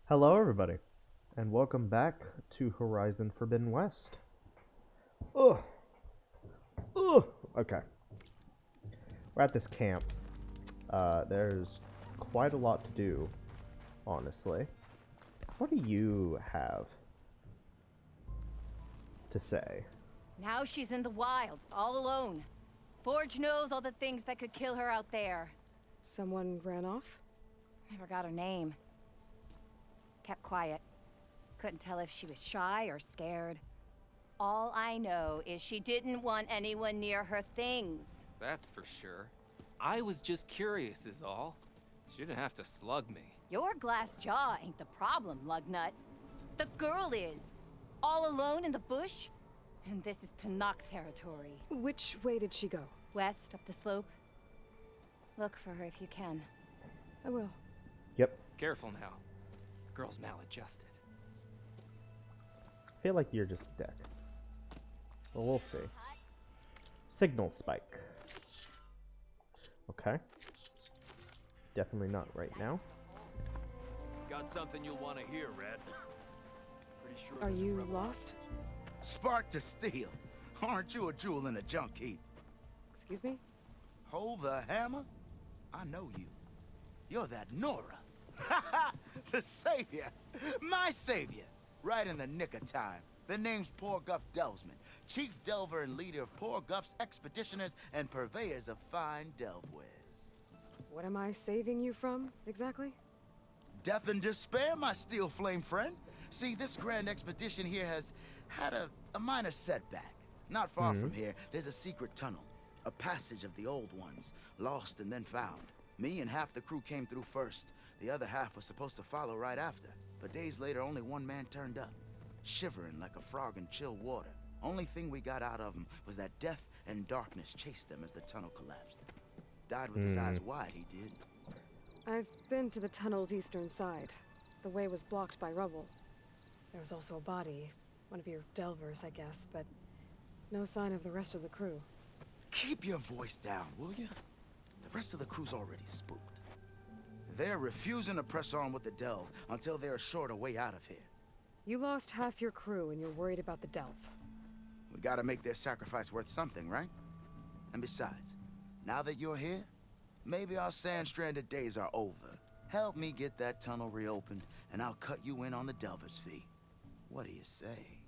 Hello, everybody, and welcome back to Horizon Forbidden West. Ugh. Ugh. Okay. We're at this camp. There's quite a lot to do, honestly. What do you have to say? Now she's in the wilds, all alone. Forge knows all the things that could kill her out there. Someone ran off? Never got her name. Kept quiet. Couldn't tell if she was shy or scared. All I know is she didn't want anyone near her things. That's for sure. I was just curious is all. She didn't have to slug me. Your glass jaw ain't the problem, lugnut. The girl is. All alone in the bush. And this is Tanakh territory. Which way did she go? West, up the slope. Look for her if you can. I will. Yep. Careful now. Girl's maladjusted. I feel like you're just a dick. Well, we'll see. Signal spike. Okay. Definitely not right now. Got something you'll want to hear, Red. Pretty sure. Are you lost? Spark to steel. Aren't you a jewel in a junk heap? Excuse me? Hold the hammer? I know you. You're that Nora. The savior. My savior. Right in the nick of time. The name's Poor Guff Delvesman, chief delver and leader of Poor Guff's expeditioners and purveyors of fine delve wares. What am I saving you from, exactly? Death and despair, my steel flame friend. See, this grand expedition here has had a minor setback. Not far from here, there's a secret tunnel. A passage of the old ones, lost and then found. Me and half the crew came through first. The other half was supposed to follow right after. But days later, only one man turned up, shivering like a frog in chill water. Only thing we got out of him was that death and darkness chased them as the tunnel collapsed. Died with his eyes wide, he did. I've been to the tunnel's eastern side. The way was blocked by rubble. There was also a body, one of your delvers, I guess, but no sign of the rest of the crew. Keep your voice down, will you? The rest of the crew's already spooked. They're refusing to press on with the delve until they're assured a way out of here. You lost half your crew and you're worried about the delve. We gotta make their sacrifice worth something, right? And besides, now that you're here, maybe our sand-stranded days are over. Help me get that tunnel reopened, and I'll cut you in on the delver's fee. What do you say?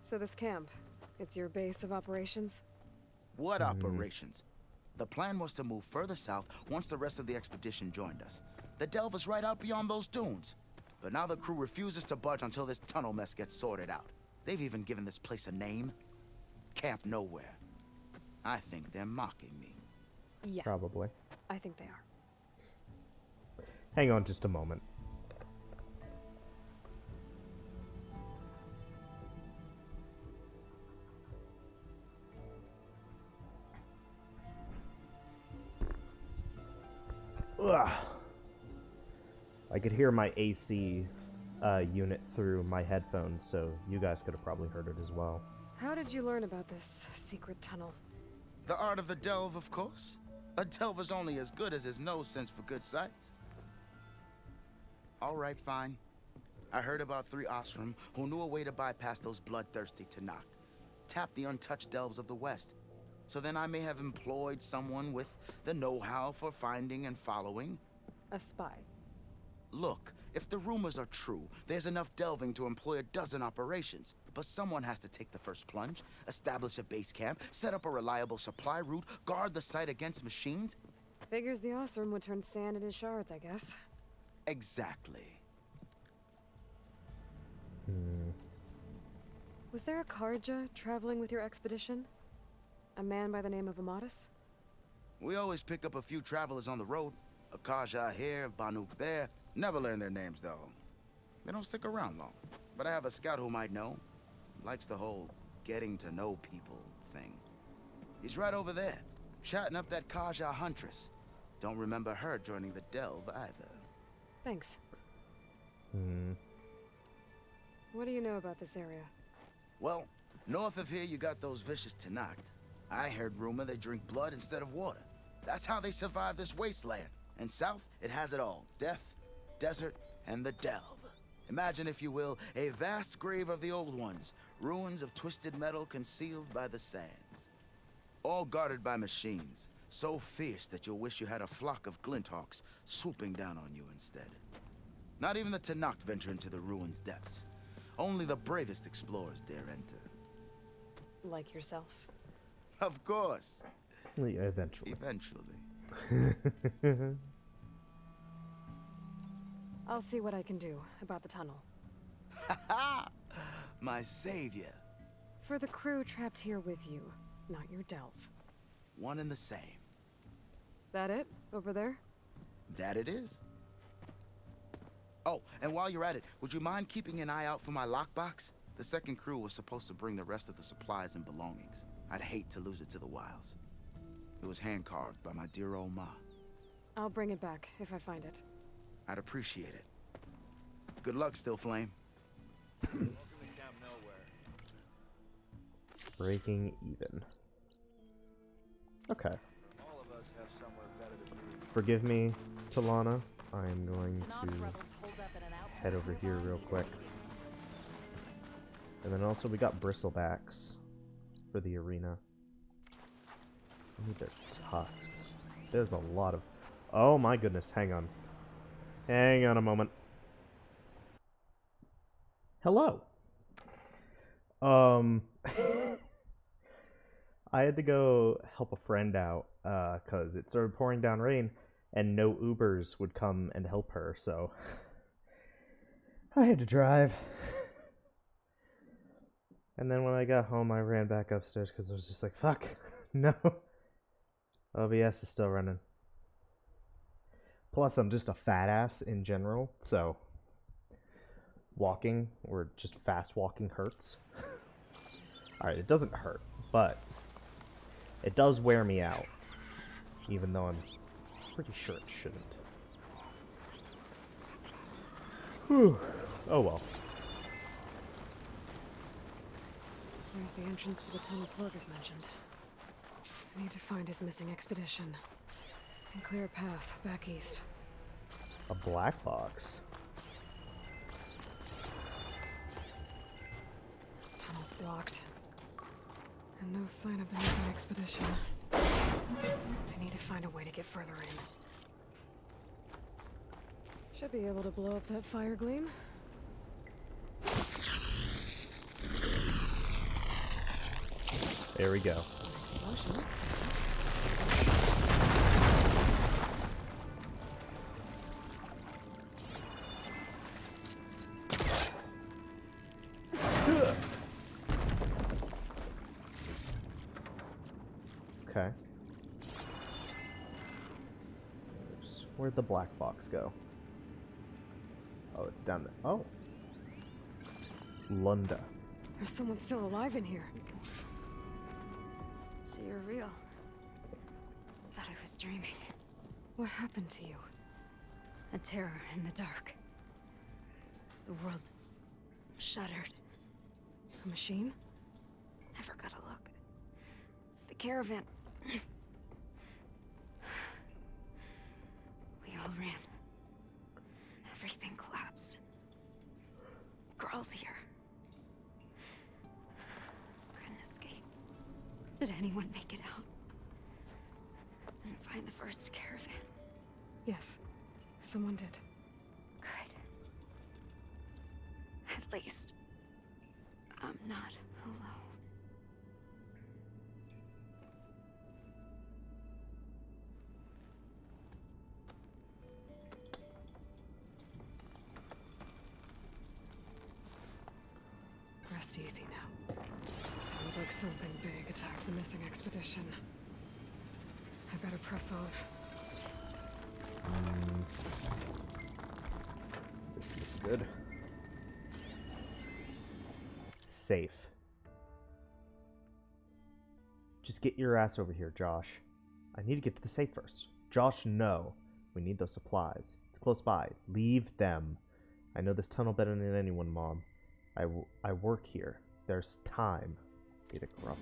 So this camp, it's your base of operations? What operations? The plan was to move further south once the rest of the expedition joined us. The delve is right out beyond those dunes. But now the crew refuses to budge until this tunnel mess gets sorted out. They've even given this place a name. Camp Nowhere. I think they're mocking me. Yeah, Probably. I think they are. Hang on just a moment. Ugh. I could hear my AC unit through my headphones, so you guys could have probably heard it as well. How did you learn about this secret tunnel? The art of the delve, of course. A delver's only as good as his nose sense for good sights. All right, fine. I heard about 3 Osram who knew a way to bypass those bloodthirsty Tanakh. Tap the untouched delves of the West. So then I may have employed someone with the know-how for finding and following. A spy. Look, if the rumors are true, there's enough delving to employ a dozen operations. But someone has to take the first plunge, establish a base camp, set up a reliable supply route, guard the site against machines. Figures the Osram would turn sand into shards, I guess. Exactly. Was there a Karja traveling with your expedition? A man by the name of Amatus? We always pick up a few travelers on the road. A Kaja here, Banuk there. Never learn their names, though. They don't stick around long. But I have a scout who might know. Likes the whole getting to know people thing. He's right over there, chatting up that Kaja huntress. Don't remember her joining the delve either. Thanks. What do you know about this area? Well, north of here you got those vicious Tanakh. I heard rumor they drink blood instead of water. That's how they survive this wasteland. And south, it has it all. Death, desert, and the delve. Imagine, if you will, a vast grave of the old ones. Ruins of twisted metal concealed by the sands. All guarded by machines. So fierce that you'll wish you had a flock of glinthawks swooping down on you instead. Not even the Tenakth venture into the ruins' depths. Only the bravest explorers dare enter. Like yourself. Of course. Yeah, eventually. Eventually. I'll see what I can do about the tunnel. Ha! My savior. For the crew trapped here with you, not your delve. One and the same. That it? Over there? That it is. Oh, and while you're at it, would you mind keeping an eye out for my lockbox? The second crew was supposed to bring the rest of the supplies and belongings. I'd hate to lose it to the wilds. It was hand-carved by my dear old ma. I'll bring it back if I find it. I'd appreciate it. Good luck, Still Flame. Welcome to Camp Nowhere. Breaking even. Okay. All of us have somewhere better to be. Forgive me, Talana. I'm going Tenakth to rebels holed up in an outpost head over here real quick. And then also we got bristlebacks for the arena. I need their tusks. There's a lot of... Oh my goodness, hang on. Hang on a moment. Hello. I had to go help a friend out because it started pouring down rain and no Ubers would come and help her, so I had to drive. And then when I got home, I ran back upstairs because I was just like, fuck, no. OBS is still running. Plus, I'm just a fat ass in general, so walking or just fast walking hurts. Alright, it doesn't hurt, but it does wear me out. Even though I'm pretty sure it shouldn't. Whew. Oh well. There's the entrance to the tunnel Plogoth mentioned. I need to find his missing expedition. And clear a path back east. A black box. Tunnel's blocked. And no sign of the missing expedition. I need to find a way to get further in. Should be able to blow up that fire gleam. There we go. Explosion. Okay. Where'd the black box go? Oh, it's down there. Oh. Lunda. There's someone still alive in here. So you're real. Thought I was dreaming. What happened to you? A terror in the dark. The world shuddered. A machine? Never got a look. The caravan. We all ran. Everything collapsed. Crawled here. Couldn't escape. Did anyone make it out? And find the first caravan? Yes. Someone did. Good. At least I'm not alone. Rest easy now. Sounds like something big attacked the missing expedition. I better press on. This looks good. Safe. Just get your ass over here, Josh. I need to get to the safe first. Josh, no. We need those supplies. It's close by. Leave them. I know this tunnel better than anyone, Mom. I work here. There's time. Get it corrupt.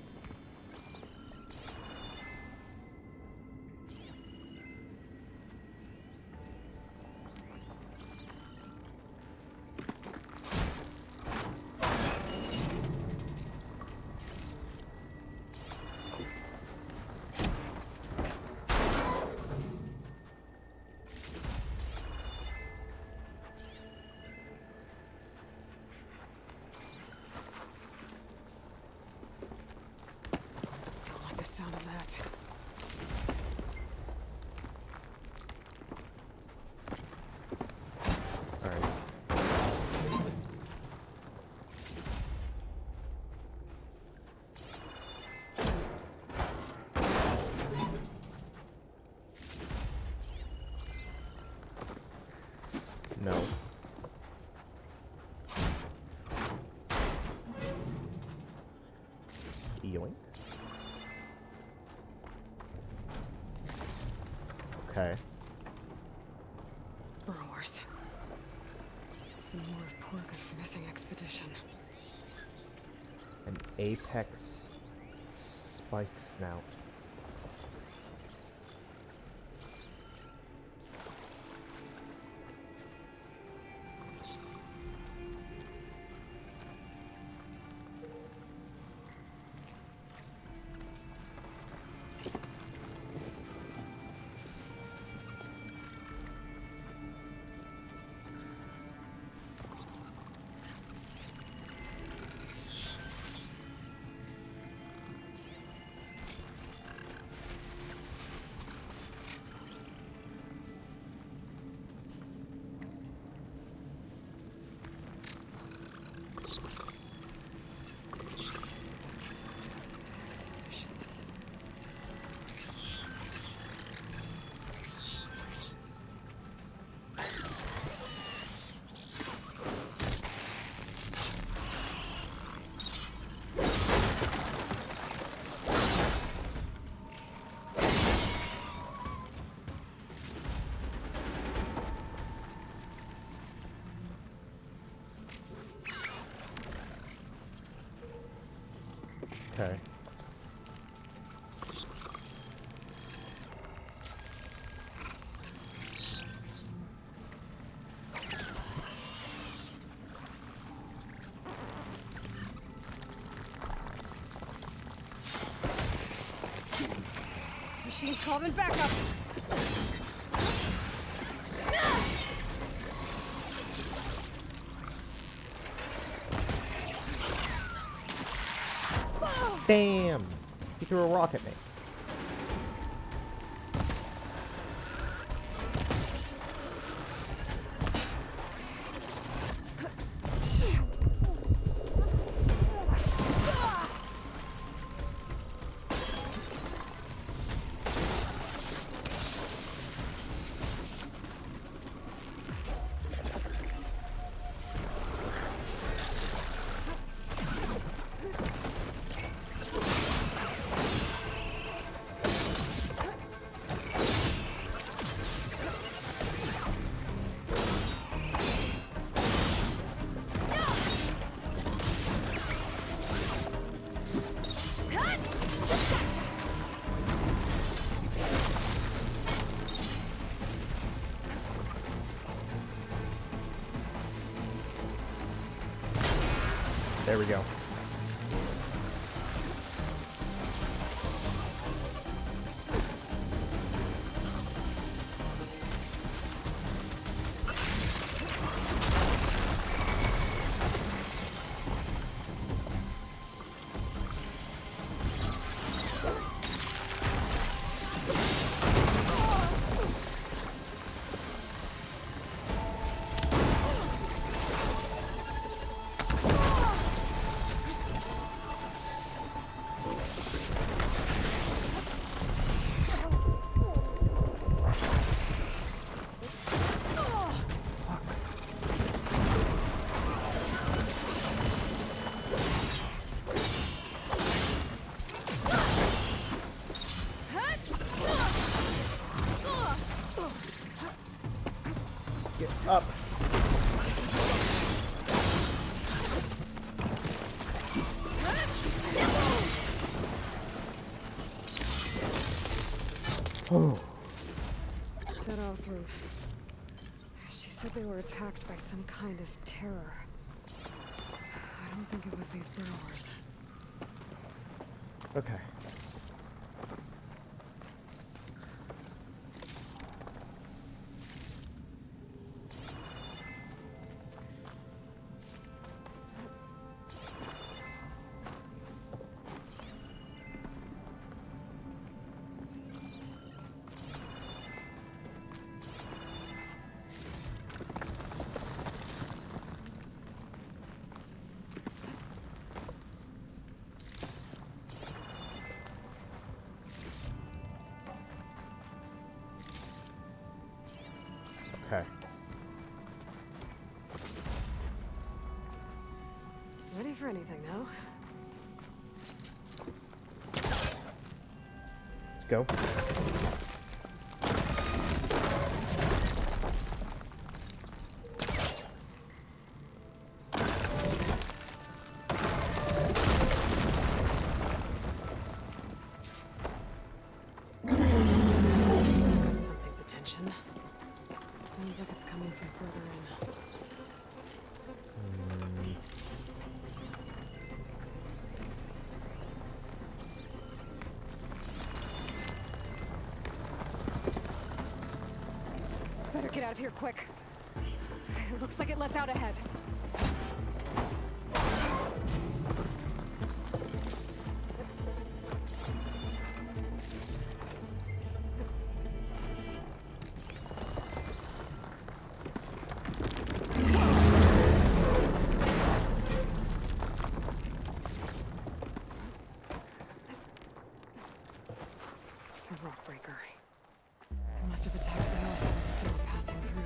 Okay. Burrowers. And more of Porker's missing expedition. An apex spike snout. Okay. Machine's calling back up. Damn! He threw a rock at me. There we go. Get up. Oh. That all through. She said they were attacked by some kind of terror. I don't think it was these burrowers. Okay. Okay. Ready for anything now? Let's go. direction. Sounds like it's coming from further in. Better get out of here quick. It looks like it lets out ahead. A rock breaker. It must have attacked the house as they were passing through.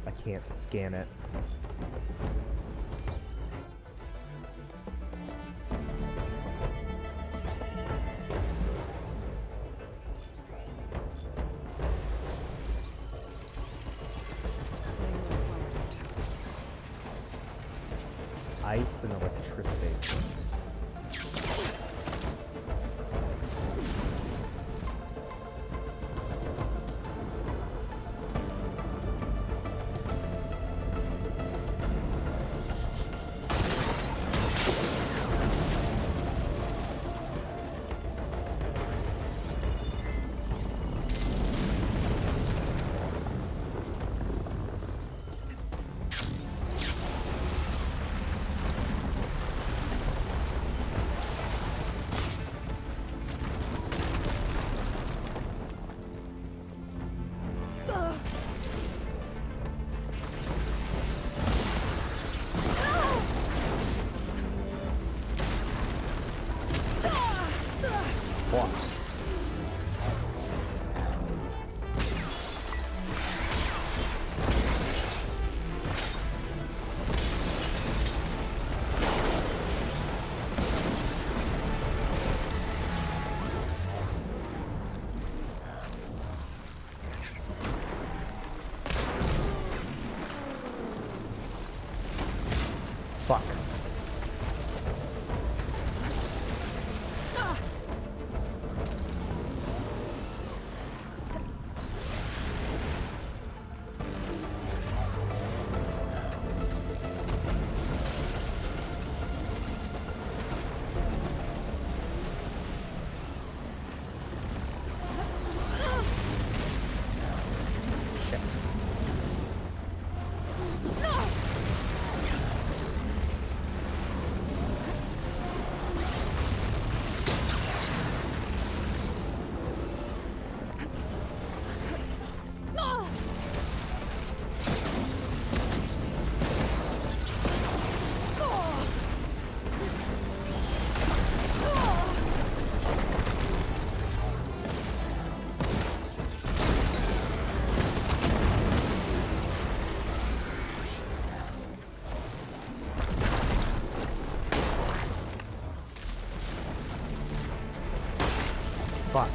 I can't scan it. Ice and electricity. Fuck. Fuck.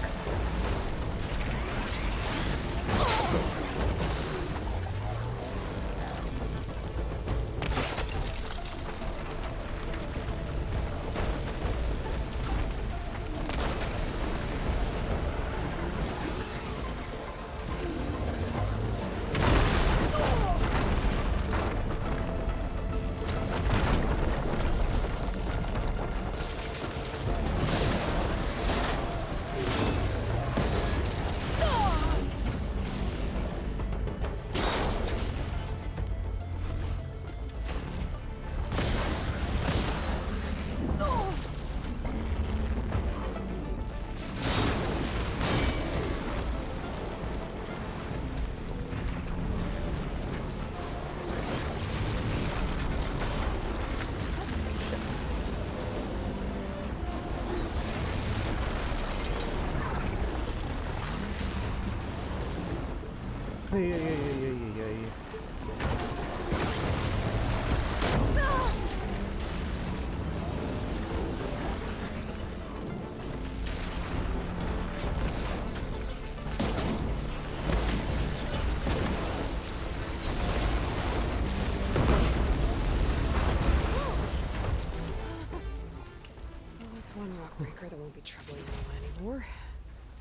rockbreaker that won't be troubling anyone anymore.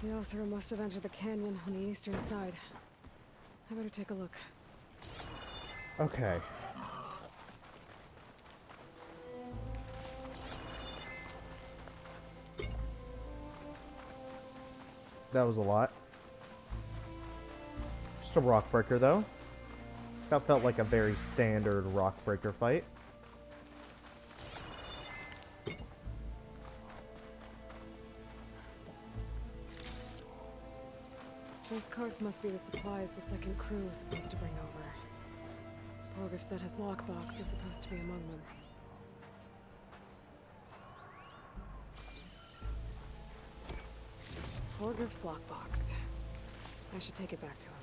The Oseram must have entered the canyon on the eastern side. I better take a look. Okay. That was a lot. Just a rock breaker, though. That felt like a very standard rock breaker fight. Those carts must be the supplies the second crew was supposed to bring over. Porgriff said his lockbox was supposed to be among them. Porgriff's lockbox. I should take it back to him.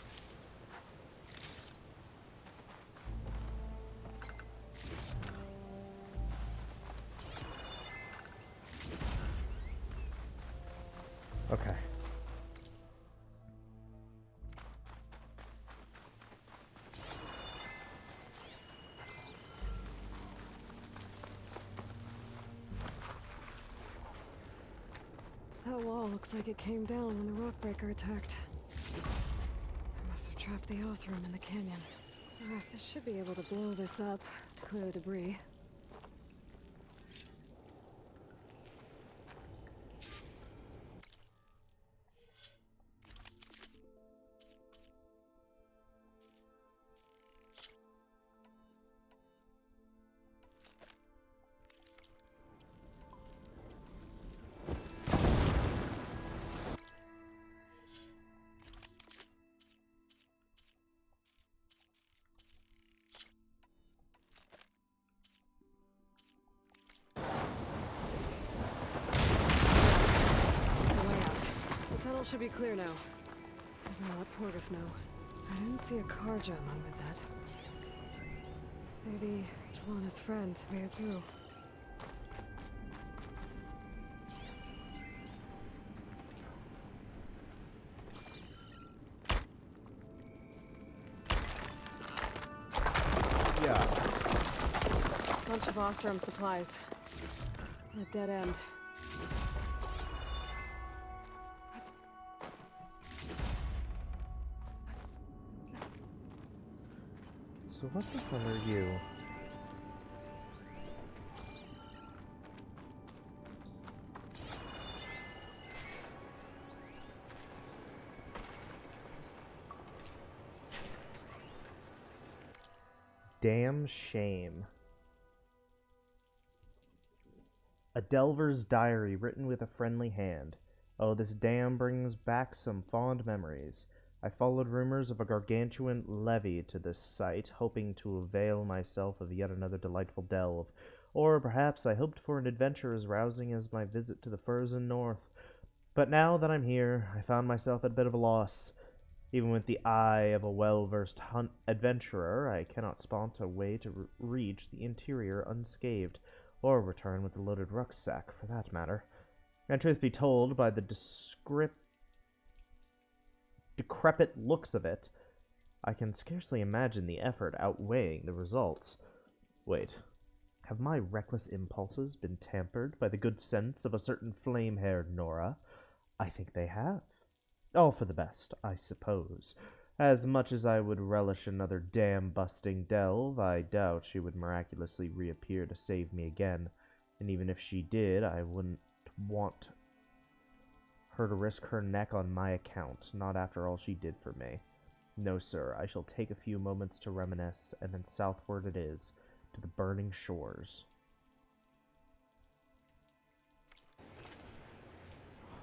Okay. That wall looks like it came down when the rockbreaker attacked. I must have trapped the Oseram in the canyon. I should be able to blow this up to clear the debris. Should be clear now. I'm gonna let Porgriff know. I didn't see a Karja among the dead. Maybe Jelana's friend made it through. Yeah. Bunch of Oseram supplies. A dead end. So what the hell are you? Damn shame. A Delver's diary written with a friendly hand. Oh, this dam brings back some fond memories. I followed rumors of a gargantuan levy to this site, hoping to avail myself of yet another delightful delve. Or perhaps I hoped for an adventure as rousing as my visit to the frozen north. But now that I'm here, I found myself at a bit of a loss. Even with the eye of a well-versed adventurer, I cannot spot a way to reach the interior unscathed, or return with a loaded rucksack, for that matter. And truth be told, by the decrepit looks of it, I can scarcely imagine the effort outweighing the results. Wait, have my reckless impulses been tampered by the good sense of a certain flame-haired Nora? I think they have. All for the best, I suppose. As much as I would relish another dam-busting delve, I doubt she would miraculously reappear to save me again. And even if she did, I wouldn't want her to risk her neck on my account, not after all she did for me. No, sir, I shall take a few moments to reminisce, and then southward it is, to the burning shores.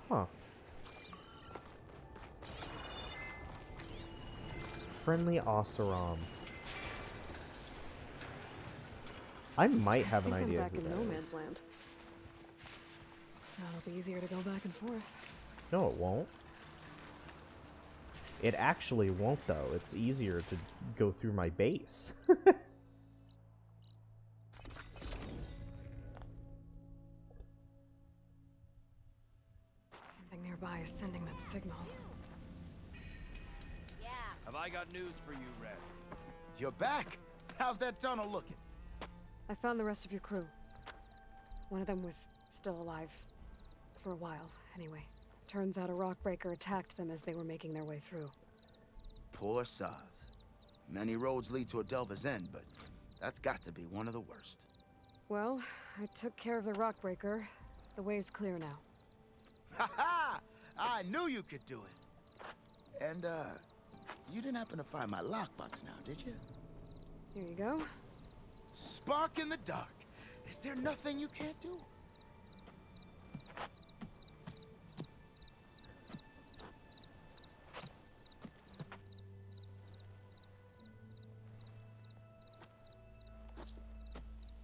Huh. Friendly Oseram. I might have an idea I'm back who in that no is. man's land. That'll be easier to go back and forth. No, it won't. It actually won't, though. It's easier to go through my base. Something nearby is sending that signal. Yeah. Have I got news for you, Red? You're back. How's that tunnel looking? I found the rest of your crew. One of them was still alive. For a while, anyway. Turns out a rockbreaker attacked them as they were making their way through. Poor Saz. Many roads lead to a Delver's End, but that's got to be one of the worst. Well, I took care of the rockbreaker. The way's clear now. Ha ha! I knew you could do it. And, you didn't happen to find my lockbox now, did you? Here you go. Spark in the dark. Is there nothing you can't do?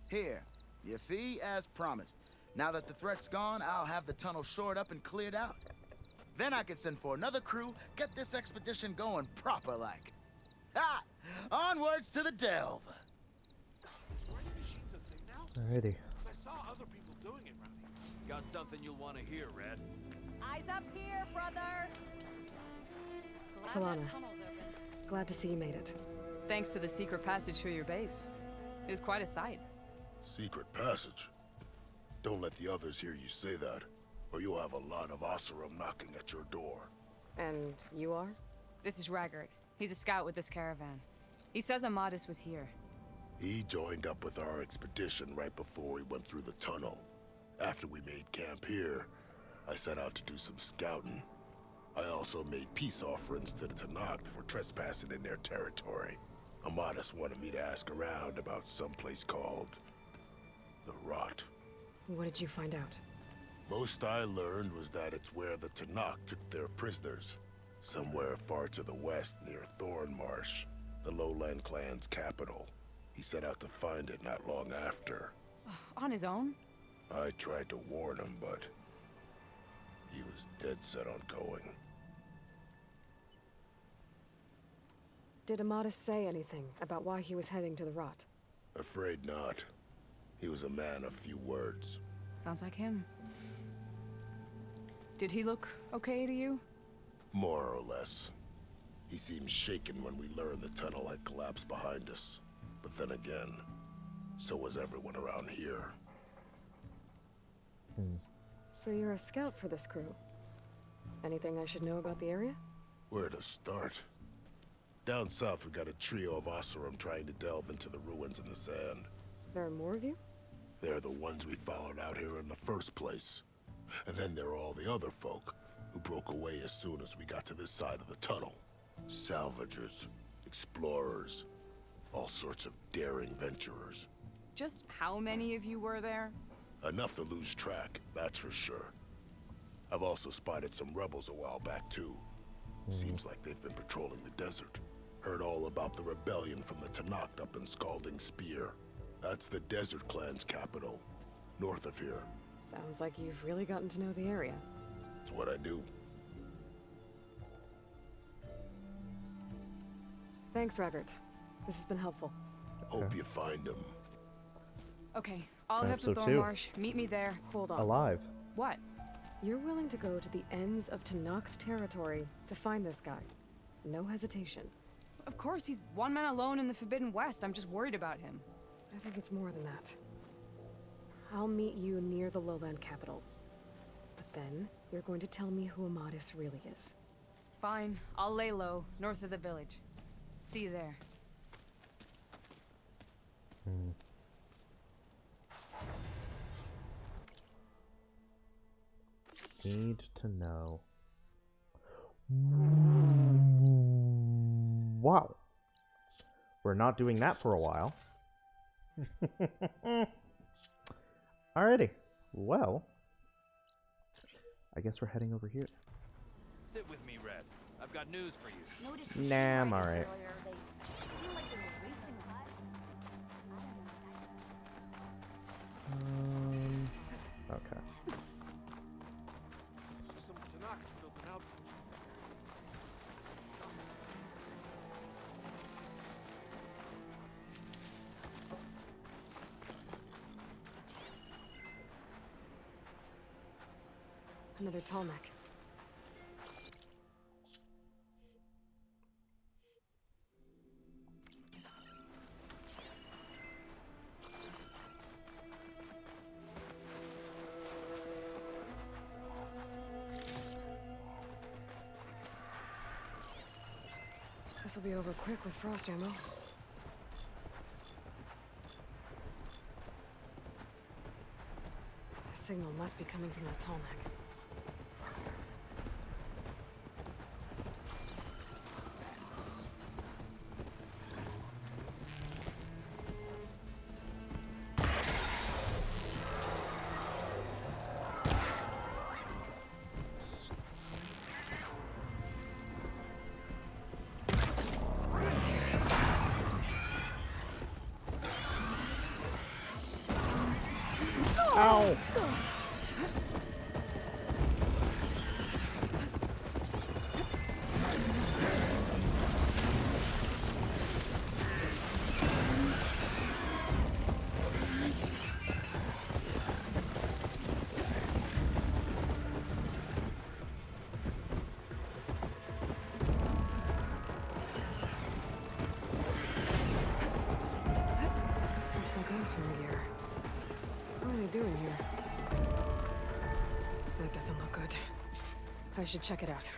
Here, your fee as promised. Now that the threat's gone, I'll have the tunnel shored up and cleared out. Then I can send for another crew, get this expedition going proper like. Ha! Onwards to the delve. Alrighty. I saw other people doing it around here. Got something you'll want to hear, Red. Eyes up here, brother. Talana, glad to see you made it. Thanks to the secret passage through your base. It was quite a sight. Secret passage? Don't let the others hear you say that, or you'll have a lot of Oseram knocking at your door. And you are? This is Raggart. He's a scout with this caravan. He says Amadis was here. He joined up with our expedition right before we went through the tunnel. After we made camp here, I set out to do some scouting. I also made peace offerings to the Tanakh for trespassing in their territory. Amadis wanted me to ask around about some place called the Rot. What did you find out? Most I learned was that it's where the Tanakh took their prisoners. Somewhere far to the west near Thornmarsh, the lowland clan's capital. He set out to find it not long after. On his own? I tried to warn him, but he was dead set on going. Did Amadis say anything about why he was heading to the Rot? Afraid not. He was a man of few words. Sounds like him. Did he look okay to you? More or less. He seemed shaken when we learned the tunnel had collapsed behind us. But then again, so was everyone around here. So you're a scout for this crew. Anything I should know about the area? Where to start? Down south, we got a trio of Oseram trying to delve into the ruins in the sand. There are more of you? They're the ones we followed out here in the first place. And then there are all the other folk who broke away as soon as we got to this side of the tunnel. Salvagers, explorers, all sorts of daring venturers. Just how many of you were there? Enough to lose track, that's for sure. I've also spotted some rebels a while back too. Seems like they've been patrolling the desert. Heard all about the rebellion from the Tanakh up in Scalding Spear. That's the Desert Clan's capital, north of here. Sounds like you've really gotten to know the area. It's what I do. Thanks, Raggart. This has been helpful. Hope you find him. Okay, I'll I head hope to so, too. Thornmarsh. Meet me there. Hold on. Alive. What? You're willing to go to the ends of Tanakh's territory to find this guy. No hesitation. Of course, he's one man alone in the Forbidden West. I'm just worried about him. I think it's more than that. I'll meet you near the lowland capital. But then, you're going to tell me who Amadis really is. Fine, I'll lay low, north of the village. See you there. Need to know. Wow. We're not doing that for a while. Alrighty. Well, I guess we're heading over here. Sit with me, Red. I've got news for you. Nah, I'm alright. Okay. Some Tanakh built an outpost. Another tall neck. This'll be over quick with frost ammo. The signal must be coming from that tall neck. Ow! This looks like Osram gear. What are they doing here? That doesn't look good. I should check it out.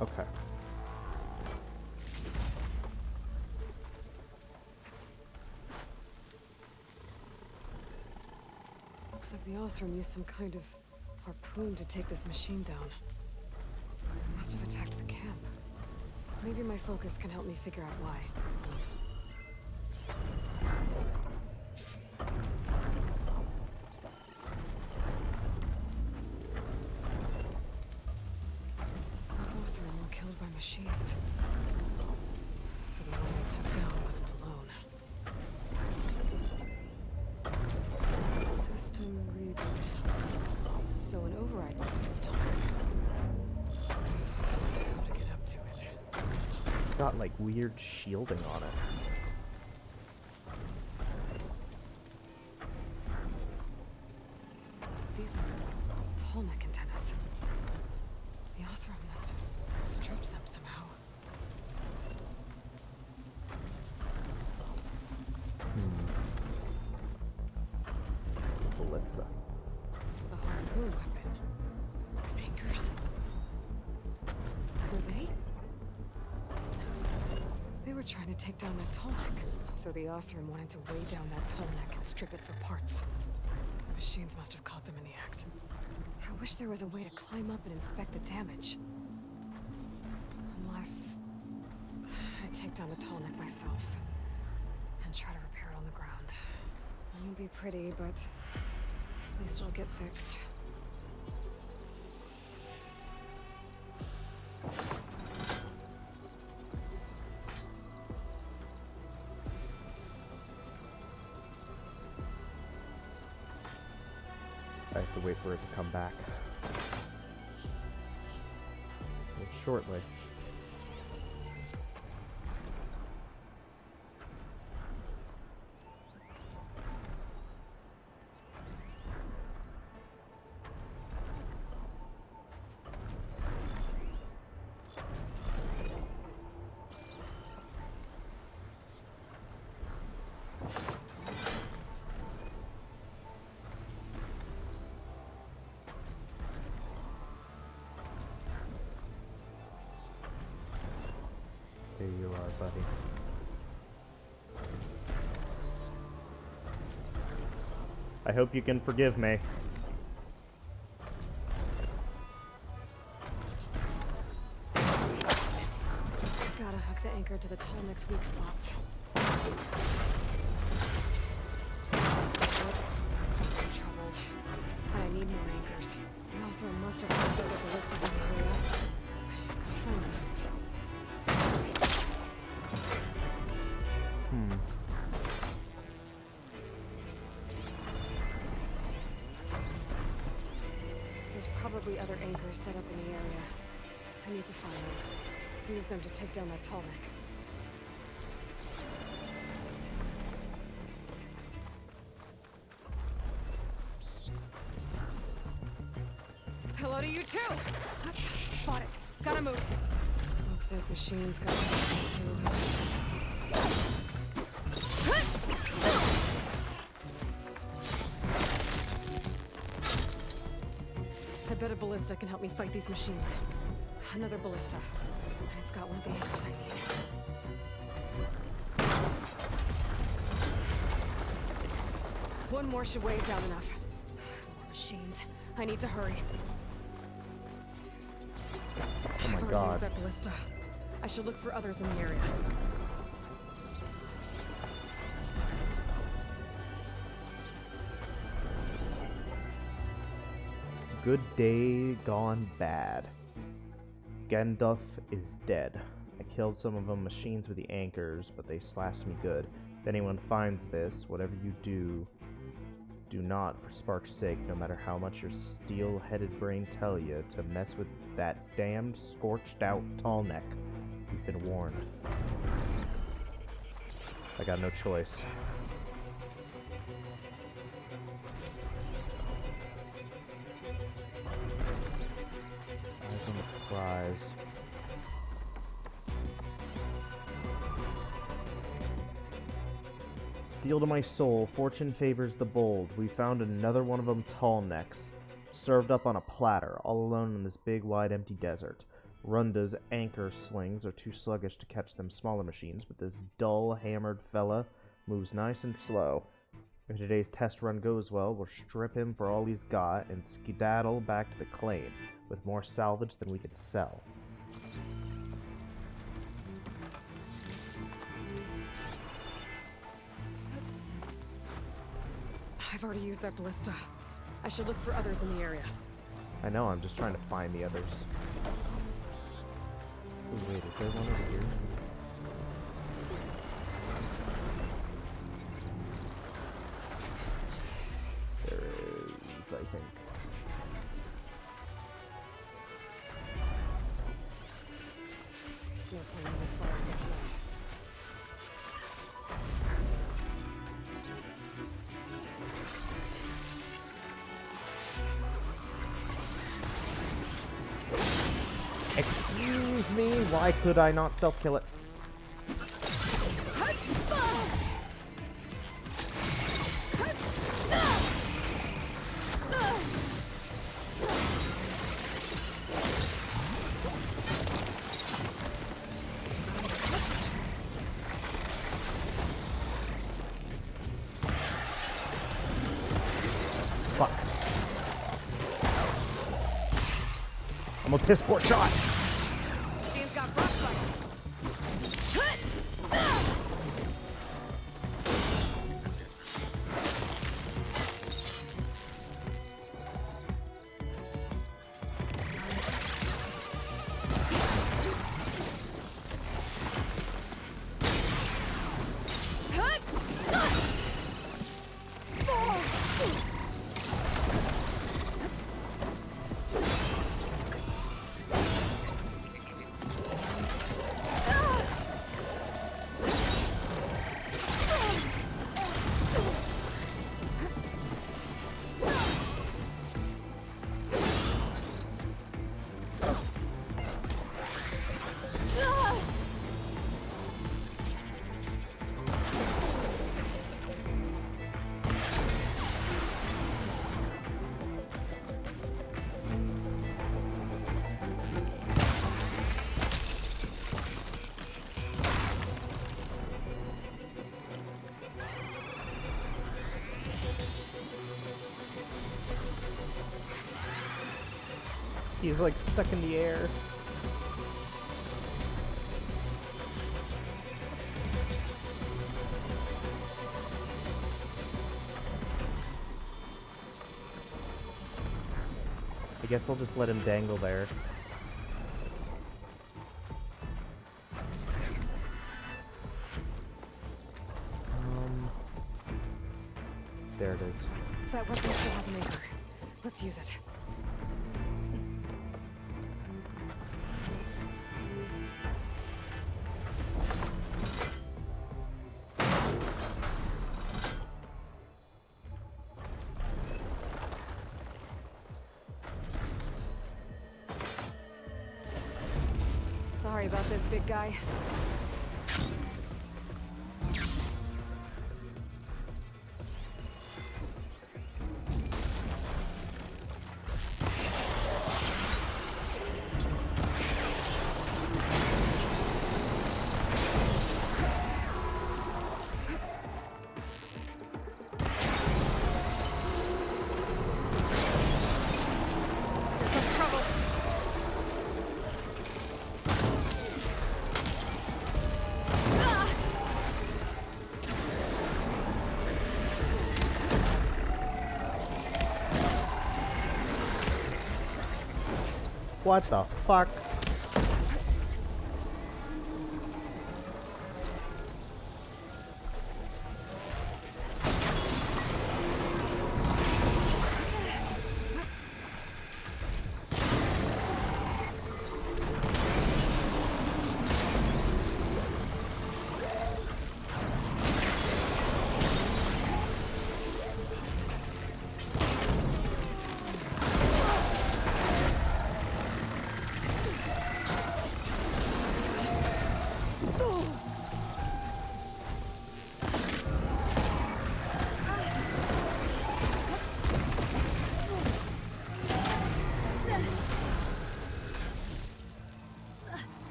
Okay. Looks like the Osram used some kind of harpoon to take this machine down. It must have attacked the camp. Maybe my focus can help me figure out why. Those Osram were killed by machines. So the one they took down wasn't alone. System reboot. So an override will fix the time. How to get up to it? It's got like weird shielding on it. These are tall neck antennas. The Osram must have stripped them somehow. Ballista. The harpoon weapon. With anchors. Were they? They were trying to take down that tall neck. So the Osram wanted to weigh down that tall neck and strip it for parts. The machines must have caught them in the act. I wish there was a way to climb up and inspect the damage. Unless I take down the tall neck myself and try to repair it on the ground. It won't be pretty, but at least it'll get fixed. I have to wait for it to come back. Well, shortly. Here you are, buddy. I hope you can forgive me. Gotta hook the anchor to the tall neck's weak spots. That's not some trouble. I need more anchors. The Osram must have some bigger ballistas in the area. I just gotta find them. There's probably other anchors set up in the area. I need to find them. Use them to take down that tall neck. Hello to you too! Spot it. Gotta move. Looks like machines got us too. I bet a ballista can help me fight these machines. Another ballista. And it's got one of the anchors I need. One more should weigh it down enough. More machines. I need to hurry. Oh my I've already god. used that ballista. I should look for others in the area. Good day gone bad. Gandalf is dead. I killed some of them machines with the anchors, but they slashed me good. If anyone finds this, whatever you do, do not, for Spark's sake, no matter how much your steel-headed brain tell you, to mess with that damned scorched-out tall neck. You've been warned. I got no choice. Eyes on the prize. Steel to my soul, fortune favors the bold. We found another one of them tall necks, served up on a platter, all alone in this big, wide, empty desert. Runda's anchor slings are too sluggish to catch them smaller machines, but this dull, hammered fella moves nice and slow. If today's test run goes well, we'll strip him for all he's got and skedaddle back to the claim with more salvage than we could sell. I've already used that ballista. I should look for others in the area. I know, I'm just trying to find the others. Ooh, wait, is there one over here? There is, I think. No point using fire against that. Excuse me, why could I not stealth kill it? Fuck. I'm a piss poor shot. Machine's got frostbite. He's like stuck in the air. I guess I'll just let him dangle there. There it is. That weapon still has an anchor. Let's use it. Sorry about this, big guy. What the fuck?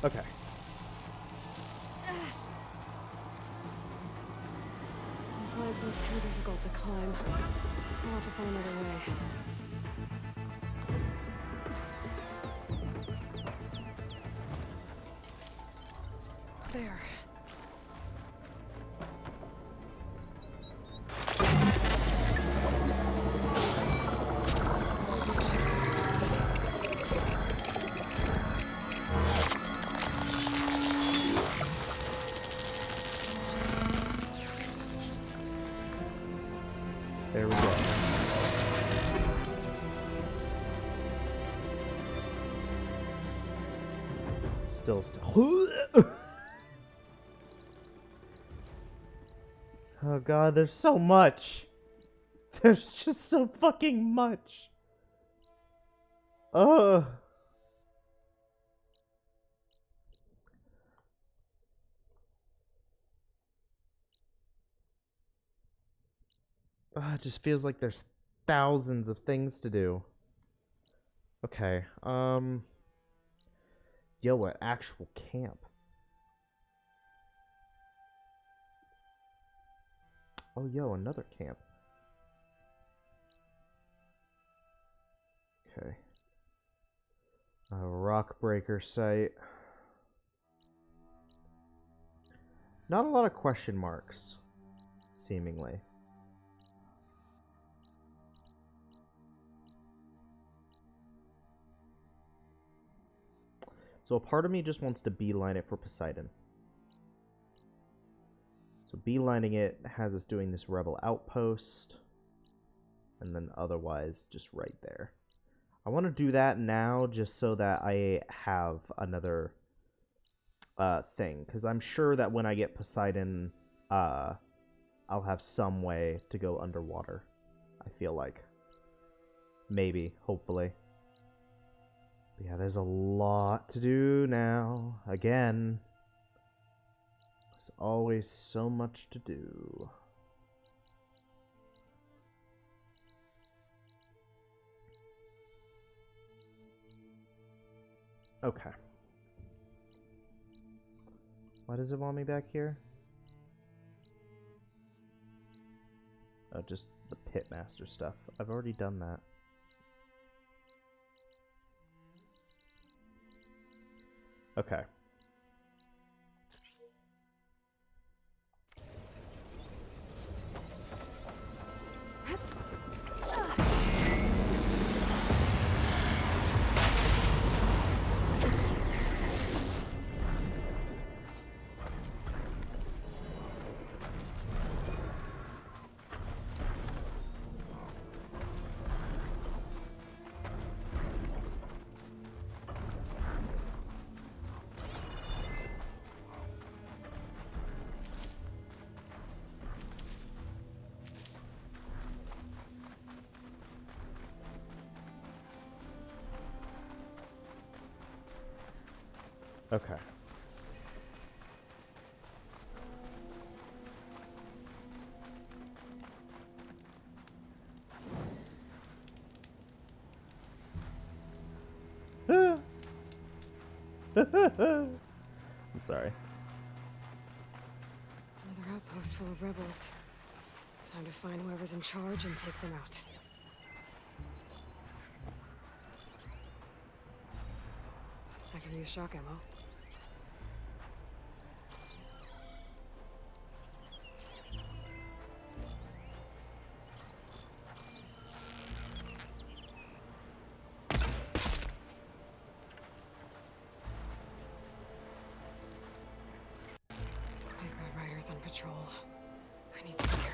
Okay. These legs look too difficult to climb. I'll have to find another way. There. There we go. Still oh god, there's so much. There's just so fucking much. Ugh. It just feels like there's thousands of things to do. Okay, yo, an actual camp. Oh, yo, another camp. Okay. A rock breaker site. Not a lot of question marks, seemingly. So a part of me just wants to beeline it for Poseidon. So beelining it has us doing this rebel outpost. And then otherwise just right there. I want to do that now just so that I have another thing. Because I'm sure that when I get Poseidon, I'll have some way to go underwater. I feel like. Maybe, hopefully. But yeah, there's a lot to do now. Again. There's always so much to do. Okay. Why does it want me back here? Oh, just the pitmaster stuff. I've already done that. Okay. Okay. I'm sorry. Another outpost full of rebels. Time to find whoever's in charge and take them out. I can use shock ammo. patrol. I need to be careful.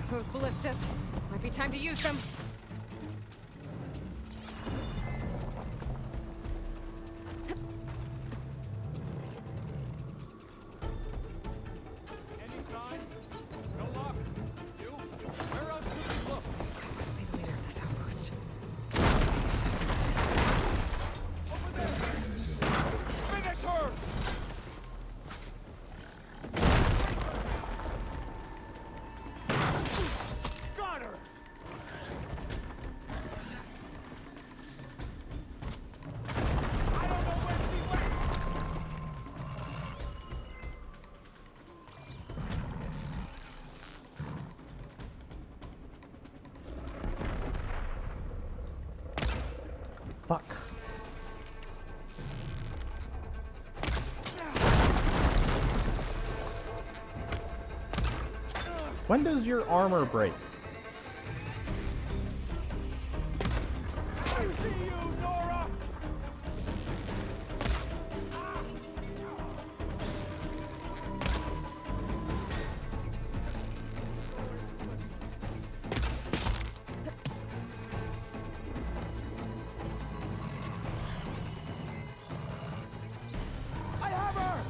Those ballistas. Might be time to use them. Any sign? No luck. You? Where else should we look? I must be the leader of this outpost. Over there! Finish her! Got her! I don't know where she went! Fuck. When does your armor break? I see you, Nora! I have her!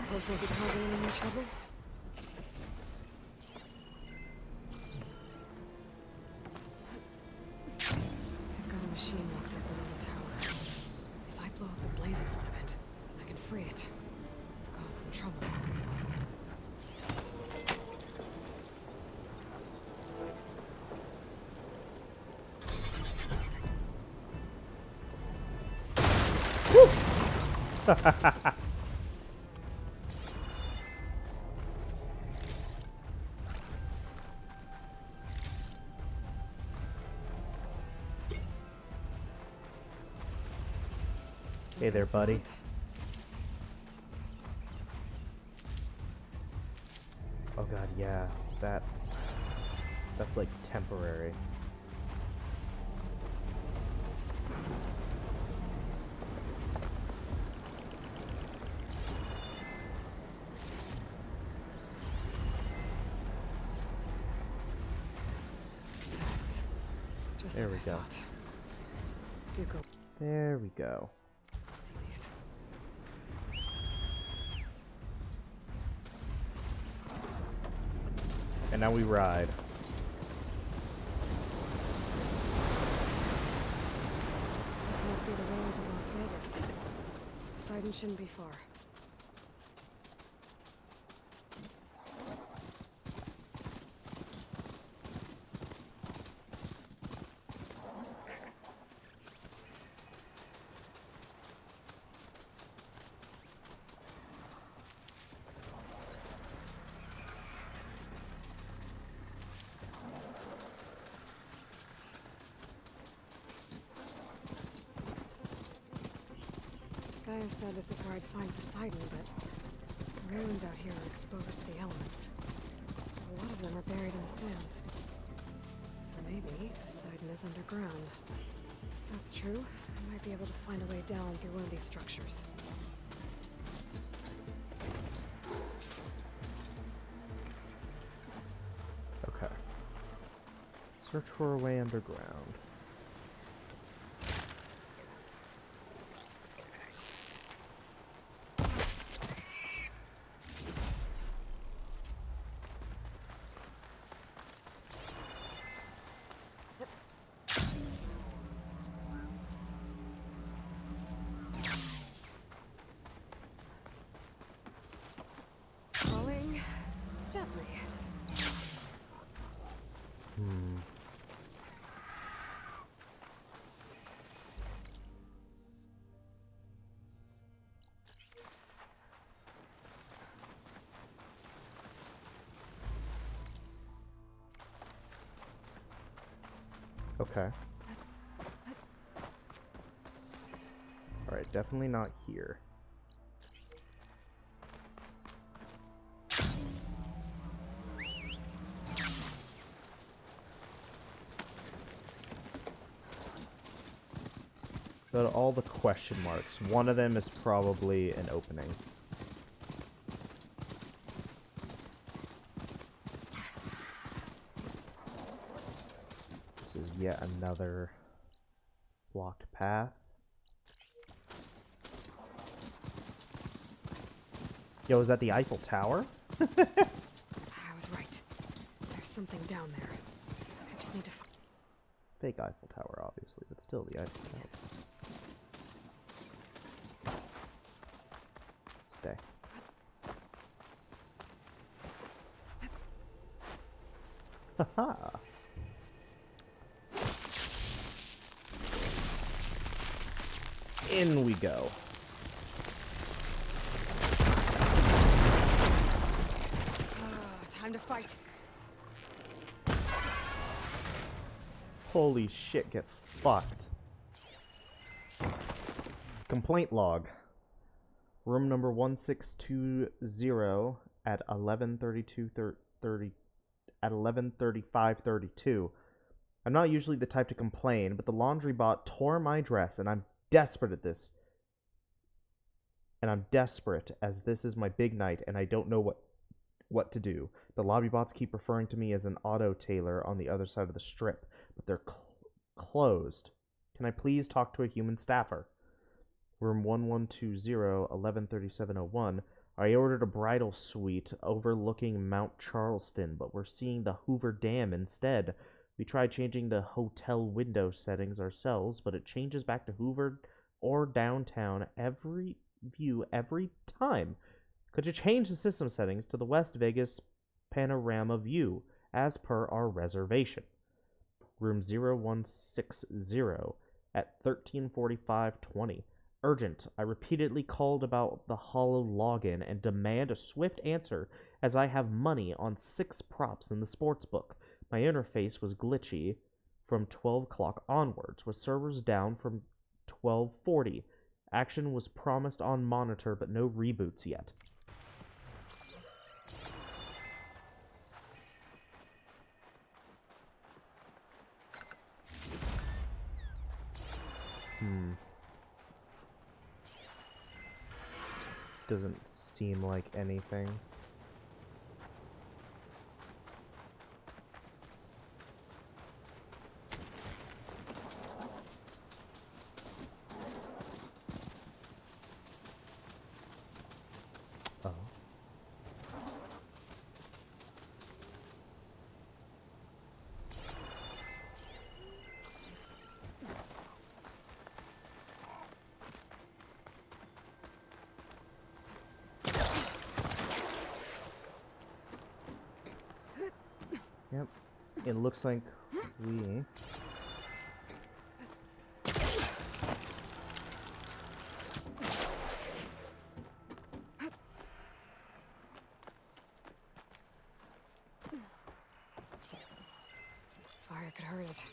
Suppose won't be causing any more trouble? I've got a machine locked up below the tower. If I blow up the blaze in front of it, I can free it. Cause some trouble. Hey there, buddy. Oh god, yeah. That's like temporary. Just There like we I go. thought. Do go. There we go. See these. And now we ride. This must be the ruins of Las Vegas. Poseidon shouldn't be far. Gaia said this is where I'd find Poseidon, but the ruins out here are exposed to the elements. A lot of them are buried in the sand. So maybe Poseidon is underground. If that's true, I might be able to find a way down through one of these structures. Okay. Search for a way underground. Falling gently. Okay. Alright, definitely not here. So all the question marks. One of them is probably an opening. This is yet another blocked path. Yo, is that the Eiffel Tower? I was right. There's something down there. I just need to find. Fake Eiffel Tower, obviously, but still the Eiffel Tower. Stay. Haha. In we go. Time to fight. Holy shit, get fucked. Complaint log. Room number 1620 at 11:32:30 at 11:35:32. I'm not usually the type to complain, but the laundry bot tore my dress and I'm desperate at this. And I'm desperate as this is my big night and I don't know what to do. The lobby bots keep referring to me as an auto tailor on the other side of the strip, but they're closed. Can I please talk to a human staffer? Room 1120, 113701. I ordered a bridal suite overlooking Mount Charleston, but we're seeing the Hoover Dam instead. We tried changing the hotel window settings ourselves, but it changes back to Hoover or downtown every time. Could you change the system settings to the West Vegas panorama view as per our reservation? Room 0160 at 13:45:20. Urgent. I repeatedly called about the hollow login and demand a swift answer as I have money on 6 props in the sports book. My interface was glitchy from 12 o'clock onwards, with servers down from 12:40. Action was promised on monitor, but no reboots yet. Doesn't seem like anything. Oh. Yep. It looks like we... Fire could hurt it.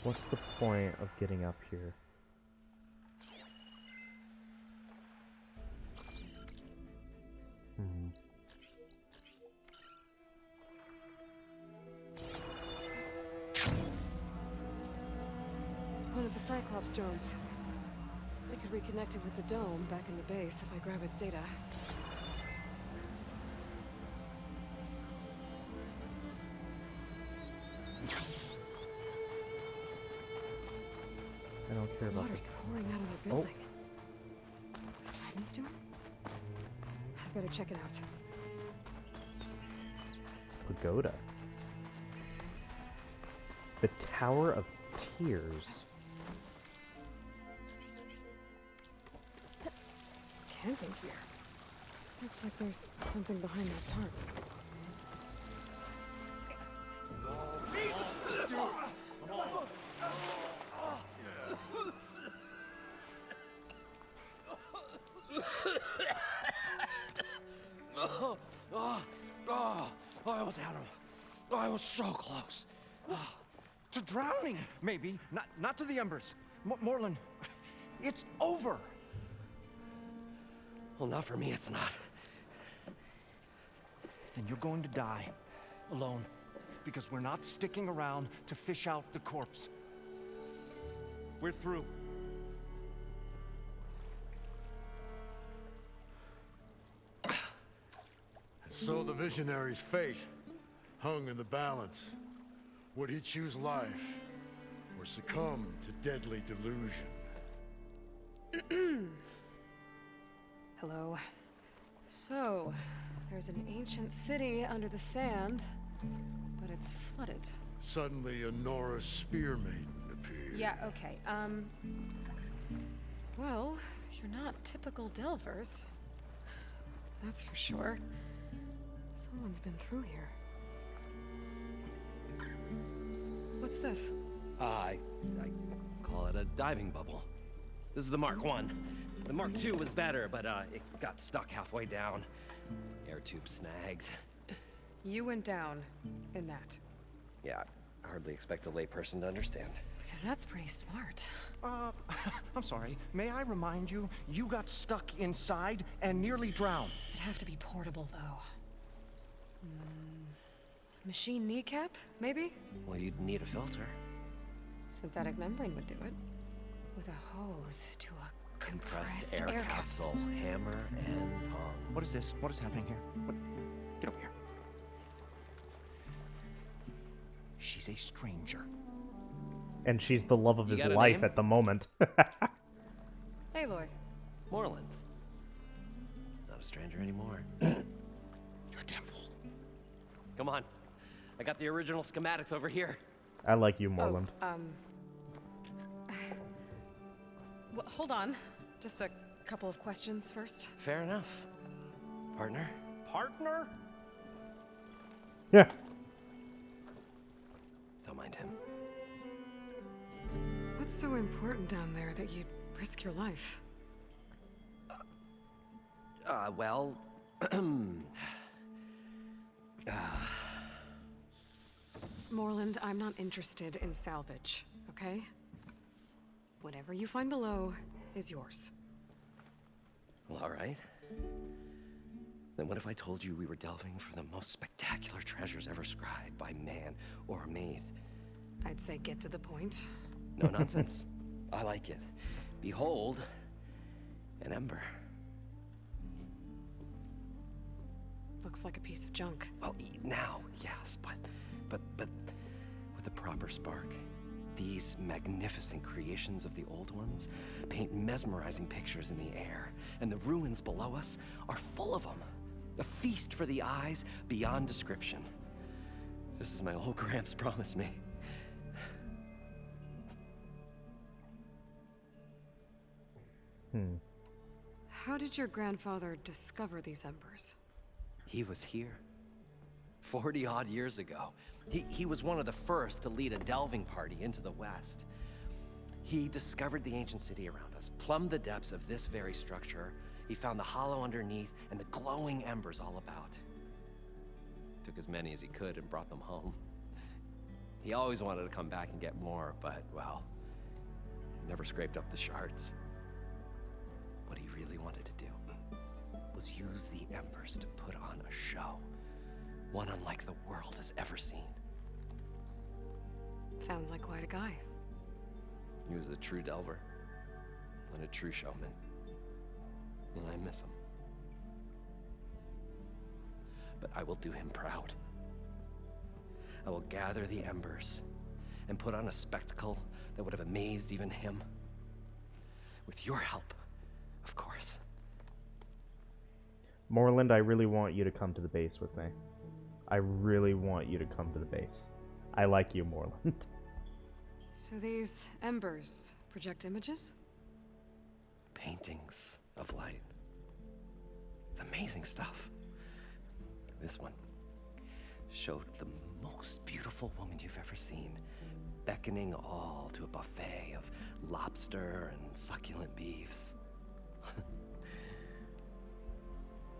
What's the point of getting up here? One of the Cyclops drones. I could reconnect it with the dome back in the base if I grab its data. I don't care about Water's pouring out of the building. Poseidon's doing? I better check it out. Pagoda. The Tower of Tears. Camping here. Looks like there's something behind that tarp. I almost had him. I was so close. To drowning, maybe. Not to the embers. Moreland, it's over. Well, not for me, it's not. Then you're going to die. Alone. Because we're not sticking around to fish out the corpse. We're through. So the visionary's fate hung in the balance. Would he choose life or succumb to deadly delusion? Hello. So, there's an ancient city under the sand, but it's flooded. Suddenly, a Norse spear maiden appeared. Yeah, okay. Well, you're not typical Delvers. That's for sure. Someone's been through here. What's this? I call it a diving bubble. This is the Mark I. The Mark II was better, but it got stuck halfway down. Air tube snagged. You went down in that. Yeah, I hardly expect a layperson to understand. Because that's pretty smart. I'm sorry. May I remind you, you got stuck inside and nearly drowned. It'd have to be portable, though. Machine kneecap, maybe? Well, you'd need a filter. Synthetic membrane would do it. With a hose to a compressed Air Capsule, hammer, and tongs. What is this? What is happening here? What? Get over here. She's a stranger. And she's the love of You his got a life name? at the moment. Aloy. Moreland. Not a stranger anymore. You're a damn fool. Come on. I got the original schematics over here. I like you, Moreland. Well, hold on. Just a couple of questions first. Fair enough. Partner? Partner? Yeah. Don't mind him. What's so important down there that you'd risk your life? Well... Moreland, I'm not interested in salvage, okay? Whatever you find below is yours. Well, all right. Then what if I told you we were delving for the most spectacular treasures ever scribed by man or maid? I'd say get to the point. No nonsense. I like it. Behold, an ember. Looks like a piece of junk. Well, now, yes, but with a proper spark. These magnificent creations of the old ones paint mesmerizing pictures in the air, and the ruins below us are full of them. A feast for the eyes beyond description. Just as my old Gramps promised me. How did your grandfather discover these embers? He was here. 40-odd years ago. He was one of the first to lead a delving party into the West. He discovered the ancient city around us, plumbed the depths of this very structure. He found the hollow underneath and the glowing embers all about. Took as many as he could and brought them home. He always wanted to come back and get more, but, well, he never scraped up the shards. What he really wanted to do was use the embers to put on a show. One unlike the world has ever seen. Sounds like quite a guy. He was a true delver and a true showman. And I miss him. But I will do him proud. I will gather the embers and put on a spectacle that would have amazed even him. With your help, of course. Moreland, I really want you to come to the base with me. I really want you to come to the base. I like you, Moreland. So these embers project images? Paintings of light. It's amazing stuff. This one showed the most beautiful woman you've ever seen, beckoning all to a buffet of lobster and succulent beefs.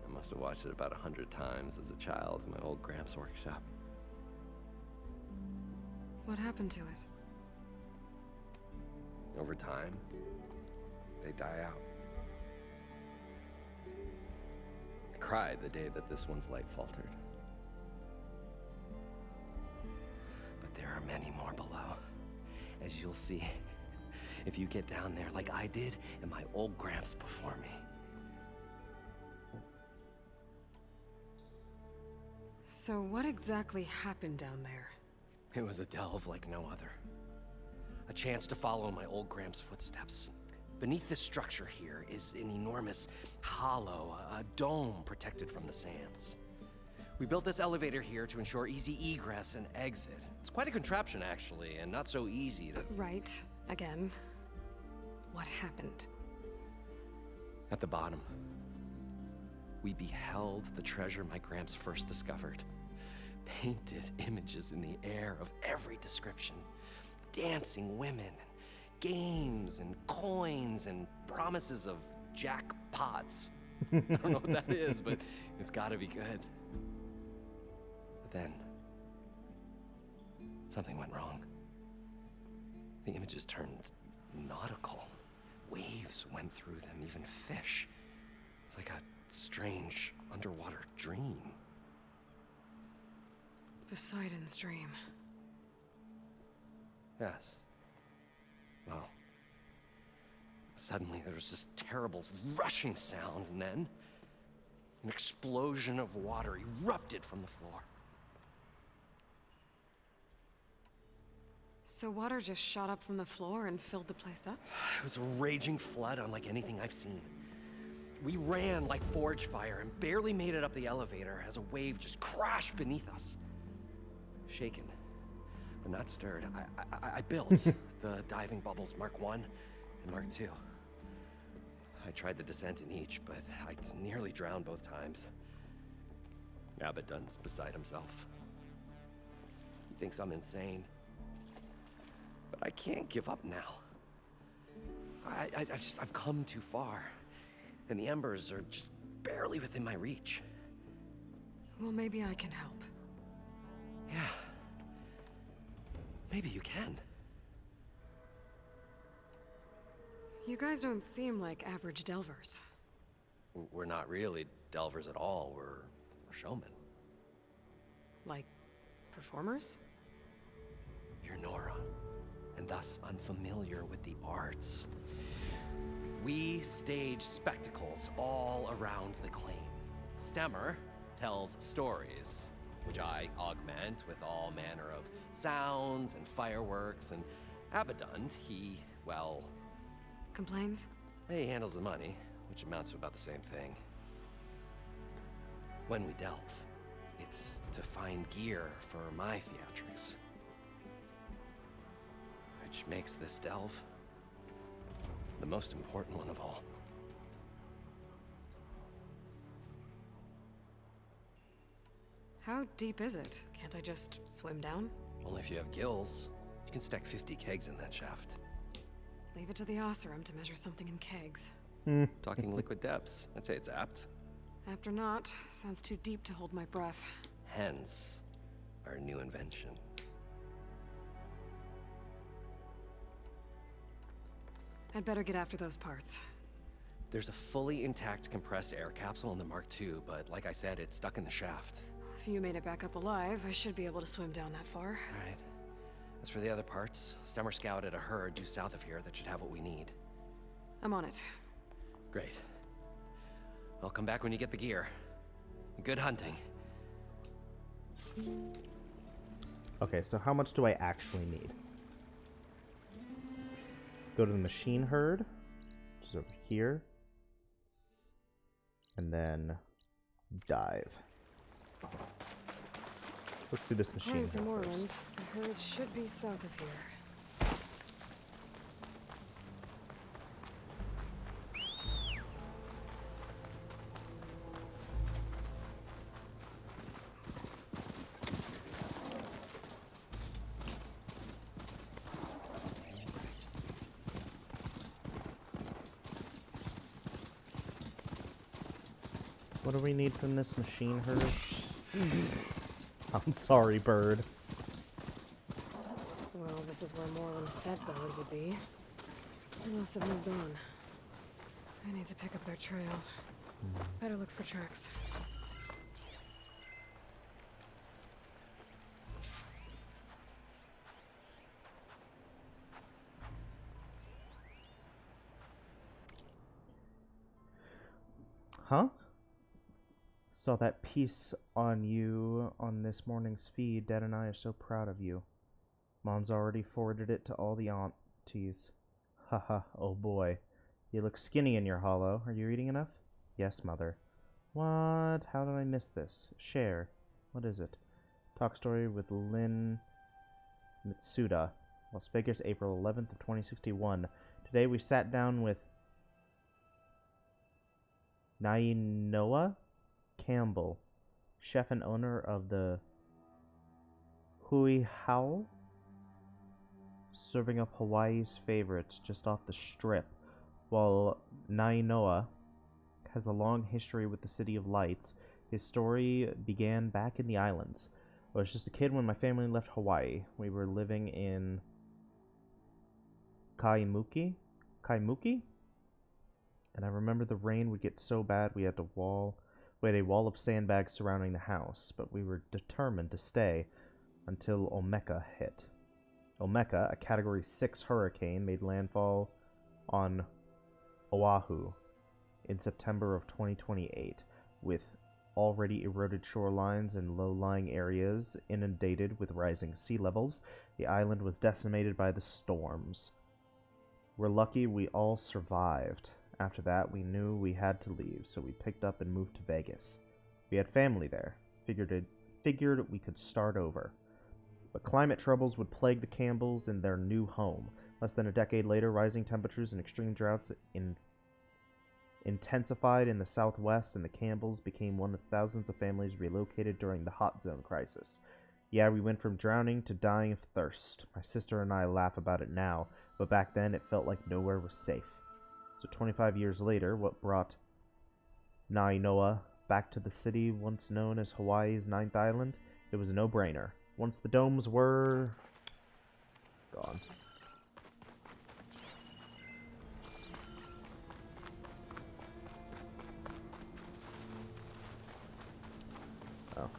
I must have watched it about 100 times as a child in my old Gramps workshop. What happened to it? Over time, they die out. I cried the day that this one's light faltered. But there are many more below, as you'll see if you get down there like I did and my old Gramps before me. So what exactly happened down there? It was a delve like no other. A chance to follow my old Gramps' footsteps. Beneath this structure here is an enormous hollow, a dome protected from the sands. We built this elevator here to ensure easy egress and exit. It's quite a contraption, actually, and not so easy to... Right. Again. What happened? At the bottom, we beheld the treasure my Gramps first discovered. Painted images in the air of every description. Dancing women, games and coins and promises of jackpots. I don't know what that is, but it's gotta be good. But then, something went wrong. The images turned nautical. Waves went through them, even fish. Like a strange underwater dream. Poseidon's dream. Yes. Well, suddenly there was this terrible rushing sound, and then an explosion of water erupted from the floor. So water just shot up from the floor and filled the place up? It was a raging flood unlike anything I've seen. We ran like forge fire and barely made it up the elevator as a wave just crashed beneath us. Shaken, but not stirred, I built the diving bubbles Mark I and Mark II. I tried the descent in each, but I nearly drowned both times. Abaddon's beside himself. He thinks I'm insane. But I can't give up now. I've come too far. And the embers are just barely within my reach. Well, maybe I can help. Yeah. Maybe you can. You guys don't seem like average delvers. We're not really delvers at all. We're showmen. Like, performers? You're Nora, and thus unfamiliar with the arts. We stage spectacles all around the claim. Stemmer tells stories, which I augment with all manner of sounds and fireworks, and Abaddon, he, well... Complains? He handles the money, which amounts to about the same thing. When we delve, it's to find gear for my theatrics. Which makes this delve the most important one of all. How deep is it? Can't I just swim down? Only if you have gills. You can stack 50 kegs in that shaft. Leave it to the Oseram to measure something in kegs. Talking liquid depths, I'd say it's apt. Apt or not, sounds too deep to hold my breath. Hence, our new invention. I'd better get after those parts. There's a fully intact compressed air capsule in the Mark II, but like I said, it's stuck in the shaft. If you made it back up alive, I should be able to swim down that far. All right. As for the other parts, Stemmer scouted a herd due south of here that should have what we need. I'm on it. Great. I'll come back when you get the gear. Good hunting. Okay, so how much do I actually need? Go to the machine herd, which is over here. And then dive. Let's do this machine According to herd Moreland, first. the herd should be south of here. What do we need from this machine herd? I'm sorry, bird. Well, this is where Moreland said the herd would be. They must have moved on. I need to pick up their trail. Better look for tracks. Huh? Saw that piece on you on this morning's feed. Dad and I are so proud of you. Mom's already forwarded it to all the aunties. Haha, oh boy. You look skinny in your hollow. Are you eating enough? Yes, Mother. What? How did I miss this? Share. What is it? Talk story with Lynn Mitsuda. Las Vegas, April 11th of 2061. Today we sat down with Nainoa Campbell, chef and owner of the Hui Howl, serving up Hawaii's favorites just off the strip. While Nainoa has a long history with the City of Lights, his story began back in the islands. I was just a kid when my family left Hawaii. We were living in Kaimuki? And I remember the rain would get so bad we had a wall of sandbags surrounding the house, but we were determined to stay until Omeka hit. Omeka, a Category 6 hurricane, made landfall on Oahu in September of 2028, with already eroded shorelines and low-lying areas inundated with rising sea levels. The island was decimated by the storms. We're lucky we all survived. After that, we knew we had to leave, so we picked up and moved to Vegas. We had family there. Figured we could start over. But climate troubles would plague the Campbells in their new home. Less than a decade later, rising temperatures and extreme droughts intensified in the Southwest, and the Campbells became one of thousands of families relocated during the hot zone crisis. Yeah, we went from drowning to dying of thirst. My sister and I laugh about it now, but back then it felt like nowhere was safe. So 25 years later, what brought Nainoa back to the city once known as Hawaii's 9th island? It was a no-brainer. Once the domes were gone. Oh.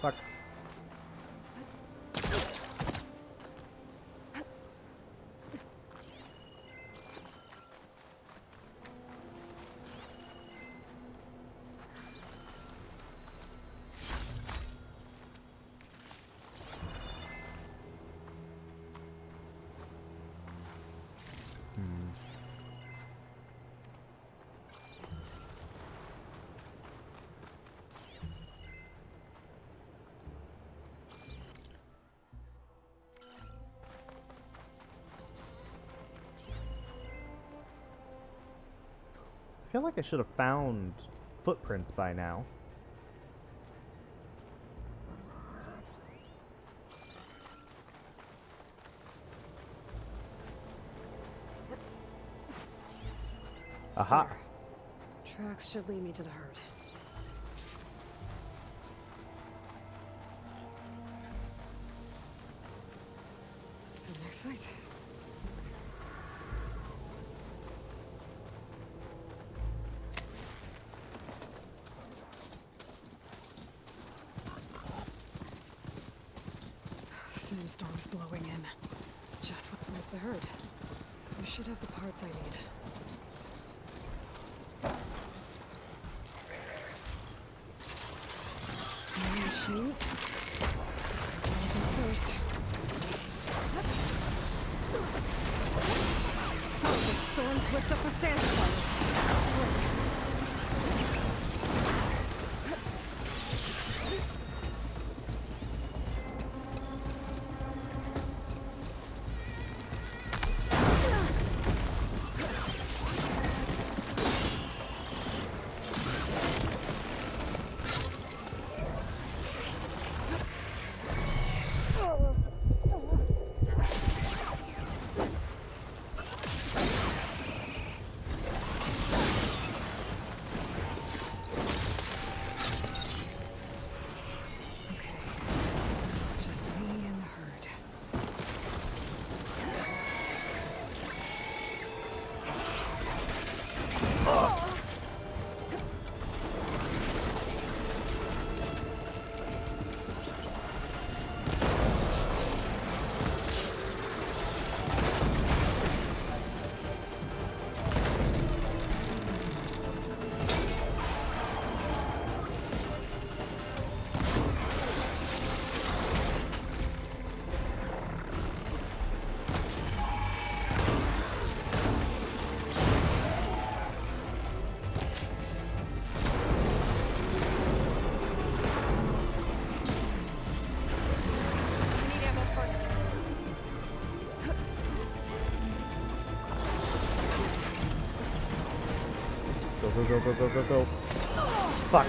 Fuck. I feel like I should have found footprints by now. Aha! Tracks should lead me to the herd. The next fight. Sandstorms blowing in. Just what was the herd? I should have the parts I need. Machines. First. Oh, the storm whipped up a sandstorm. Go. Fuck.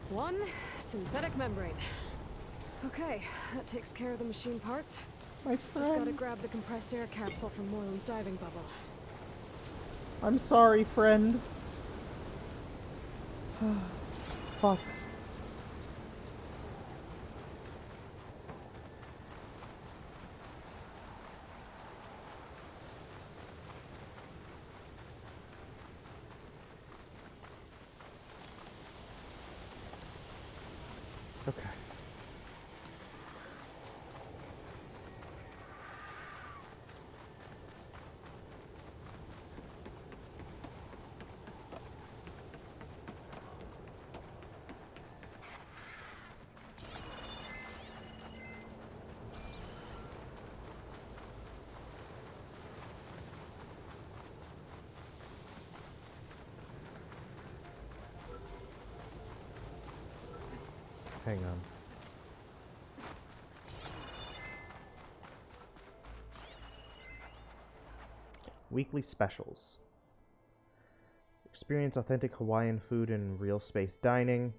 1 synthetic membrane. Okay, that takes care of the machine parts. My Just friend. gotta grab the compressed air capsule from Moreland's diving bubble. I'm sorry, friend. Fuck. Okay. Hang on. Weekly specials. Experience authentic Hawaiian food in real space dining.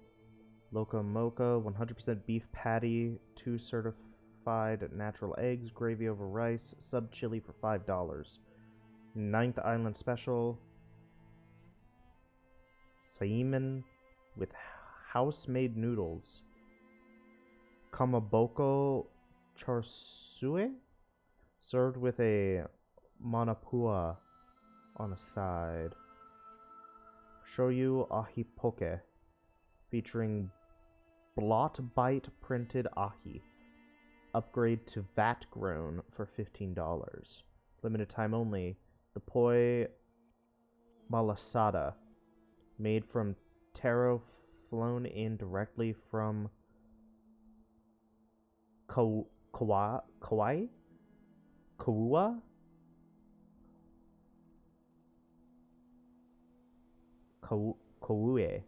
Loca Mocha, 100% beef patty, 2 certified natural eggs, gravy over rice, sub chili for $5. Ninth Island special. Saimin with house-made noodles. Kamaboko char siu, served with a manapua on a side. Shoyu ahi poke, featuring blot bite printed ahi. Upgrade to vat grown for $15. Limited time only. The poi malasada, made from taro flown in directly from Kauai? Kauai? Kauai.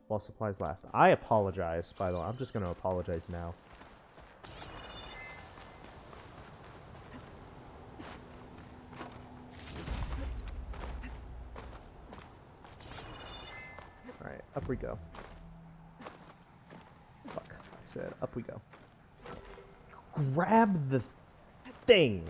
While supplies last. I apologize, by the way. I'm just going to apologize now. Alright, up we go. Fuck, I said up we go. Grab the thing!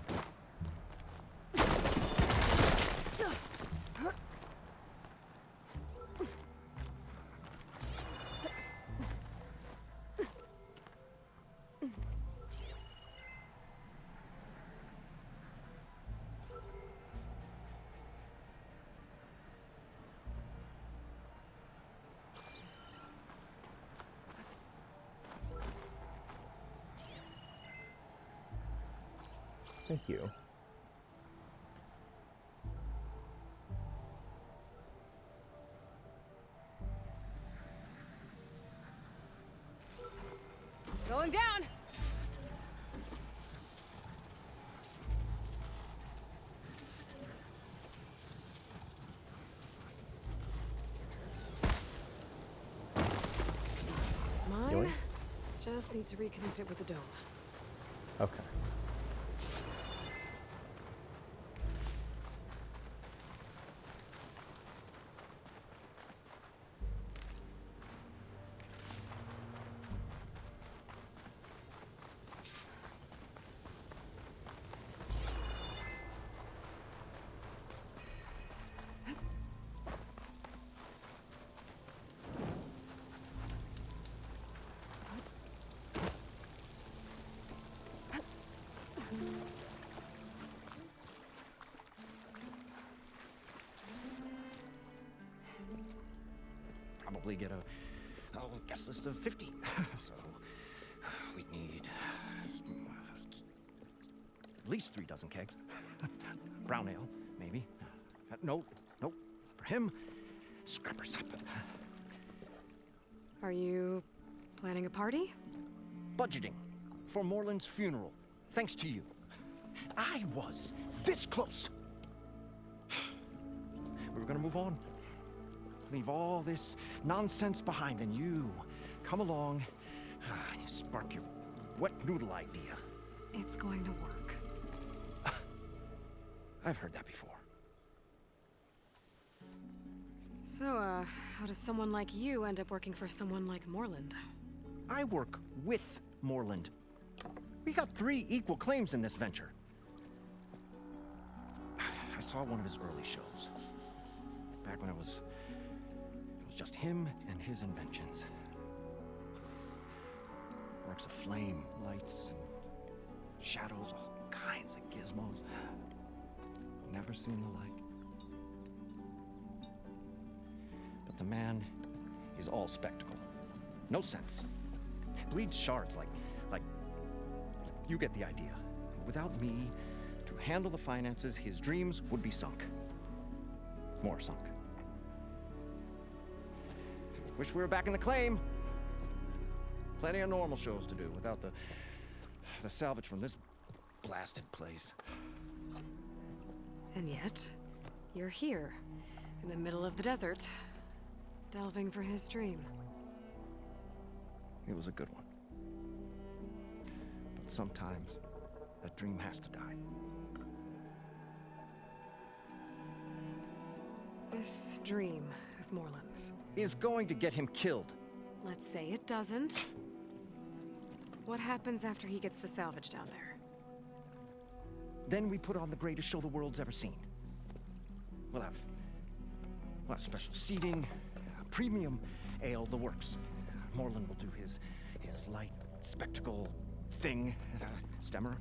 Thank you. Going down! It's mine. Yoink. Just need to reconnect it with the dome. Okay. Probably get a guest list of 50. So we need at least 3 dozen kegs. Brown ale, maybe. No. For him, scrapper sap. Are you planning a party? Budgeting for Moreland's funeral. Thanks to you. I was this close. We were gonna move on. Leave all this nonsense behind, and you come along and you spark your wet noodle idea. It's going to work. I've heard that before. So, how does someone like you end up working for someone like Morland? I work with Morland. We got 3 equal claims in this venture. I saw one of his early shows. Back when it was just him and his inventions. Works of flame, lights, and shadows, all kinds of gizmos. Never seen the like. But the man is all spectacle. No sense. Bleeds shards like you get the idea. Without me to handle the finances, his dreams would be sunk. More sunk. Wish we were back in the claim. Plenty of normal shows to do without the salvage from this blasted place. And yet, you're here, in the middle of the desert, delving for his dream. It was a good one. But sometimes, that dream has to die. This dream of Morland's is going to get him killed. Let's say it doesn't. What happens after he gets the salvage down there? Then we put on the greatest show the world's ever seen. We'll have special seating, premium ale, the works. Morland will do his light spectacle thing. Stemmer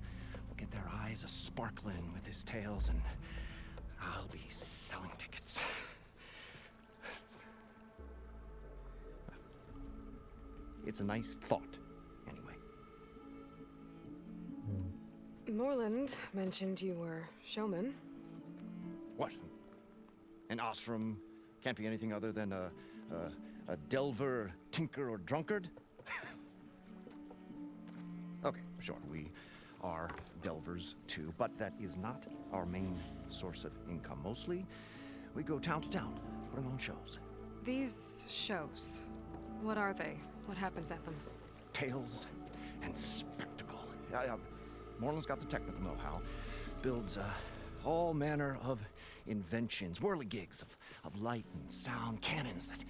will get their eyes a-sparkling with his tales, and I'll be selling tickets. It's a nice thought, anyway. Morland mentioned you were showman. What? An ostrom can't be anything other than a delver, tinker, or drunkard? Okay, sure, we are delvers too, but that is not our main source of income. Mostly, we go town to town, putting on shows. These shows, what are they? What happens at them? Tales and spectacle. Morland's got the technical know-how. Builds all manner of inventions, whirligigs of light and sound, cannons that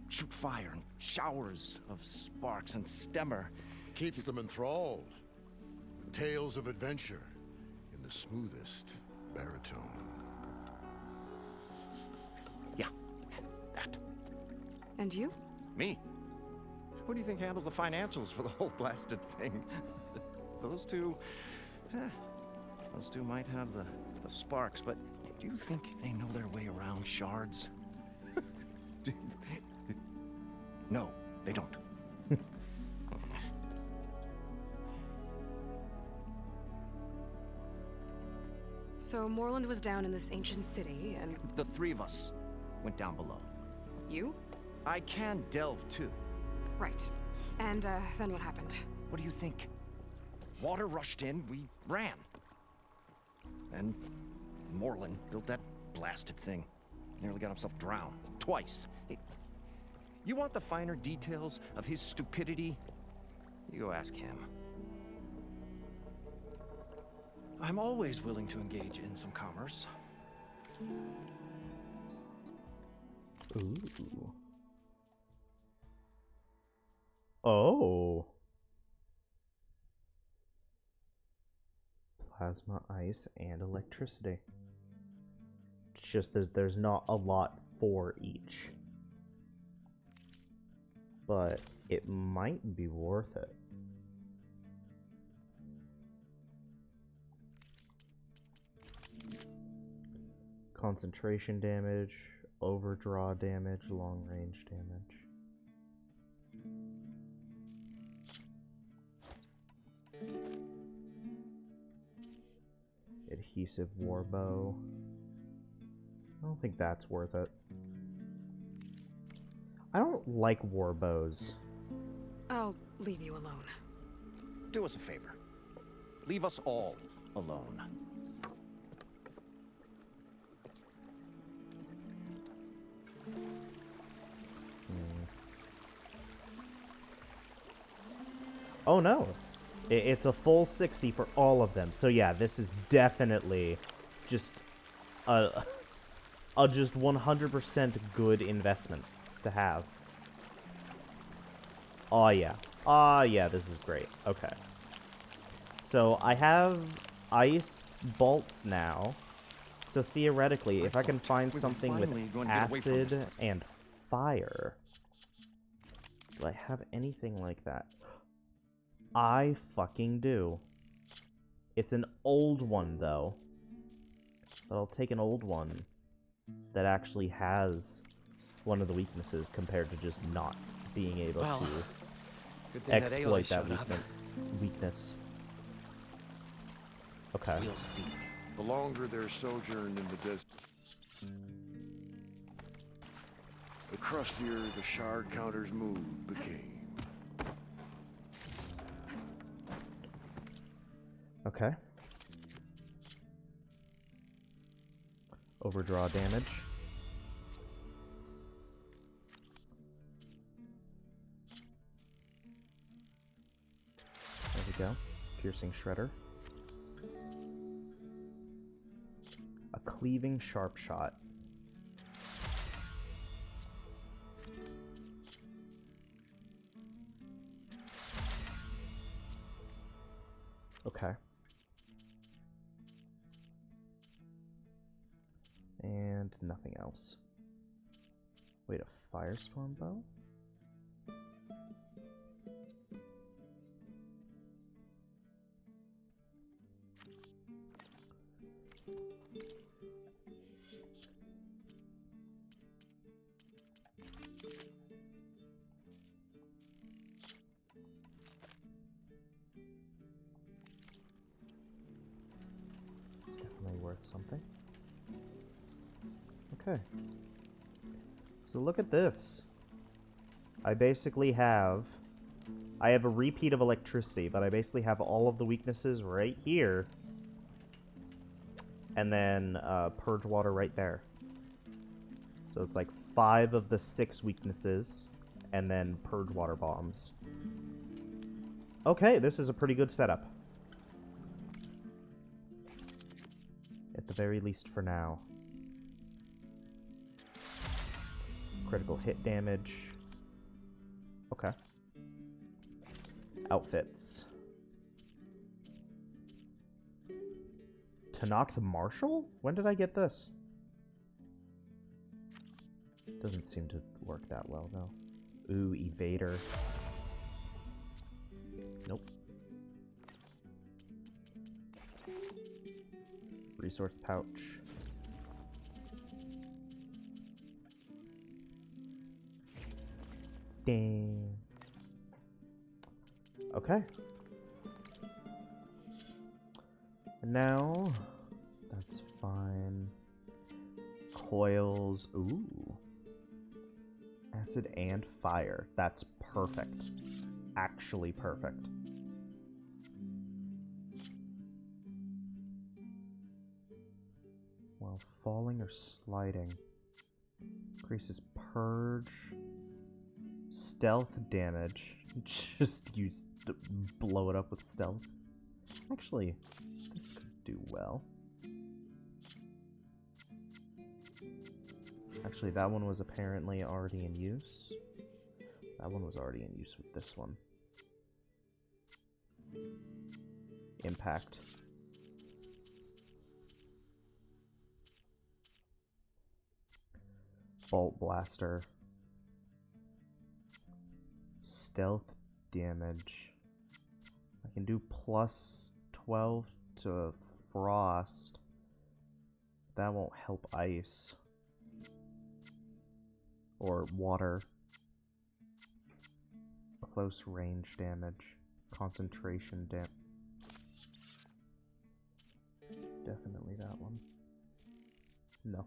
shoot fire, and showers of sparks, and Stemmer Keeps them enthralled. Tales of adventure in the smoothest baritone. Yeah, that. And you? Me? Who do you think handles the financials for the whole blasted thing? Those two might have the sparks, but do you think they know their way around shards? No, they don't. So Morland was down in this ancient city, and... The 3 of us went down below. You? I can delve, too. Right. And, then what happened? What do you think? Water rushed in, we ran. Then Morland built that blasted thing. Nearly got himself drowned. Twice. You want the finer details of his stupidity? You go ask him. I'm always willing to engage in some commerce. Ooh. Oh. Plasma, ice, and electricity. It's just there's not a lot for each. But it might be worth it. Concentration damage, overdraw damage, long range damage. Adhesive warbow. I don't think that's worth it. I don't like warbows. I'll leave you alone. Do us a favor. Leave us all alone. Oh no, it's a full 60 for all of them. So yeah, this is definitely just a a just 100% good investment to have. Oh yeah. Oh yeah, this is great. Okay. So I have ice bolts now. So theoretically, if I can find something with acid and fire... Do I have anything like that? I fucking do. It's an old one, though. But I'll take an old one that actually has one of the weaknesses compared to just not being able to exploit that weakness. Okay. We'll see. The longer their sojourn in the desert, the crustier the shard counter's mood became. Okay. Overdraw damage. There we go. Piercing Shredder. A cleaving sharp shot. Okay. And nothing else. Wait, a firestorm bow? It's definitely worth something. Okay. So look at this. I have a repeat of electricity, but I basically have all of the weaknesses right here. And then purge water right there. So it's like 5 of the 6 weaknesses, and then purge water bombs. Okay, this is a pretty good setup. At the very least for now. Critical hit damage. Okay. Outfits. Tanakh's Marshal? When did I get this? Doesn't seem to work that well, though. Ooh, Evader. Nope. Resource pouch. Dang. Okay. And now, that's fine. Coils. Ooh. Acid and fire. That's perfect. Actually perfect. While falling or sliding. Increases purge. Stealth damage. Just blow it up with stealth. Actually, this could do well. Actually, that one was apparently already in use. That one was already in use with this one. Impact. Bolt Blaster. Stealth damage. I can do plus 12 to frost. That won't help ice. Or water. Close range damage. Concentration damage. Definitely that one. No.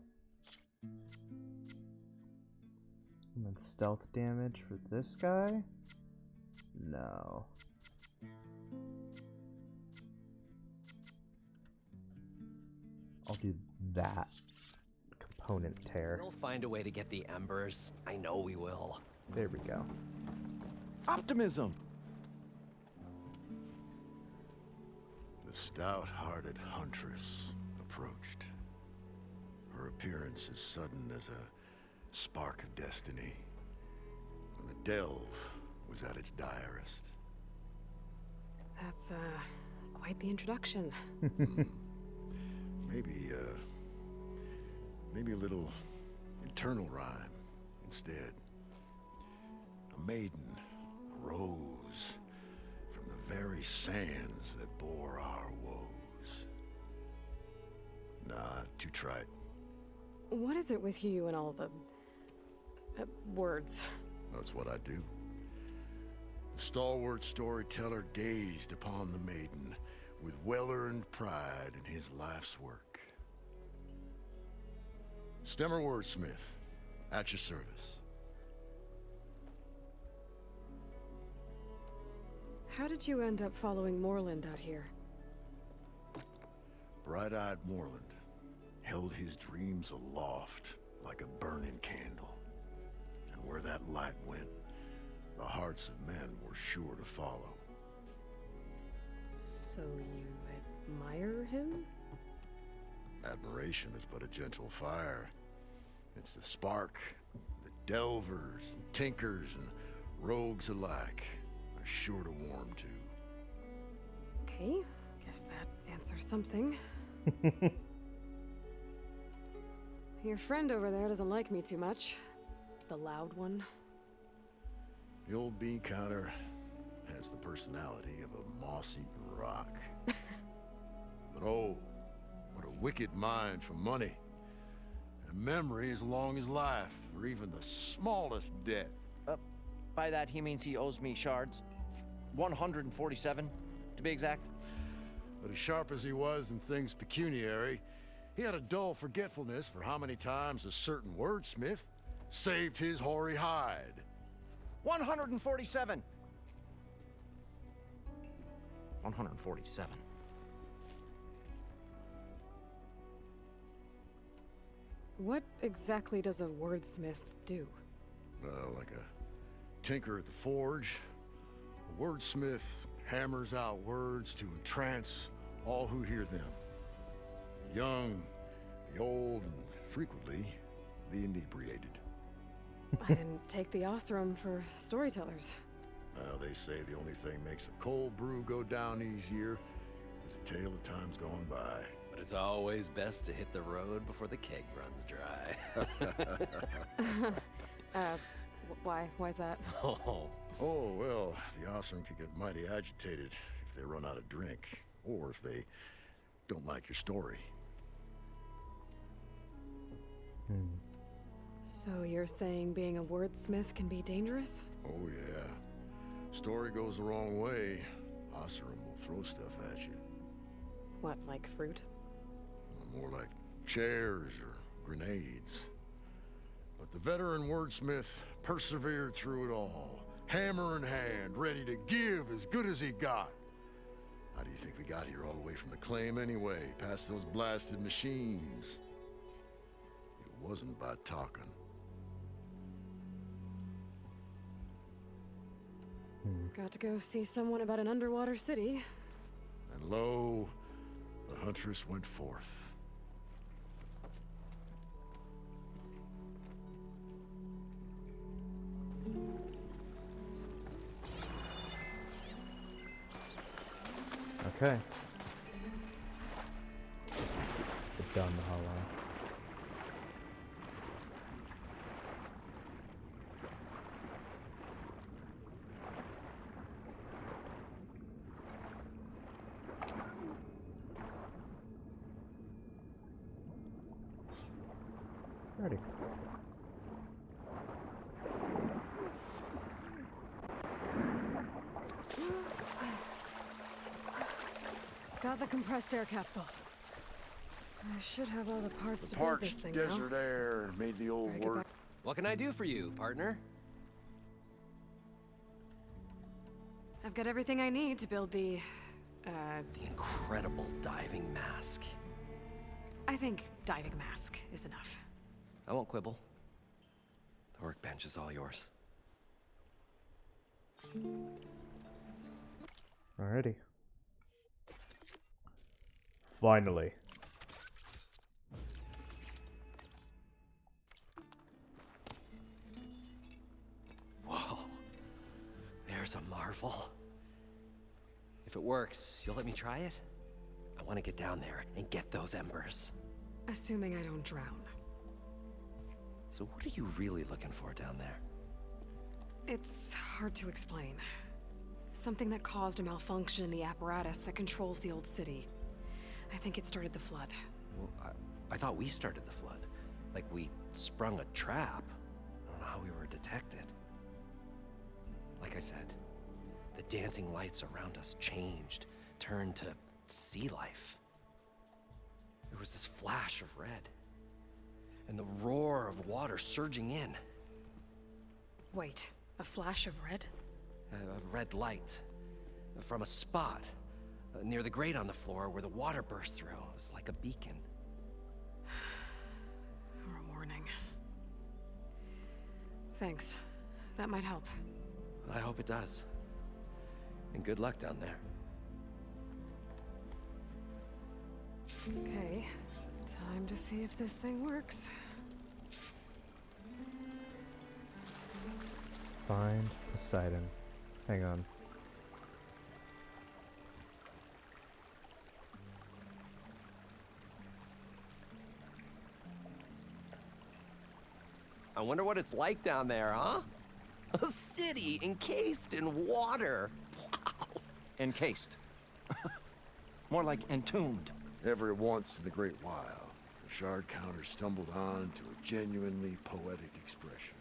And then stealth damage for this guy? No. I'll do that. Component tear. We'll find a way to get the embers. I know we will. There we go. Optimism! The stout-hearted huntress approached. Her her appearance as sudden as a spark of destiny, when the delve was at its direst. That's, quite the introduction. Maybe a little internal rhyme instead. A maiden arose from the very sands that bore our woes. Nah, too trite. What is it with you and all the... words? That's what I do. The stalwart storyteller gazed upon the maiden with well-earned pride in his life's work. Stemmer wordsmith, at your service. How did you end up following Moreland out here? Bright-eyed Moreland held his dreams aloft like a burning candle. And where that light went, the hearts of men were sure to follow. So you admire him? Admiration is but a gentle fire. It's the spark that delvers and tinkers and rogues alike are sure to warm to. Okay, guess that answers something. Your friend over there doesn't like me too much. The loud one. The old bean counter has the personality of a moss-eaten rock. But oh, what a wicked mind for money. And a memory as long as life, or even the smallest debt. By that, he means he owes me shards. 147, to be exact. But as sharp as he was in things pecuniary, he had a dull forgetfulness for how many times a certain wordsmith saved his hoary hide. 147. 147. What exactly does a wordsmith do? Like a tinker at the forge, a wordsmith hammers out words to entrance all who hear them. The young, the old, and frequently the inebriated. I didn't take the Osram for storytellers. Well, they say the only thing makes a cold brew go down easier is a tale of times gone by. But it's always best to hit the road before the keg runs dry. Why's that? Oh. Oh, well, the Osram could get mighty agitated if they run out of drink, or if they don't like your story. So you're saying being a wordsmith can be dangerous? Oh, yeah. Story goes the wrong way, Osram will throw stuff at you. What, like fruit? More like chairs or grenades. But the veteran wordsmith persevered through it all, hammer in hand, ready to give as good as he got. How do you think we got here all the way from the claim anyway, past those blasted machines? It wasn't by talking. Got to go see someone about an underwater city. And lo, the huntress went forth. Okay. Get down the hallway. Ready. Got the compressed air capsule. I should have all the parts to build this Parched thing desert now. air made the old Better get word. back- What can I do for you, partner? I've got everything I need to build the The incredible diving mask. I think diving mask is enough. I won't quibble. The workbench is all yours. Alrighty. water's a marvel. If it works, you'll let me try it? I want to get down there and get those embers. Assuming I don't drown. So what are you really looking for down there? It's hard to explain. Something that caused a malfunction in the apparatus that controls the old city. I think it started the flood. Well, I thought we started the flood. Like we sprung a trap. I don't know how we were detected. Like I said, the dancing lights around us changed, turned to sea life. There was this flash of red, and the roar of water surging in. Wait, a flash of red? A red light from a spot near the grate on the floor where the water burst through. It was like a beacon. Or a warning. Thanks. That might help. I hope it does. And good luck down there. Okay, time to see if this thing works. Find Poseidon. Hang on. I wonder what it's like down there, huh? A city encased in water. Wow. Encased. More like entombed. Every once in a great while, the shard counter stumbled on to a genuinely poetic expression.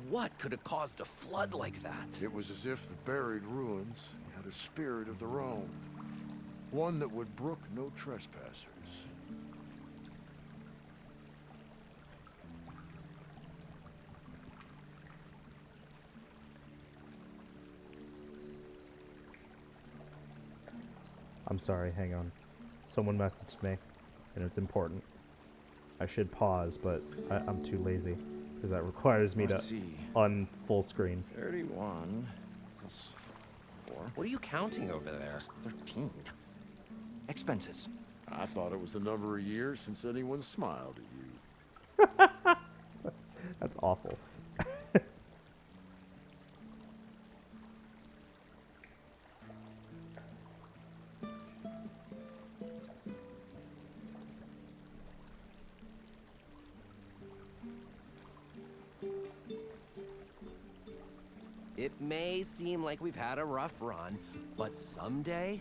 What could have caused a flood like that? It was as if the buried ruins had a spirit of their own. One that would brook no trespassers. I'm sorry, hang on. Someone messaged me, and it's important. I should pause, but I'm too lazy, because that requires me Let's to see. full screen. 31 plus 4. What are you counting over there? 13. Expenses. I thought it was the number of years since anyone smiled at you. That's awful. It may seem like we've had a rough run, but someday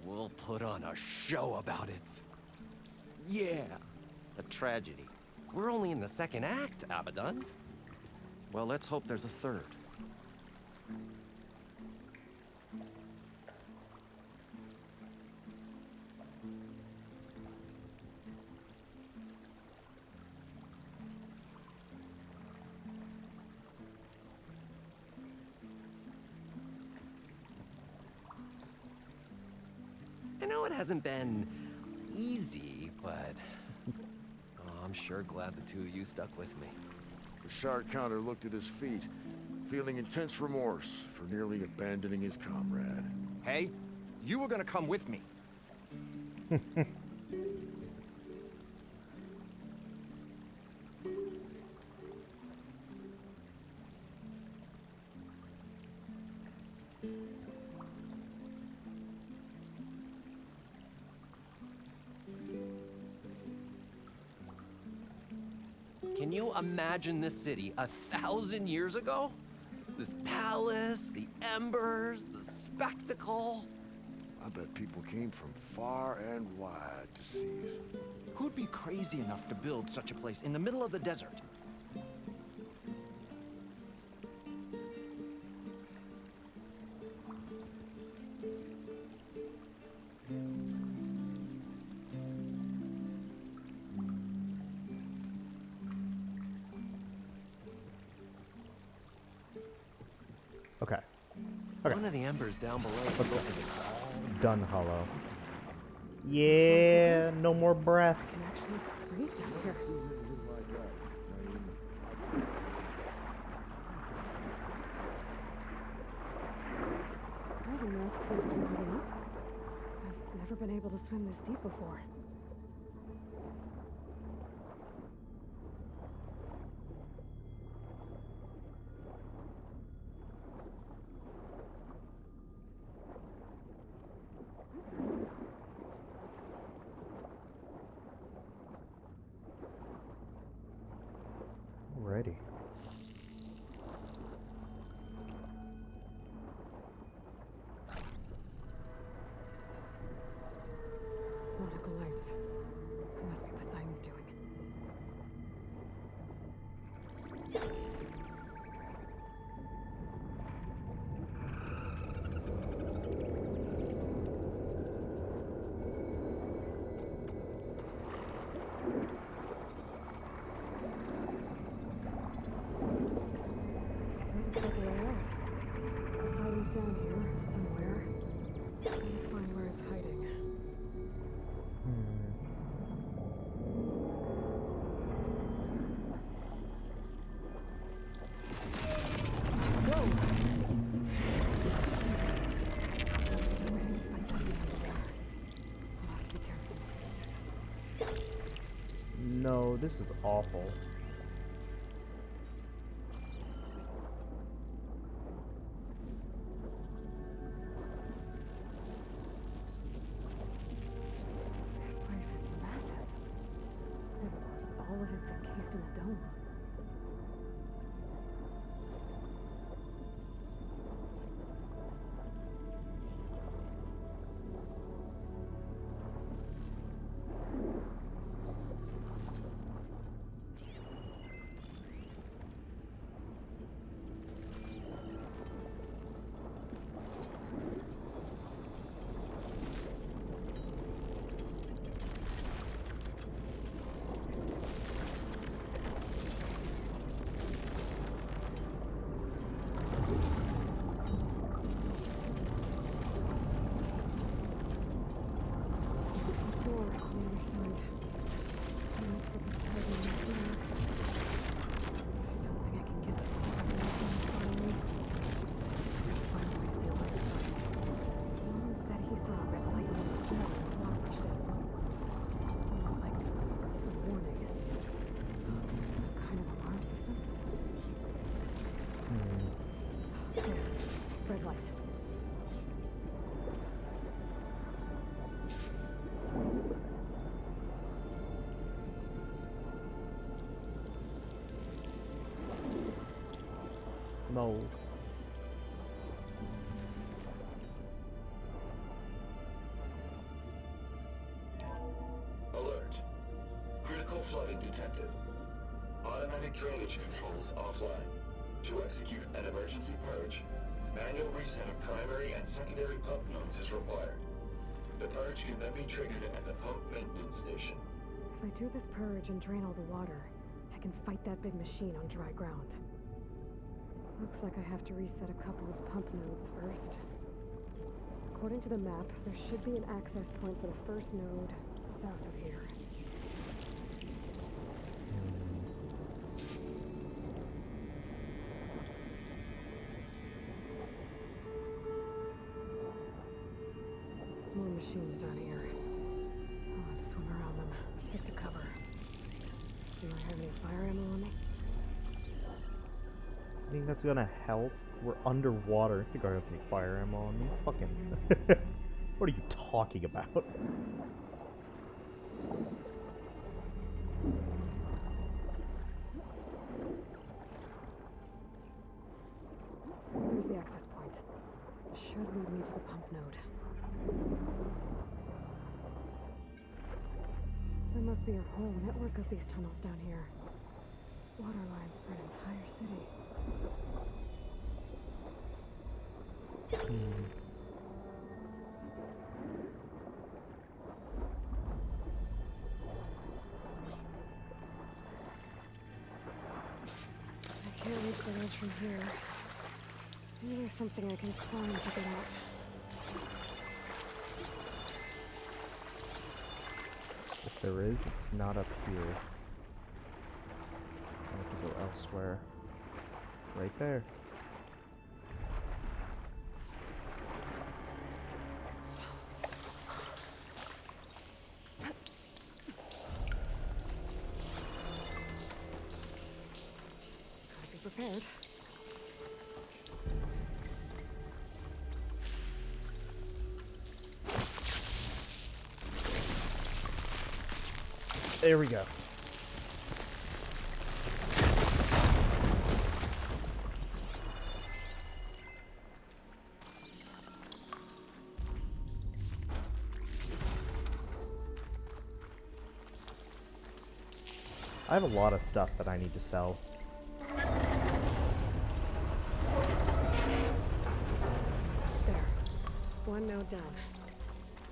we'll put on a show about it. Yeah. A tragedy. We're only in the second act, Abaddon. Well, let's hope there's a third. I know it hasn't been easy, but I'm sure glad the two of you stuck with me. The shard counter looked at his feet, feeling intense remorse for nearly abandoning his comrade. Hey, you were gonna come with me. Can you imagine this city 1,000 years ago? This palace, the embers, the spectacle. I bet people came from far and wide to see it. Who'd be crazy enough to build such a place in the middle of the desert? Okay. Okay. One of the embers down below. Done hollow. Yeah, no more breath. swim this deep before. Alrighty. Nautical lights. It must be Poseidon's doing. Looks like a way out. Poseidon's down here, somewhere. Gotta find where it's hiding. No, this is awful. This place is massive. And all of it's encased in a dome. Door on the other side. And that's what Poseidon is here. I don't think I can get to it. Finally. There's one way to deal with it first. Nolan said he saw a red light in the snow when the water rushed in. Almost like a warning. Some kind of alarm system? There. Red light. No. Alert. Critical flooding detected. Automatic drainage controls offline. To execute an emergency purge, manual reset of primary and secondary pump nodes is required. The purge can then be triggered at the pump maintenance station. If I do this purge and drain all the water, I can fight that big machine on dry ground. Looks like I have to reset a couple of pump nodes first. According to the map, there should be an access point for the first node south of here. More machines down here. I'll have to swim around them. Stick to cover. Do I have any fire ammo on me? I think that's gonna help. We're underwater. I think I have any fire ammo on me. Fucking. What are you talking about? There's the access point. Should lead me to the pump node. There must be a whole network of these tunnels down here. Water lines for an entire city. I can't reach the ledge from here. Maybe there's something I can climb to get out. If there is, it's not up here. I have to go elsewhere. Right there. prepared. There we go. I have a lot of stuff that I need to sell. There. One node down.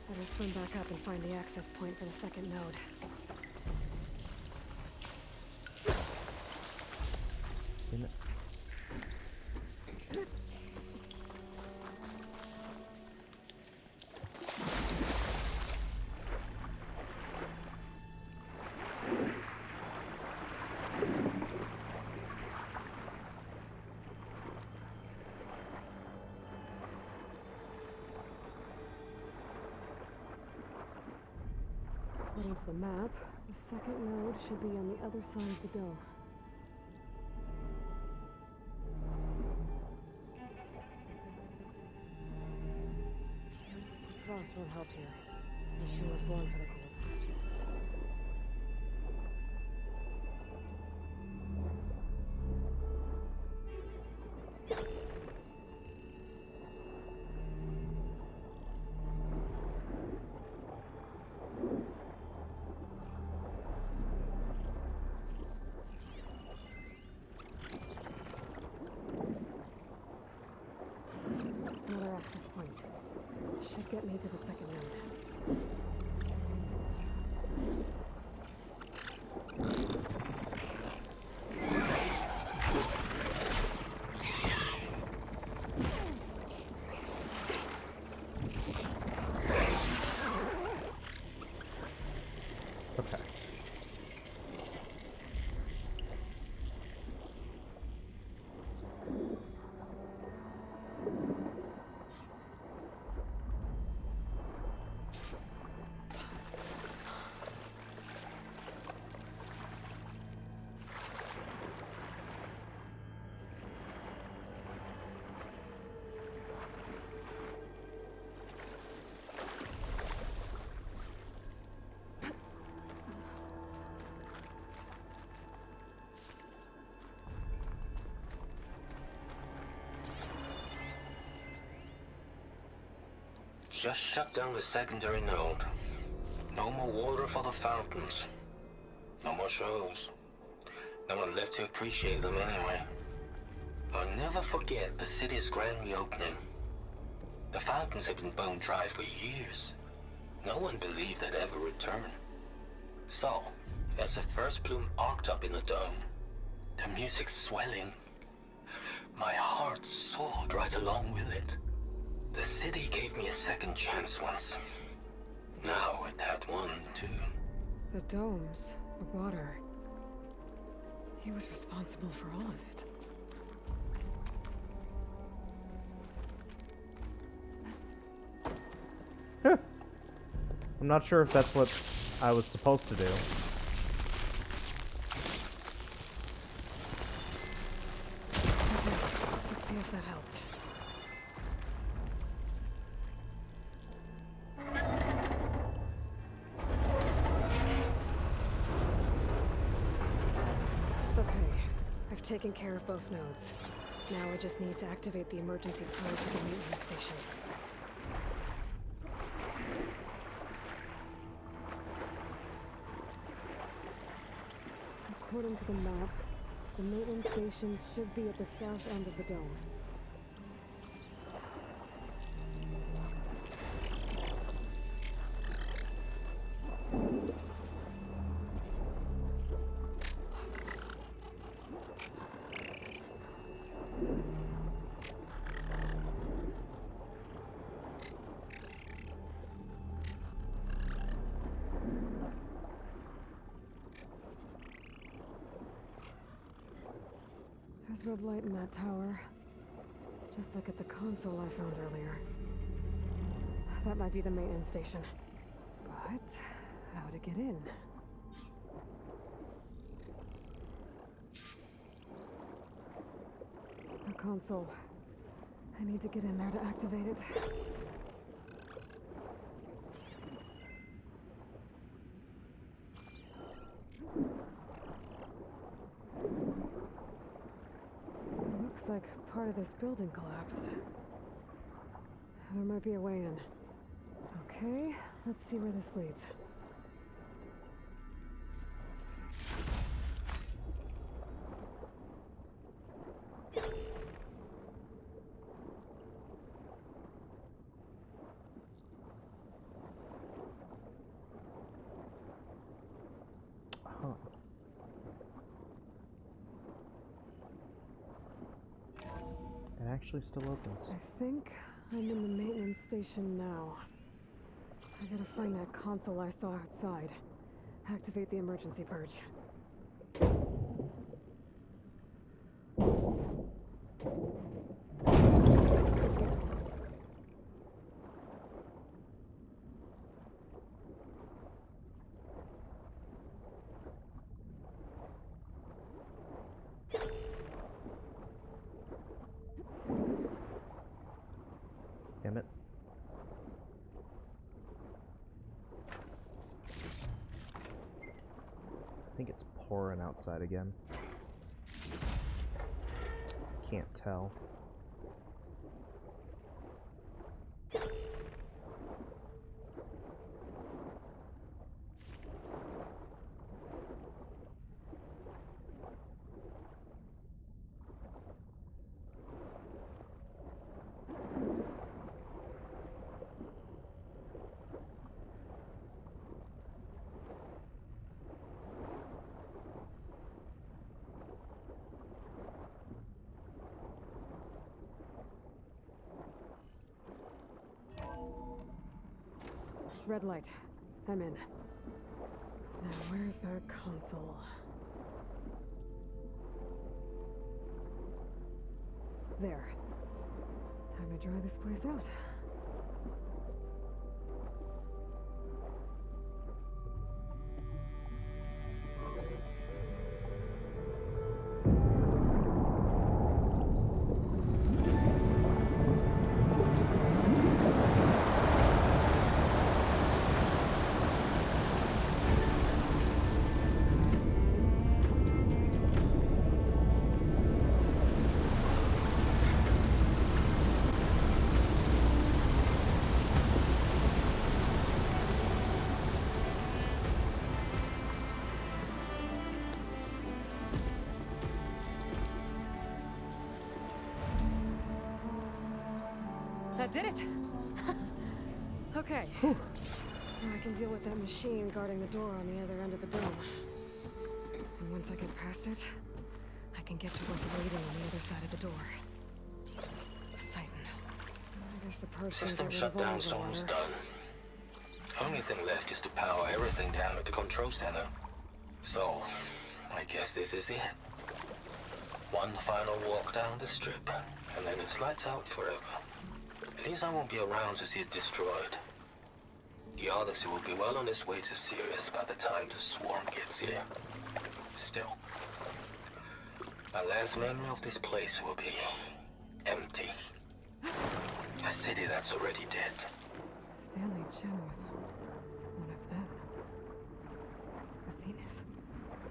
Better swim back up and find the access point for the second node. According to the map, the second node should be on the other side of the dome. Frost won't help here. The machine was born for the cold. Another access point. Should get me to the second node. Okay. Just shut down the secondary node. No more water for the fountains. No more shows. No one left to appreciate them anyway. I'll never forget the city's grand reopening. The fountains had been bone dry for years. No one believed they'd ever return. So, as the first bloom arced up in the dome, the music swelling, my heart soared right along with it. The city gave me a second chance once. Now it had one, too. The domes, the water. He was responsible for all of it. I'm not sure if that's what I was supposed to do. Okay, let's see if that helped. Okay, I've taken care of both nodes. Now I just need to activate the emergency purge to the maintenance station. According to the map, the maintenance station should be at the south end of the dome. There's red light in that tower. Just like at the console I found earlier. That might be the maintenance station. But how to get in? console. I need to get in there to activate it. Looks like part of this building collapsed. There might be a way in. Okay, let's see where this leads. Huh. It actually still opens. I think I'm in the maintenance station now. I gotta find that console I saw outside. Activate the emergency purge. Damn it. I think it's pouring outside again. Can't tell. Red light. I'm in. Now, where's that console? There. Time to dry this place out. That did it! Okay. Now I can deal with that machine guarding the door on the other end of the dome. And once I get past it, I can get to what's waiting on the other side of the door. Poseidon. I guess the person System shutdown zone's done. Only thing left is to power everything down at the control center. So, I guess this is it. One final walk down the strip, and then it's lights out forever. At least I won't be around to see it destroyed. The Odyssey will be well on its way to Sirius by the time the swarm gets here. Still, my last memory of this place will be empty. A city that's already dead. Stanley Chen was one of them. The Zenith.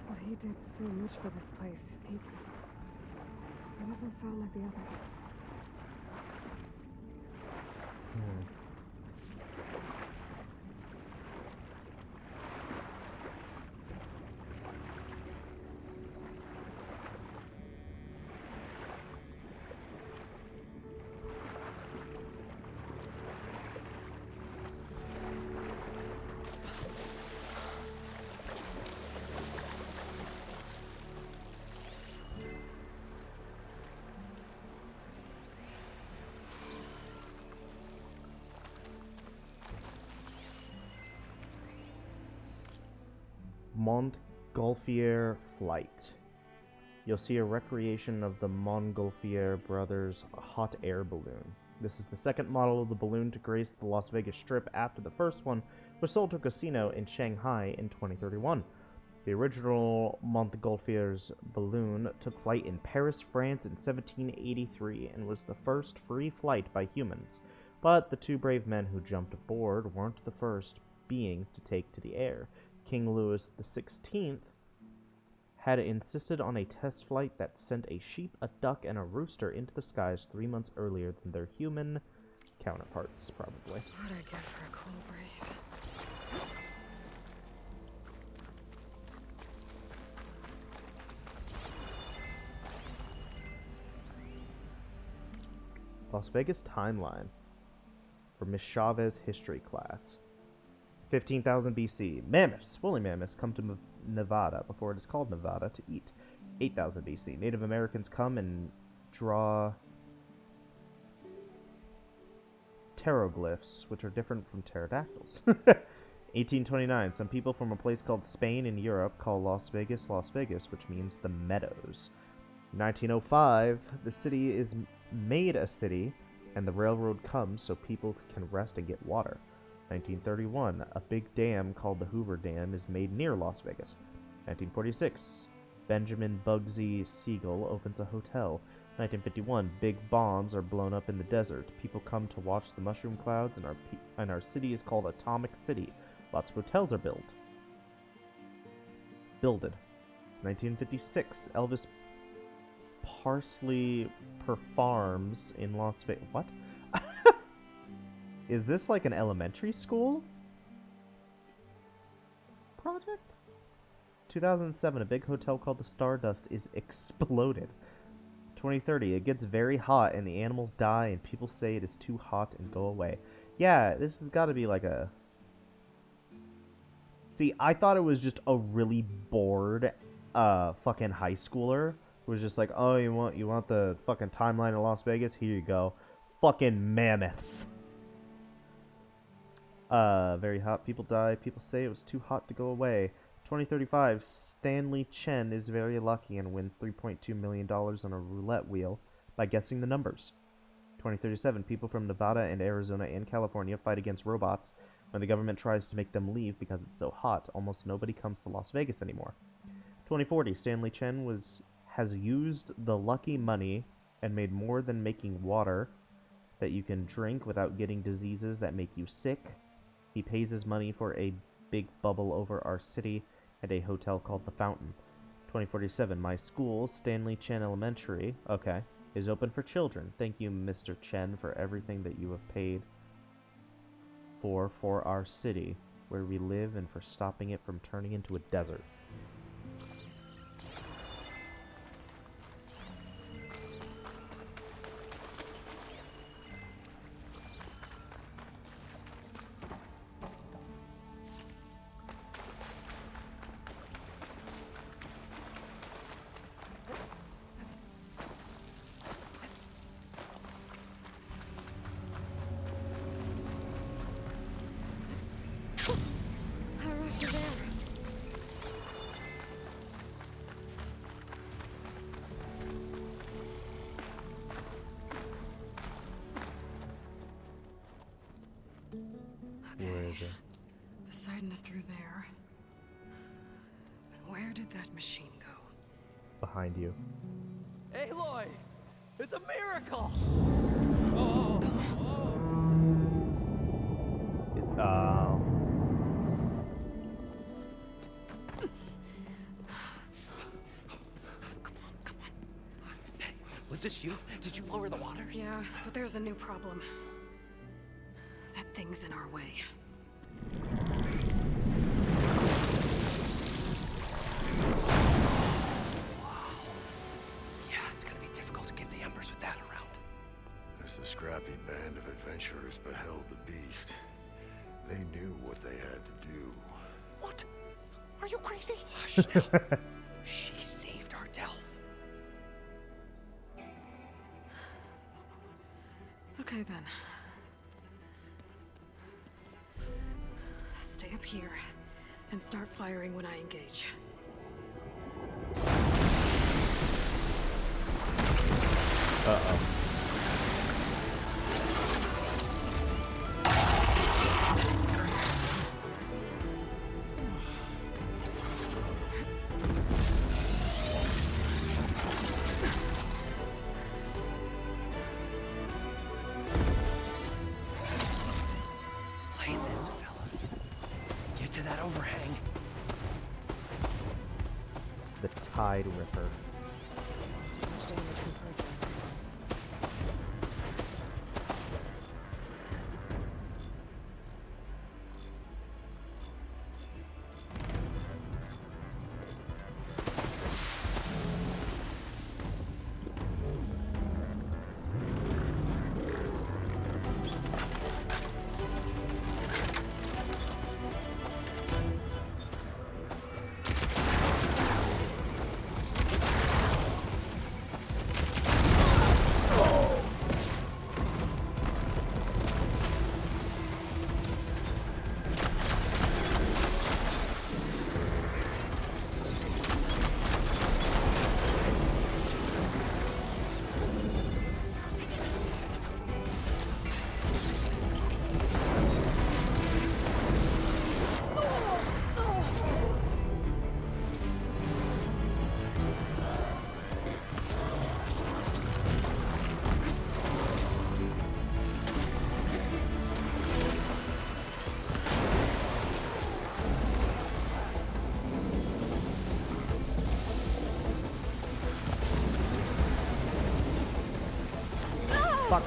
But he did so much for this place. He doesn't sound like the others. Montgolfier flight. You'll see a recreation of the Montgolfier brothers' hot air balloon. This is the second model of the balloon to grace the Las Vegas Strip after the first one was sold to a casino in Shanghai in 2031. The original Montgolfier's balloon took flight in Paris, France in 1783 and was the first free flight by humans. But the two brave men who jumped aboard weren't the first beings to take to the air. King Louis XVI had insisted on a test flight that sent a sheep, a duck, and a rooster into the skies 3 months earlier than their human counterparts, probably. What'd I get for a cool breeze? Las Vegas timeline for Miss Chavez history class. 15,000 BC. Mammoths, woolly mammoths, come to Nevada before it is called Nevada to eat. 8,000 BC. Native Americans come and draw pteroglyphs, which are different from pterodactyls. 1829. Some people from a place called Spain in Europe call Las Vegas, which means the meadows. 1905. The city is made a city, and the railroad comes so people can rest and get water. 1931. A big dam called the Hoover Dam is made near Las Vegas. 1946. Benjamin Bugsy Siegel opens a hotel. 1951. Big bombs are blown up in the desert. People come to watch the mushroom clouds, and our city is called Atomic City. Lots of hotels are built. Builded. 1956. Elvis Parsley performs in Las Vegas. What? Is this like an elementary school project? 2007, a big hotel called the Stardust is exploded. 2030, it gets very hot and the animals die and people say it is too hot and go away. Yeah, this has got to be like a... See, I thought it was just a really bored fucking high schooler who was just like, oh, you want the fucking timeline of Las Vegas? Here you go. Fucking mammoths. Very hot. People die. People say it was too hot to go away. 2035, Stanley Chen is very lucky and wins $3.2 million on a roulette wheel by guessing the numbers. 2037, people from Nevada and Arizona and California fight against robots when the government tries to make them leave because it's so hot. Almost nobody comes to Las Vegas anymore. 2040, Stanley Chen has used the lucky money and made more than making water that you can drink without getting diseases that make you sick. He pays his money for a big bubble over our city and a hotel called The Fountain. 2047, my school, Stanley Chen Elementary, is open for children. Thank you, Mr. Chen, for everything that you have paid for our city, where we live, and for stopping it from turning into a desert. Where is it? Poseidon is through there. But where did that machine go? Behind you. Aloy! It's a miracle! Come on. Hey, was this you? Did you lower the waters? Yeah, but there's a new problem. That thing's in our way. Yeah, it's gonna be difficult to get the embers with that around. As the scrappy band of adventurers beheld the beast, they knew what they had to do. What? Are you crazy? Hush now. She saved our Delph. Okay then. Stay up here and start firing when I engage. Uh-oh. Tide Ripper. Too much damage compared to Fuck.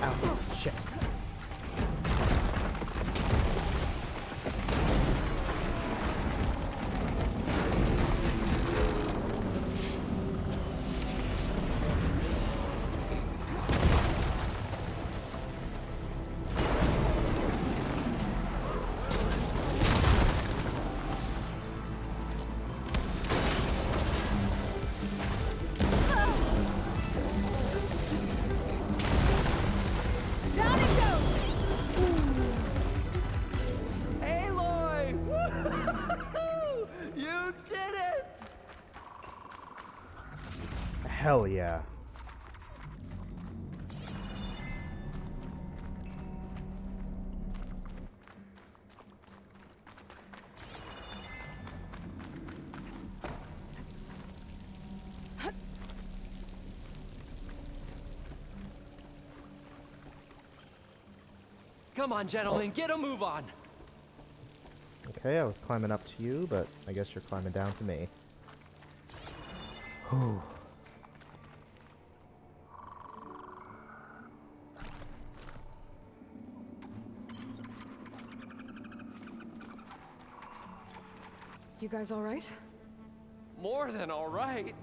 Ow, shit. Hell yeah. Come on, gentlemen, get a move on. Okay, I was climbing up to you, but I guess you're climbing down to me. Whew. You guys all right? More than all right.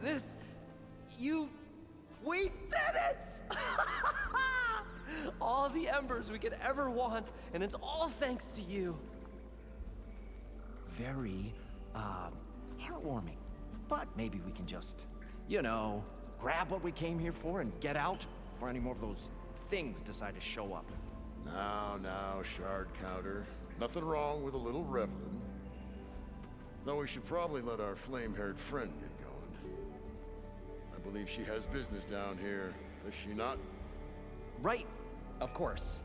We did it! All the embers we could ever want, and it's all thanks to you. Very, heartwarming. But maybe we can just, you know, grab what we came here for and get out before any more of those things decide to show up. Now, Shard Counter. Nothing wrong with a little reveling. Though we should probably let our flame-haired friend get going. I believe she has business down here, does she not? Right, of course.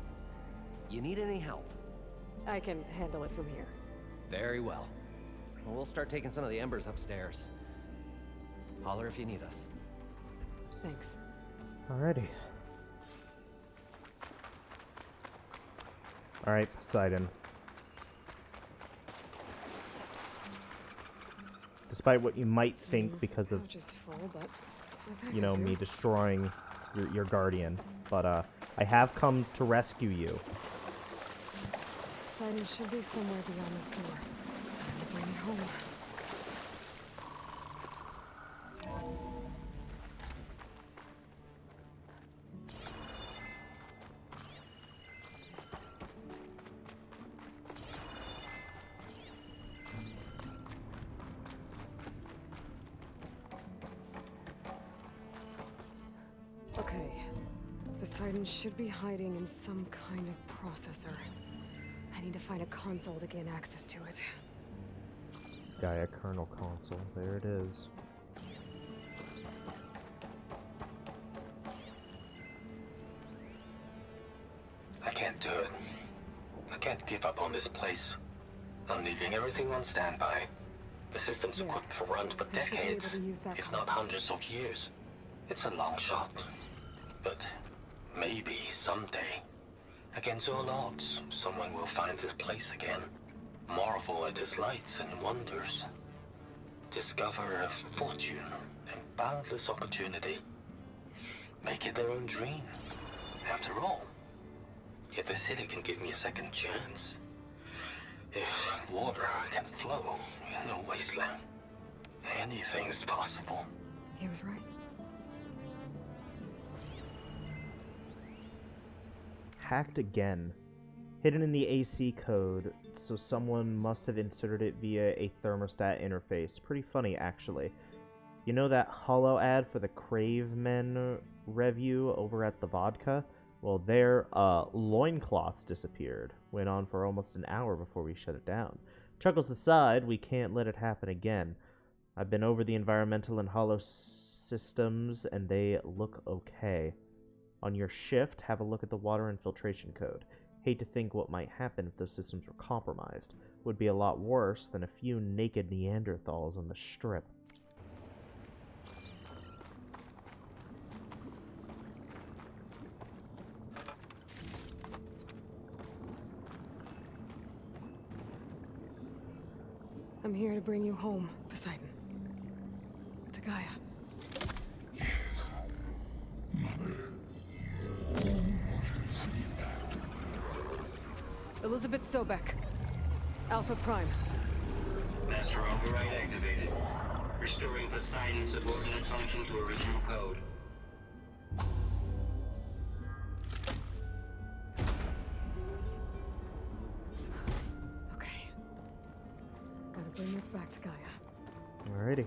You need any help? I can handle it from here. Very well. We'll start taking some of the embers upstairs. Holler if you need us. Thanks. Alrighty. Alright, Poseidon. Despite what you might think because of, Pouch is full, but you know, me destroying your guardian, but I have come to rescue you. Poseidon should be somewhere beyond this door. Time to bring it home. Okay. Poseidon should be hiding in some kind of processor. I need to find a console to gain access to it. Gaia kernel console. There it is. I can't do it. I can't give up on this place. I'm leaving everything on standby. The system's equipped for runs for decades, if not hundreds of years. It's a long shot. But maybe someday, against all odds, someone will find this place again. Marvel at its lights and wonders. Discover a fortune and boundless opportunity. Make it their own dream. After all, if the city can give me a second chance, if water can flow in a wasteland, anything's possible. He was right. Hacked again. Hidden in the AC code, so someone must have inserted it via a thermostat interface. Pretty funny, actually. You know that holo ad for the Crave Men review over at the Vodka? Well, their loincloths disappeared. Went on for almost an hour before we shut it down. Chuckles aside, we can't let it happen again. I've been over the environmental and holo systems, and they look okay. On your shift, have a look at the water infiltration code. Hate to think what might happen if those systems were compromised. Would be a lot worse than a few naked Neanderthals on the strip. I'm here to bring you home, Poseidon. To Gaia. Elizabeth Sobek. Alpha Prime. Master override activated. Restoring Poseidon's subordinate function to original code. Okay. Gotta bring this back to Gaia. Alrighty.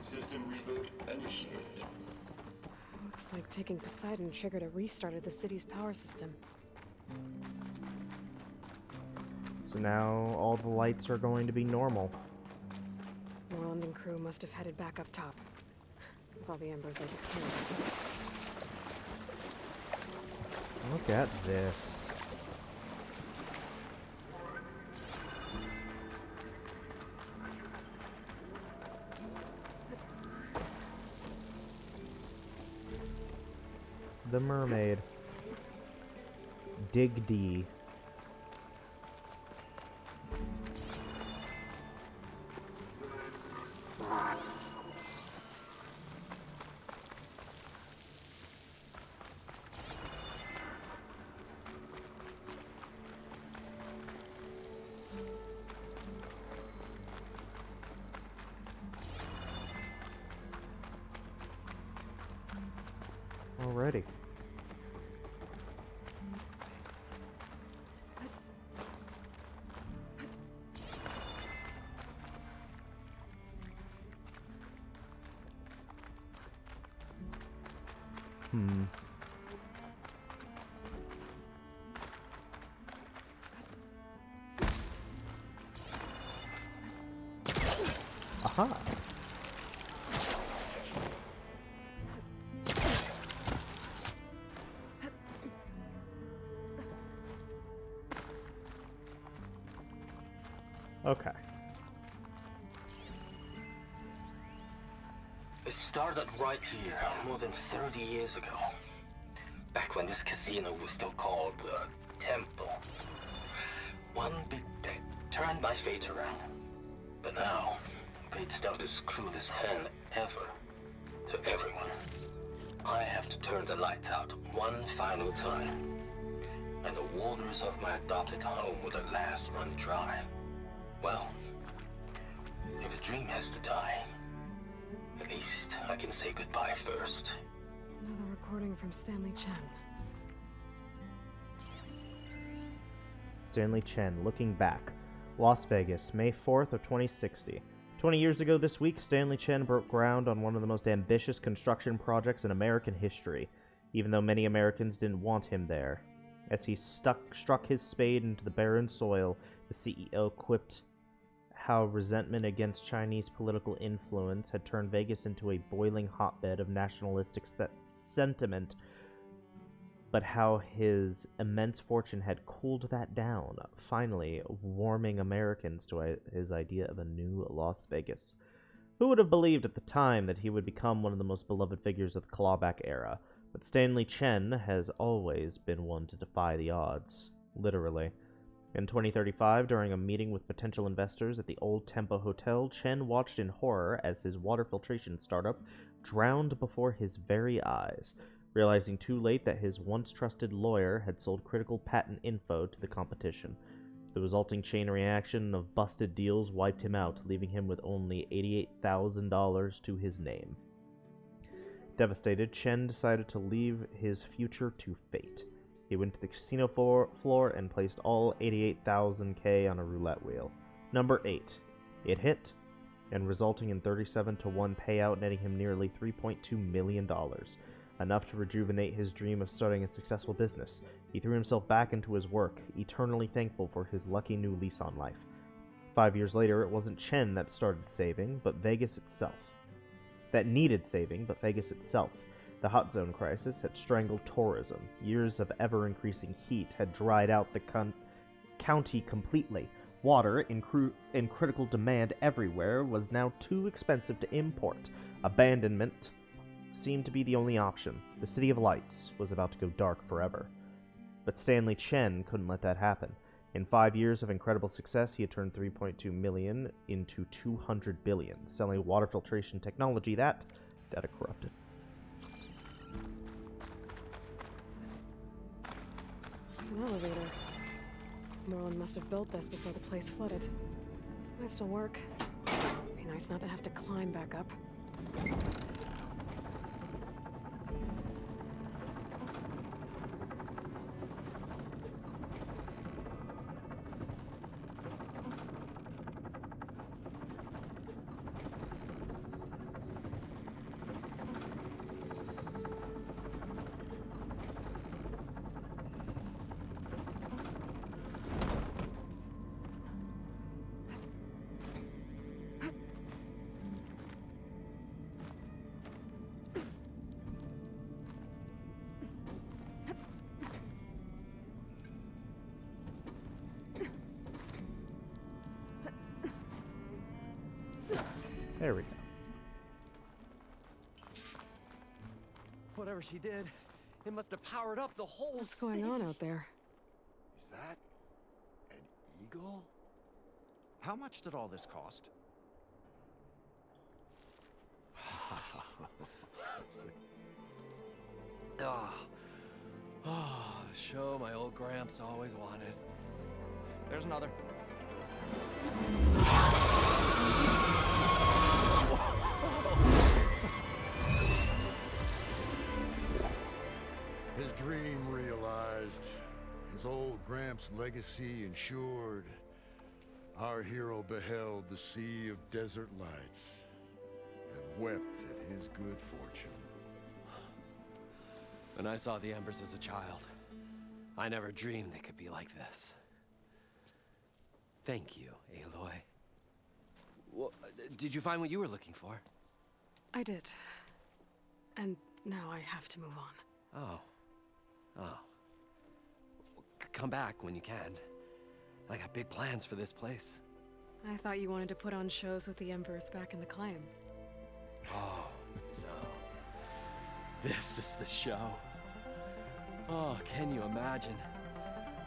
System reboot initiated. Looks like taking Poseidon triggered a restart of the city's power system. So now all the lights are going to be normal. Moreland and crew must have headed back up top. With all the embers they could carry. Look at this. The mermaid. Dig D. Alrighty. Aha. Okay. It started right here, more than 30 years ago. Back when this casino was still called the Temple. One big bet turned my fate around. But now, fate's dealt its cruelest hand ever to everyone. I have to turn the lights out one final time. And the waters of my adopted home will at last run dry. Well, if a dream has to die, at least I can say goodbye first. Another recording from Stanley Chen. Stanley Chen, looking back. Las Vegas, May 4th of 2060. 20 years ago this week, Stanley Chen broke ground on one of the most ambitious construction projects in American history, even though many Americans didn't want him there. As he struck his spade into the barren soil, the CEO quipped how resentment against Chinese political influence had turned Vegas into a boiling hotbed of nationalistic sentiment, but how his immense fortune had cooled that down, finally warming Americans to his idea of a new Las Vegas. Who would have believed at the time that he would become one of the most beloved figures of the clawback era? But Stanley Chen has always been one to defy the odds, literally. In 2035, during a meeting with potential investors at the Old Tempo Hotel, Chen watched in horror as his water filtration startup drowned before his very eyes, realizing too late that his once-trusted lawyer had sold critical patent info to the competition. The resulting chain reaction of busted deals wiped him out, leaving him with only $88,000 to his name. Devastated, Chen decided to leave his future to fate. He went to the casino floor and placed all 88,000K on a roulette wheel. Number 8. It hit, and resulting in 37-1 payout, netting him nearly $3.2 million. Enough to rejuvenate his dream of starting a successful business. He threw himself back into his work, eternally thankful for his lucky new lease on life. 5 years later, it wasn't Chen that started saving, but Vegas itself. That needed saving, but Vegas itself. The hot zone crisis had strangled tourism. Years of ever-increasing heat had dried out the county completely. Water, in critical demand everywhere, was now too expensive to import. Abandonment seemed to be the only option. The City of Lights was about to go dark forever. But Stanley Chen couldn't let that happen. In 5 years of incredible success, he had turned $3.2 million into $200 billion, selling water filtration technology that data corrupted. An elevator. Merlin must have built this before the place flooded. Might still work. Be nice not to have to climb back up. There we go. Whatever she did, it must have powered up the whole What's going on out there? Is that an eagle? How much did all this cost? The show my old Gramps always wanted. There's another. His dream realized, his old Gramps' legacy ensured. Our hero beheld the sea of desert lights and wept at his good fortune. When I saw the embers as a child, I never dreamed they could be like this. Thank you, Aloy. Well, did you find what you were looking for? I did. And now I have to move on. Oh. Come back when you can. I got big plans for this place. I thought you wanted to put on shows with the Embers back in the claim. Oh, no. This is the show. Oh, can you imagine?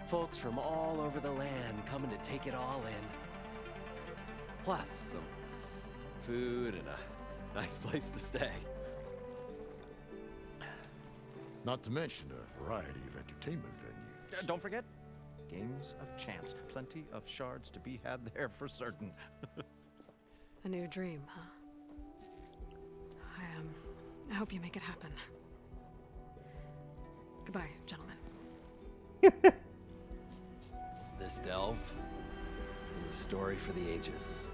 Folks from all over the land coming to take it all in. Plus some food and a nice place to stay. Not to mention a variety of entertainment venues. Don't forget, games of chance. Plenty of shards to be had there for certain. A new dream, huh? I hope you make it happen. Goodbye, gentlemen. This delve is a story for the ages.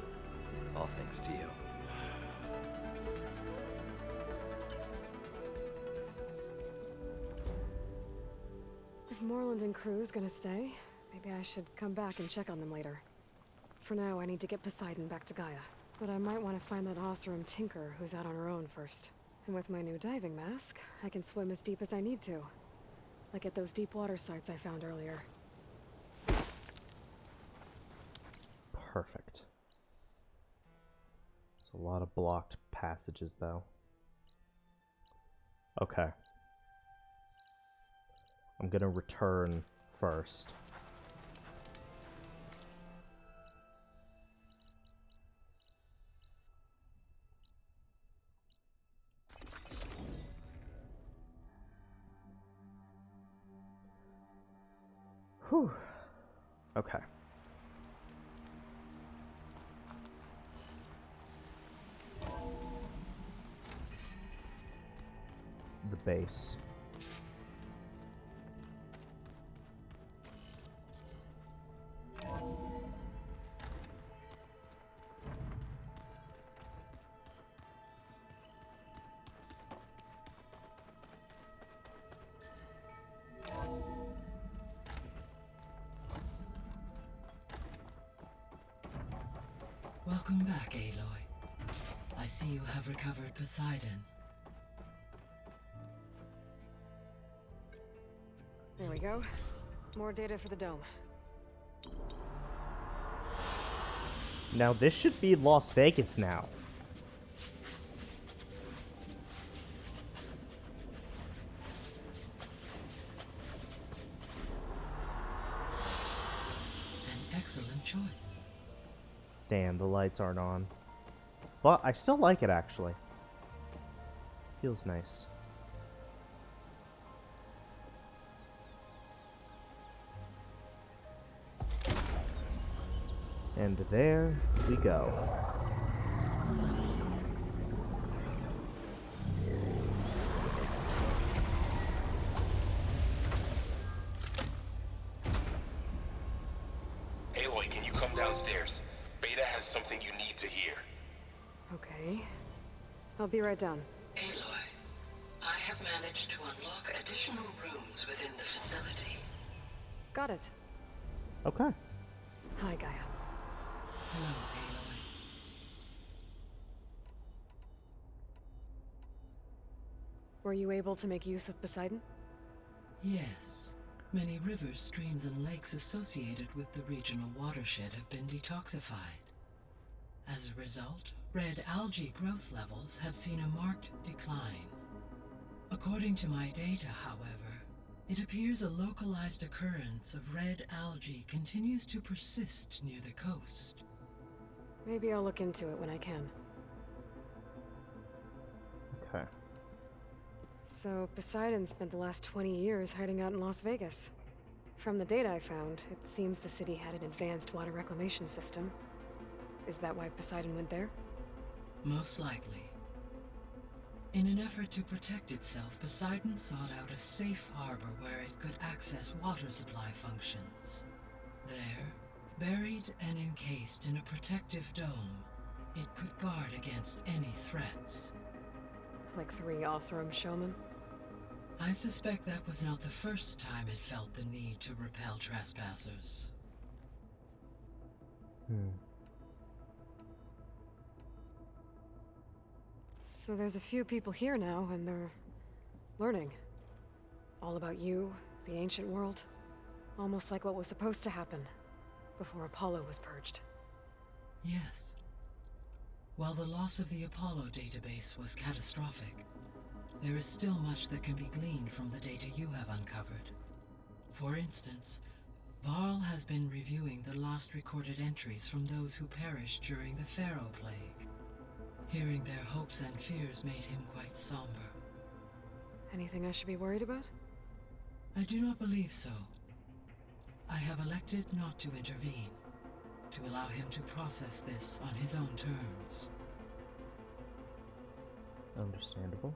All thanks to you. If Moreland and crew's gonna stay, maybe I should come back and check on them later. For now, I need to get Poseidon back to Gaia. But I might want to find that Oseram tinker who's out on her own first. And with my new diving mask, I can swim as deep as I need to. Like at those deep water sites I found earlier. Perfect. There's a lot of blocked passages, though. Okay. I'm gonna return first. Whew. Okay. The base. Welcome back, Aloy. I see you have recovered Poseidon. There we go. More data for the dome. Now this should be Las Vegas now. An excellent choice. Damn, the lights aren't on. But I still like it, actually. Feels nice. And there we go. Aloy, can you come downstairs? Beta has something you need to hear. Okay. I'll be right down. Aloy, I have managed to unlock additional rooms within the facility. Got it. Okay. Hi, Gaia. Hello, Aloy. Were you able to make use of Poseidon? Yes. Many rivers, streams, and lakes associated with the regional watershed have been detoxified. As a result, red algae growth levels have seen a marked decline. According to my data, however, it appears a localized occurrence of red algae continues to persist near the coast. Maybe I'll look into it when I can. Okay. So, Poseidon spent the last 20 years hiding out in Las Vegas. From the data I found, it seems the city had an advanced water reclamation system. Is that why Poseidon went there? Most likely. In an effort to protect itself, Poseidon sought out a safe harbor where it could access water supply functions. There, buried and encased in a protective dome, it could guard against any threats. Like 3 Oseram showmen? I suspect that was not the first time it felt the need to repel trespassers. So there's a few people here now, and they're learning. All about you, the ancient world. Almost like what was supposed to happen before Apollo was purged. Yes. While the loss of the Apollo database was catastrophic, there is still much that can be gleaned from the data you have uncovered. For instance, Varl has been reviewing the last recorded entries from those who perished during the Pharaoh Plague. Hearing their hopes and fears made him quite somber. Anything I should be worried about? I do not believe so. I have elected not to intervene, to allow him to process this on his own terms. Understandable.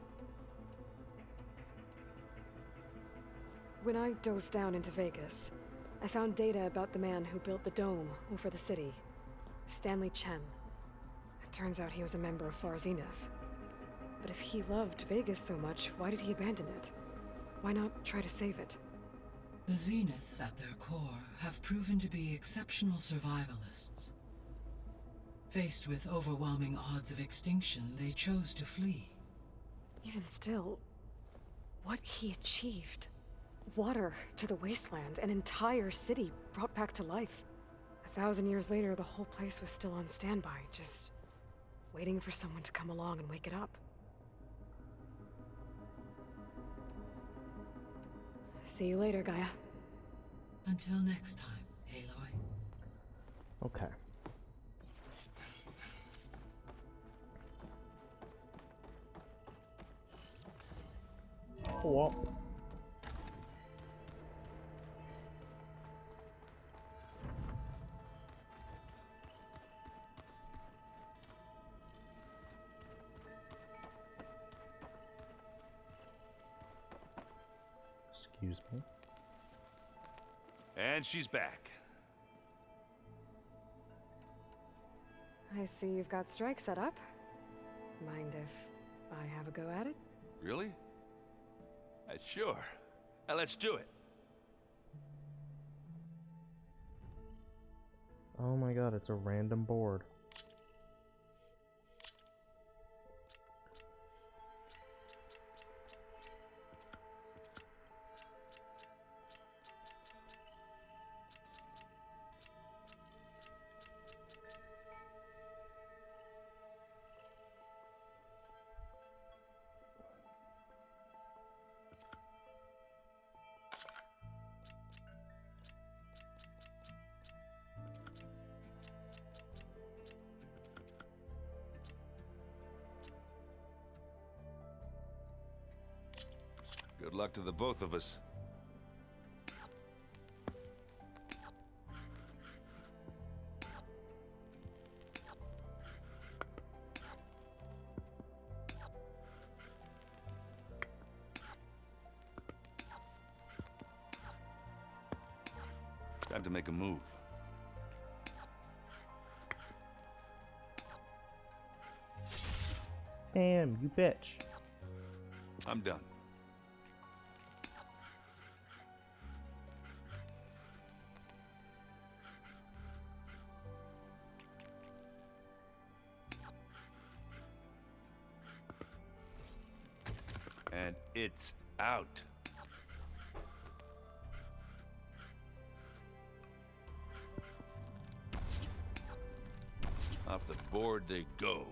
When I dove down into Vegas, I found data about the man who built the dome over the city. Stanley Chen. It turns out he was a member of Far Zenith. But if he loved Vegas so much, why did he abandon it? Why not try to save it? The Zeniths at their core have proven to be exceptional survivalists. Faced with overwhelming odds of extinction, they chose to flee. Even still, what he achieved. Water to the wasteland, an entire city brought back to life. 1,000 years later, the whole place was still on standby, just waiting for someone to come along and wake it up. See you later, Gaia. Until next time, Aloy. Okay. Well. Excuse me. And she's back. I see you've got strike set up. Mind if I have a go at it? Really? Sure. Let's do it. Oh my god, it's a random board. Good luck to the both of us. Time to make a move. Damn, you bitch. I'm done. And it's out. Off the board they go.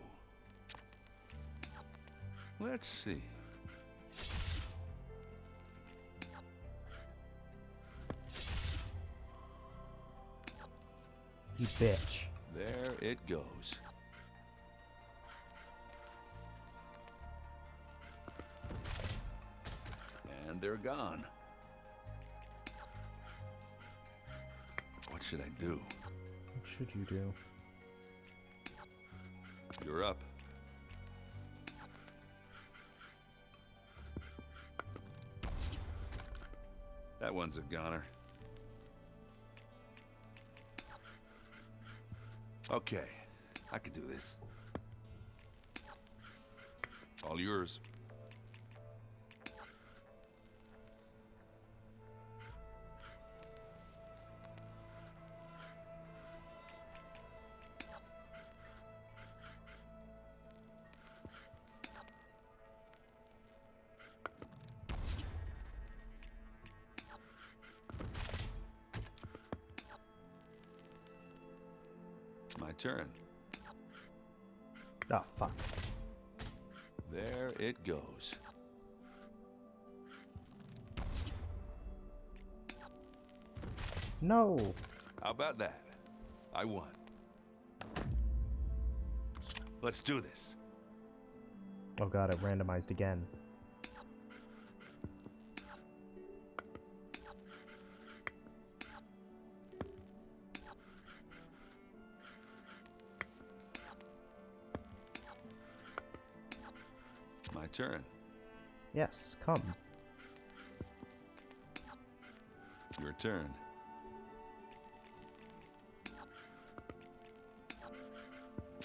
Let's see. You bitch. There it goes. And they're gone. What should I do? What should you do? You're up. That one's a goner. Okay, I could do this. All yours. My turn. Oh, fuck. There it goes. No. How about that? I won. Let's do this. Oh god, it randomized again. My turn. Yes, come. Your turn.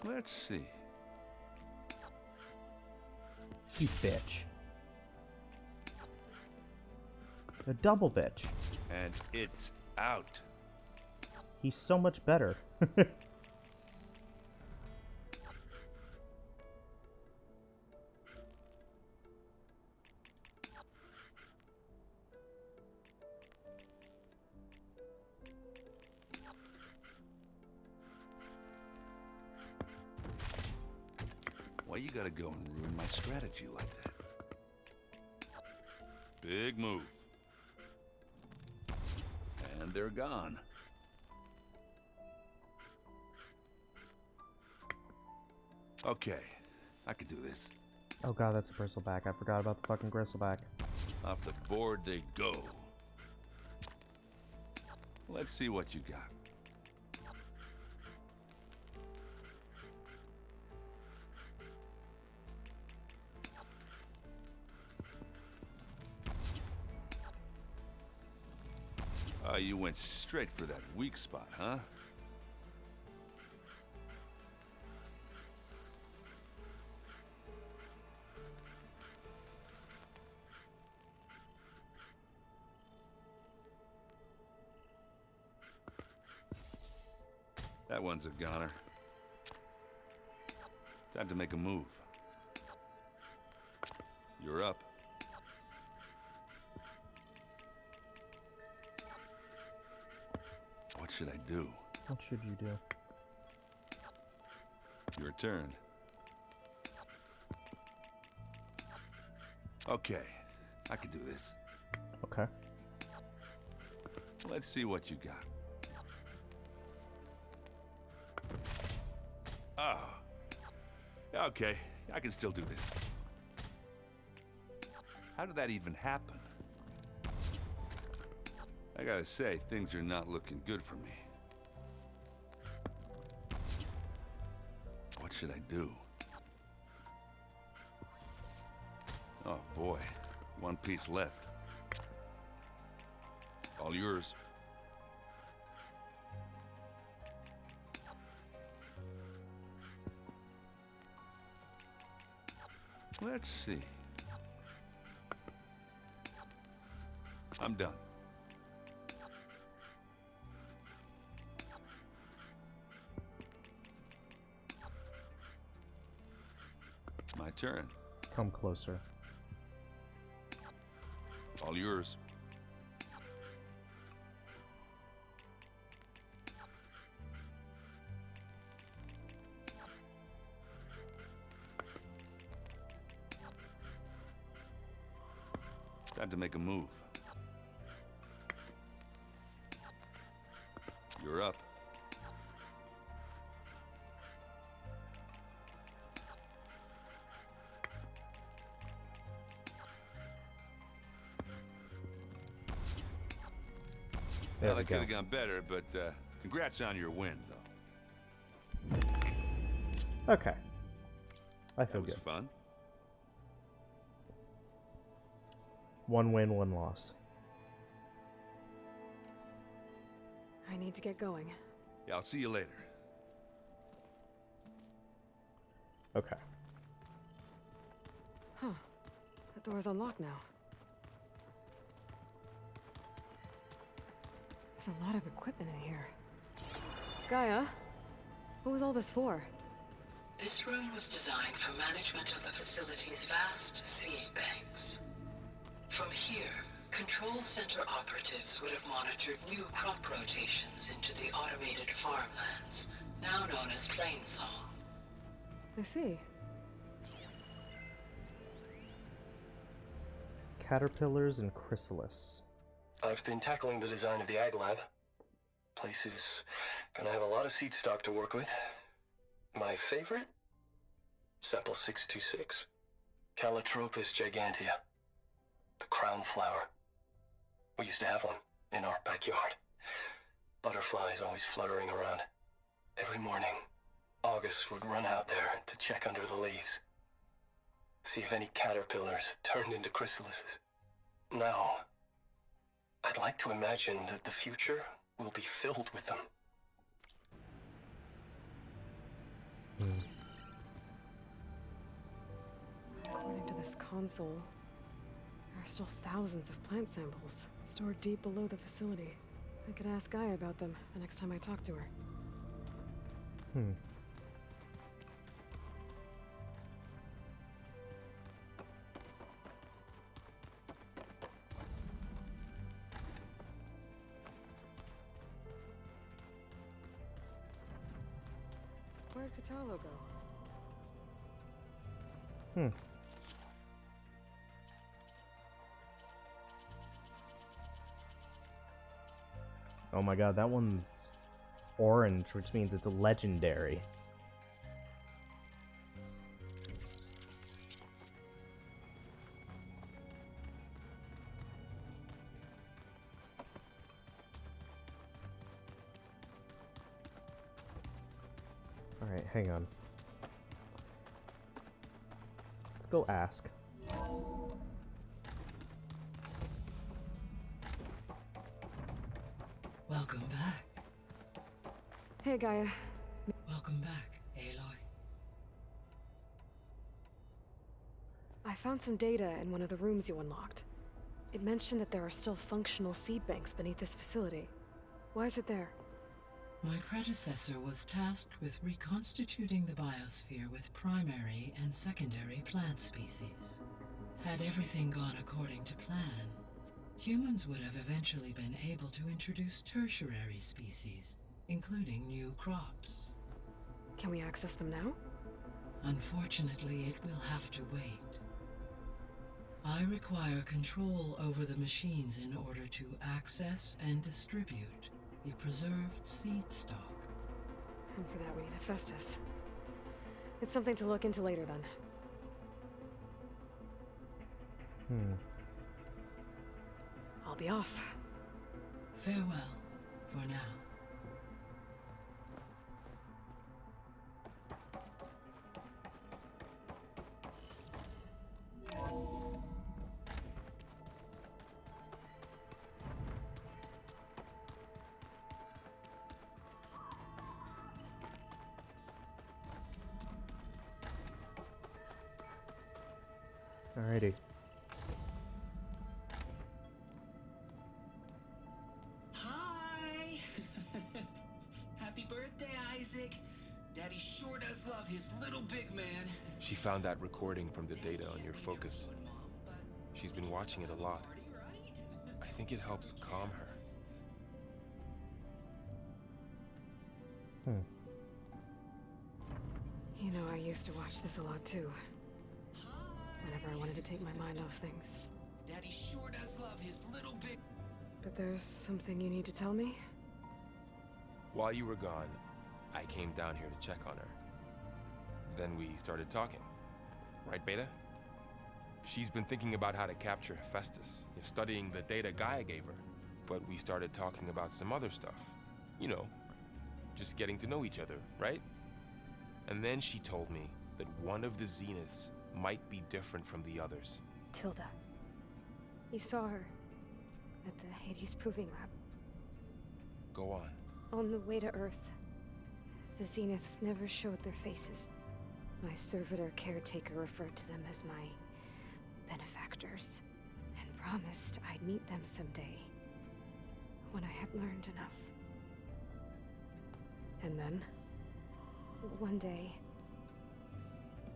Let's see. You bitch. A double bitch. And it's out. He's so much better. Why you gotta go and ruin my strategy like that? Big move. And they're gone. Okay, I could do this. Oh god, that's a bristleback. I forgot about the fucking bristleback. Off the board they go. Let's see what you got. You went straight for that weak spot, huh? That one's a goner. Time to make a move. You're up. What should I do? What should you do? Your turn. Okay, I can do this. Okay. Let's see what you got. Oh. Okay, I can still do this. How did that even happen? I gotta say, things are not looking good for me. What should I do? Oh boy, one piece left. All yours. Let's see. I'm done. My turn. Come closer. All yours. Time to make a move. You're up. There Well, we that could go. have gone better, but congrats on your win, though. Okay. I feel That was good. fun. One win, one loss. I need to get going. Yeah, I'll see you later. Okay. Huh. The door's unlocked now. There's a lot of equipment in here. Gaia, what was all this for? This room was designed for management of the facility's vast seed banks. From here, Control Center operatives would have monitored new crop rotations into the automated farmlands, now known as Plainsong. I see. Caterpillars and chrysalis. I've been tackling the design of the Ag Lab. Place is gonna have a lot of seed stock to work with. My favorite? Sample 626. Calotropis gigantea. The crown flower. We used to have one in our backyard. Butterflies always fluttering around. Every morning, August would run out there to check under the leaves. See if any caterpillars turned into chrysalises. Now, I'd like to imagine that the future will be filled with them. According to this console, there are still thousands of plant samples stored deep below the facility. I could ask Gaia about them the next time I talk to her. Where'd Katalo go? Oh my god, that one's orange, which means it's a legendary. Alright, hang on. Let's go ask. Welcome back. Hey, Gaia. Welcome back, Aloy. I found some data in one of the rooms you unlocked. It mentioned that there are still functional seed banks beneath this facility. Why is it there? My predecessor was tasked with reconstituting the biosphere with primary and secondary plant species. Had everything gone according to plan, humans would have eventually been able to introduce tertiary species, including new crops. Can we access them now? Unfortunately, it will have to wait. I require control over the machines in order to access and distribute the preserved seed stock. And for that we need Hephaestus. It's something to look into later then. I'll be off. Farewell, for now. Alrighty. Hi! Happy birthday, Isaac. Daddy sure does love his little big man. She found that recording from the data on your focus. She's been watching it a lot. I think it helps calm her. You know, I used to watch this a lot too. Whenever I wanted to take my mind off things. Daddy sure does love his little big... But there's something you need to tell me? While you were gone, I came down here to check on her. Then we started talking. Right, Beta? She's been thinking about how to capture Hephaestus, studying the data Gaia gave her. But we started talking about some other stuff. You know, just getting to know each other, right? And then she told me that one of the Zeniths might be different from the others. Tilda. You saw her at the Hades Proving Lab. Go on. On the way to Earth, the Zeniths never showed their faces. My servitor caretaker referred to them as my benefactors, and promised I'd meet them someday, when I had learned enough. And then, one day,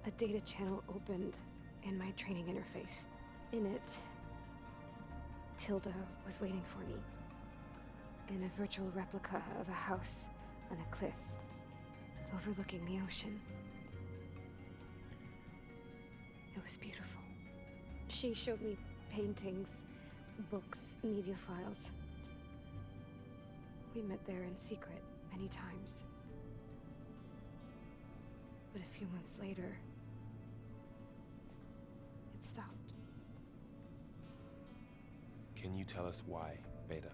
a data channel opened in my training interface. In it, Tilda was waiting for me. In a virtual replica of a house on a cliff, overlooking the ocean. It was beautiful. She showed me paintings, books, media files. We met there in secret many times. But a few months later, it stopped. Can you tell us why, Beta?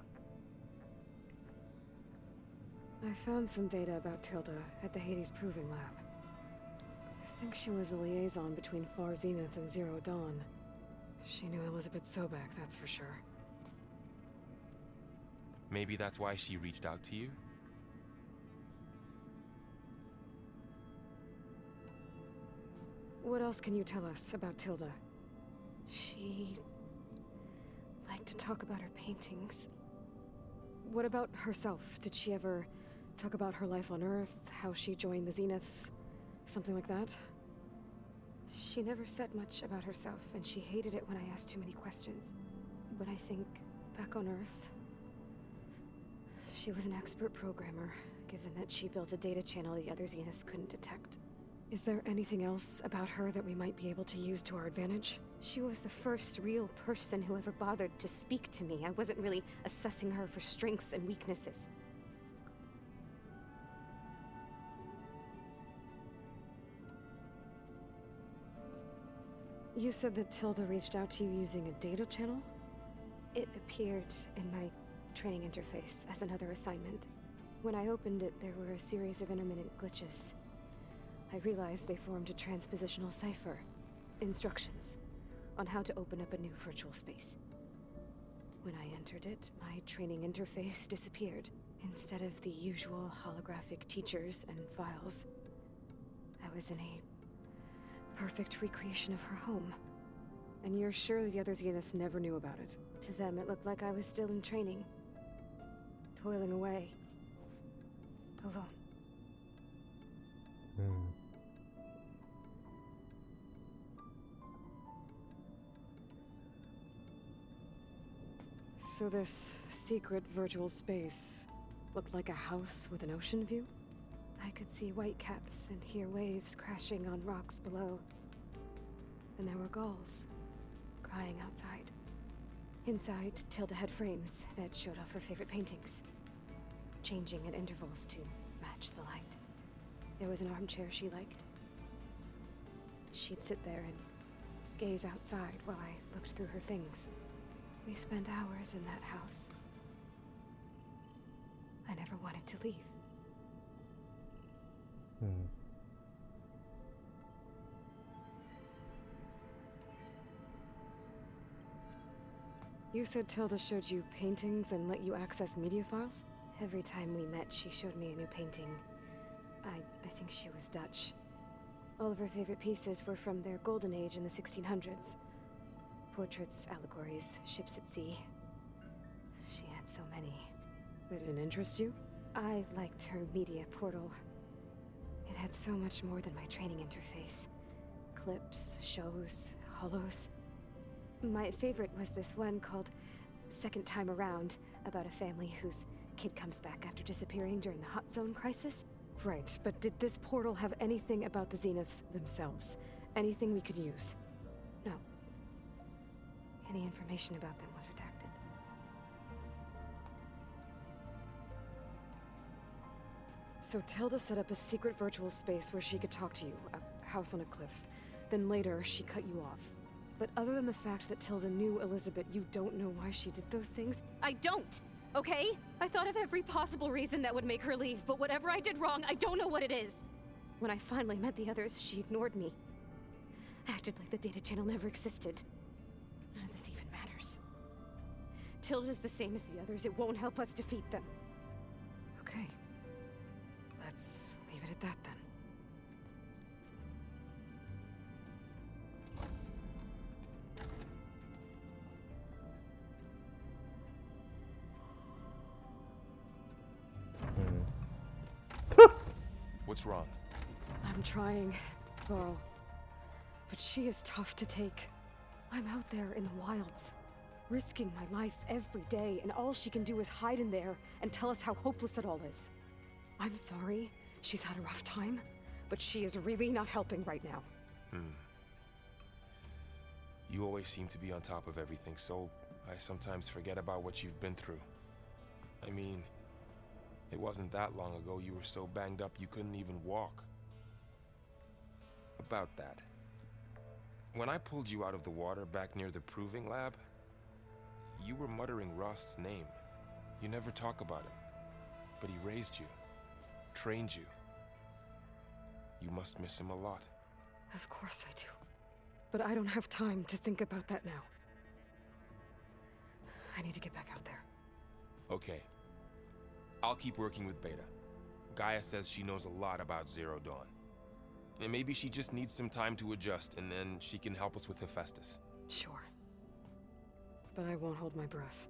I found some data about Tilda at the Hades Proving Lab. I think she was a liaison between Far Zenith and Zero Dawn. She knew Elizabeth Sobek, that's for sure. Maybe that's why she reached out to you? What else can you tell us about Tilda? She liked to talk about her paintings. What about herself? Did she ever talk about her life on Earth, how she joined the Zeniths, something like that? She never said much about herself, and she hated it when I asked too many questions. But I think back on Earth, she was an expert programmer, given that she built a data channel the other Zeniths couldn't detect. Is there anything else about her that we might be able to use to our advantage? She was the first real person who ever bothered to speak to me. I wasn't really assessing her for strengths and weaknesses. You said that Tilda reached out to you using a data channel? It appeared in my training interface as another assignment. When I opened it, there were a series of intermittent glitches. I realized they formed a transpositional cipher. Instructions on how to open up a new virtual space. When I entered it, my training interface disappeared. Instead of the usual holographic teachers and files, I was in a perfect recreation of her home. And you're sure the other Zeniths never knew about it? To them, it looked like I was still in training. Toiling away. Alone. So this secret virtual space looked like a house with an ocean view? I could see whitecaps and hear waves crashing on rocks below. And there were gulls crying outside. Inside, Tilda had frames that showed off her favorite paintings, changing at intervals to match the light. There was an armchair she liked. She'd sit there and gaze outside while I looked through her things. We spent hours in that house. I never wanted to leave. You said Tilda showed you paintings and let you access media files? Every time we met, she showed me a new painting. I think she was Dutch. All of her favorite pieces were from their golden age in the 1600s. Portraits, allegories, ships at sea. She had so many. They didn't interest you? I liked her media portal. It had so much more than my training interface. Clips, shows, holos. My favorite was this one called Second Time Around, about a family whose kid comes back after disappearing during the Hot Zone crisis. Right, but did this portal have anything about the Zeniths themselves? Anything we could use? No. Any information about them was redacted. So Tilda set up a secret virtual space where she could talk to you, a house on a cliff. Then later, she cut you off. But other than the fact that Tilda knew Elizabeth, you don't know why she did those things? I don't! Okay? I thought of every possible reason that would make her leave, but whatever I did wrong, I don't know what it is. When I finally met the others, she ignored me. Acted like the data channel never existed. None of this even matters. Tilda's the same as the others. It won't help us defeat them. Okay. Let's leave it at that then. What's wrong? I'm trying, Laurel. But she is tough to take. I'm out there in the wilds, risking my life every day, and all she can do is hide in there and tell us how hopeless it all is. I'm sorry she's had a rough time, but she is really not helping right now. You always seem to be on top of everything, so I sometimes forget about what you've been through. I mean, it wasn't that long ago you were so banged up you couldn't even walk. About that. When I pulled you out of the water back near the proving lab, you were muttering Rost's name. You never talk about him. But he raised you, trained you. You must miss him a lot. Of course I do. But I don't have time to think about that now. I need to get back out there. Okay. I'll keep working with Beta. Gaia says she knows a lot about Zero Dawn. And maybe she just needs some time to adjust, and then she can help us with Hephaestus. Sure. But I won't hold my breath.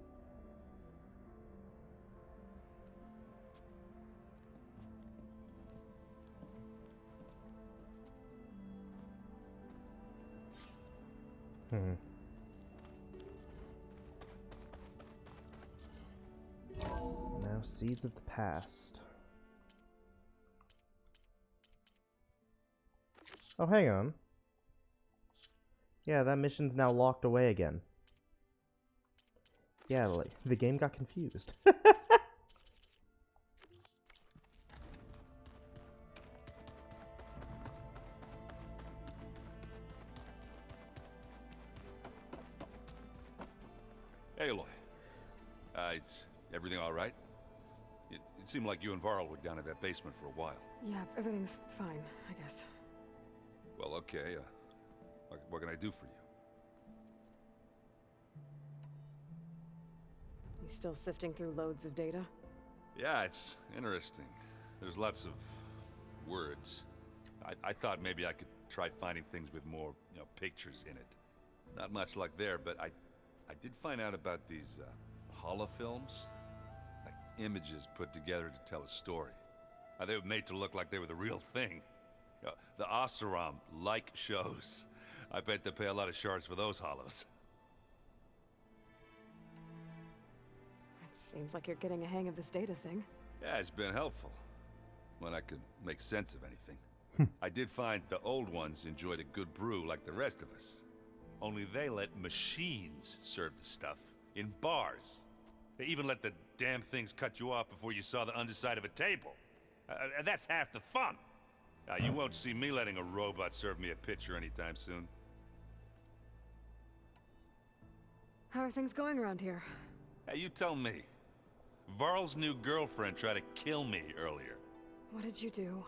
Now, Seeds of the Past. Oh, hang on. Yeah, that mission's now locked away again. Yeah, like, the game got confused. Hey, Aloy. Is everything all right? It seemed like you and Varl were down at that basement for a while. Yeah, everything's fine, I guess. Well, okay. What can I do for you? You still sifting through loads of data? Yeah, it's interesting. There's lots of words. I thought maybe I could try finding things with more, pictures in it. Not much luck there, but I did find out about these holofilms. Like images put together to tell a story. They were made to look like they were the real thing. The Oseram like shows. I bet they pay a lot of shards for those hollows. It seems like you're getting a hang of this data thing. Yeah, it's been helpful. When I could make sense of anything. I did find the old ones enjoyed a good brew like the rest of us. Only they let machines serve the stuff in bars. They even let the damn things cut you off before you saw the underside of a table. And that's half the fun. You won't see me letting a robot serve me a pitcher anytime soon. How are things going around here? Hey, you tell me. Varl's new girlfriend tried to kill me earlier. What did you do?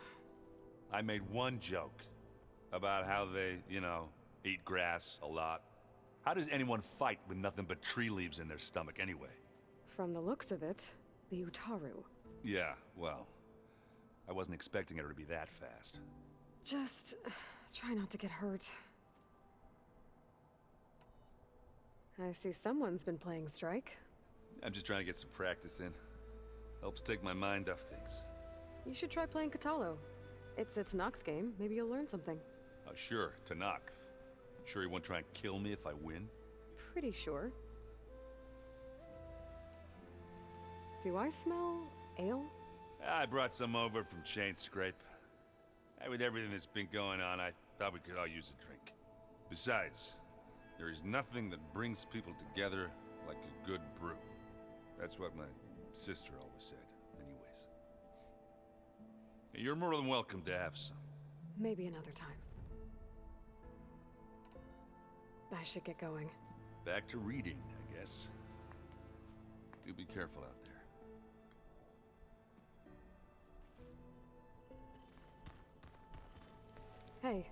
I made one joke about how they, eat grass a lot. How does anyone fight with nothing but tree leaves in their stomach anyway? From the looks of it, the Utaru. Yeah, well, I wasn't expecting her to be that fast. Just try not to get hurt. I see someone's been playing Strike. I'm just trying to get some practice in. Helps take my mind off things. You should try playing Katalo. It's a Tanakh game. Maybe you'll learn something. Oh, sure, Tanakh. Sure he won't try and kill me if I win? Pretty sure. Do I smell ale? I brought some over from Chain Scrape. With everything that's been going on, I thought we could all use a drink. Besides, there is nothing that brings people together like a good brew. That's what my sister always said, anyways. You're more than welcome to have some. Maybe another time. I should get going. Back to reading, I guess. Do be careful out there. Hey,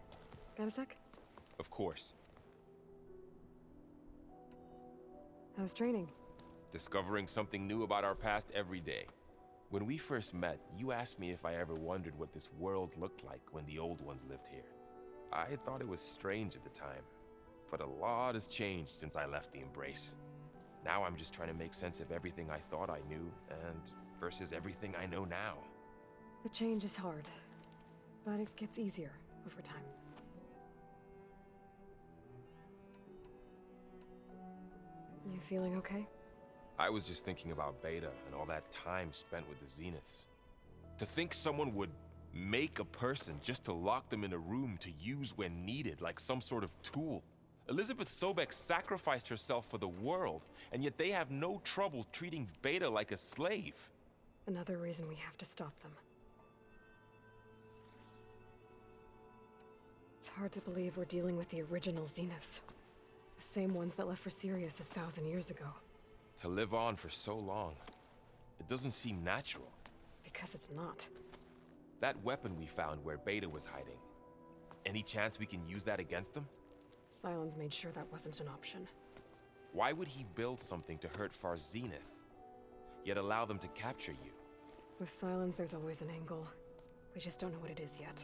got a sec? Of course. How's training? Discovering something new about our past every day. When we first met, you asked me if I ever wondered what this world looked like when the old ones lived here. I thought it was strange at the time, but a lot has changed since I left the Embrace. Now I'm just trying to make sense of everything I thought I knew, and versus everything I know now. The change is hard, but it gets easier over time. You feeling okay? I was just thinking about Beta and all that time spent with the Zeniths. To think someone would make a person just to lock them in a room to use when needed, like some sort of tool. Elizabeth Sobek sacrificed herself for the world, and yet they have no trouble treating Beta like a slave. Another reason we have to stop them. It's hard to believe we're dealing with the original Zeniths. The same ones that left for Sirius 1,000 years ago. To live on for so long, it doesn't seem natural. Because it's not. That weapon we found where Beta was hiding, any chance we can use that against them? Sylens made sure that wasn't an option. Why would he build something to hurt Far's Zenith, yet allow them to capture you? With Sylens, there's always an angle. We just don't know what it is yet.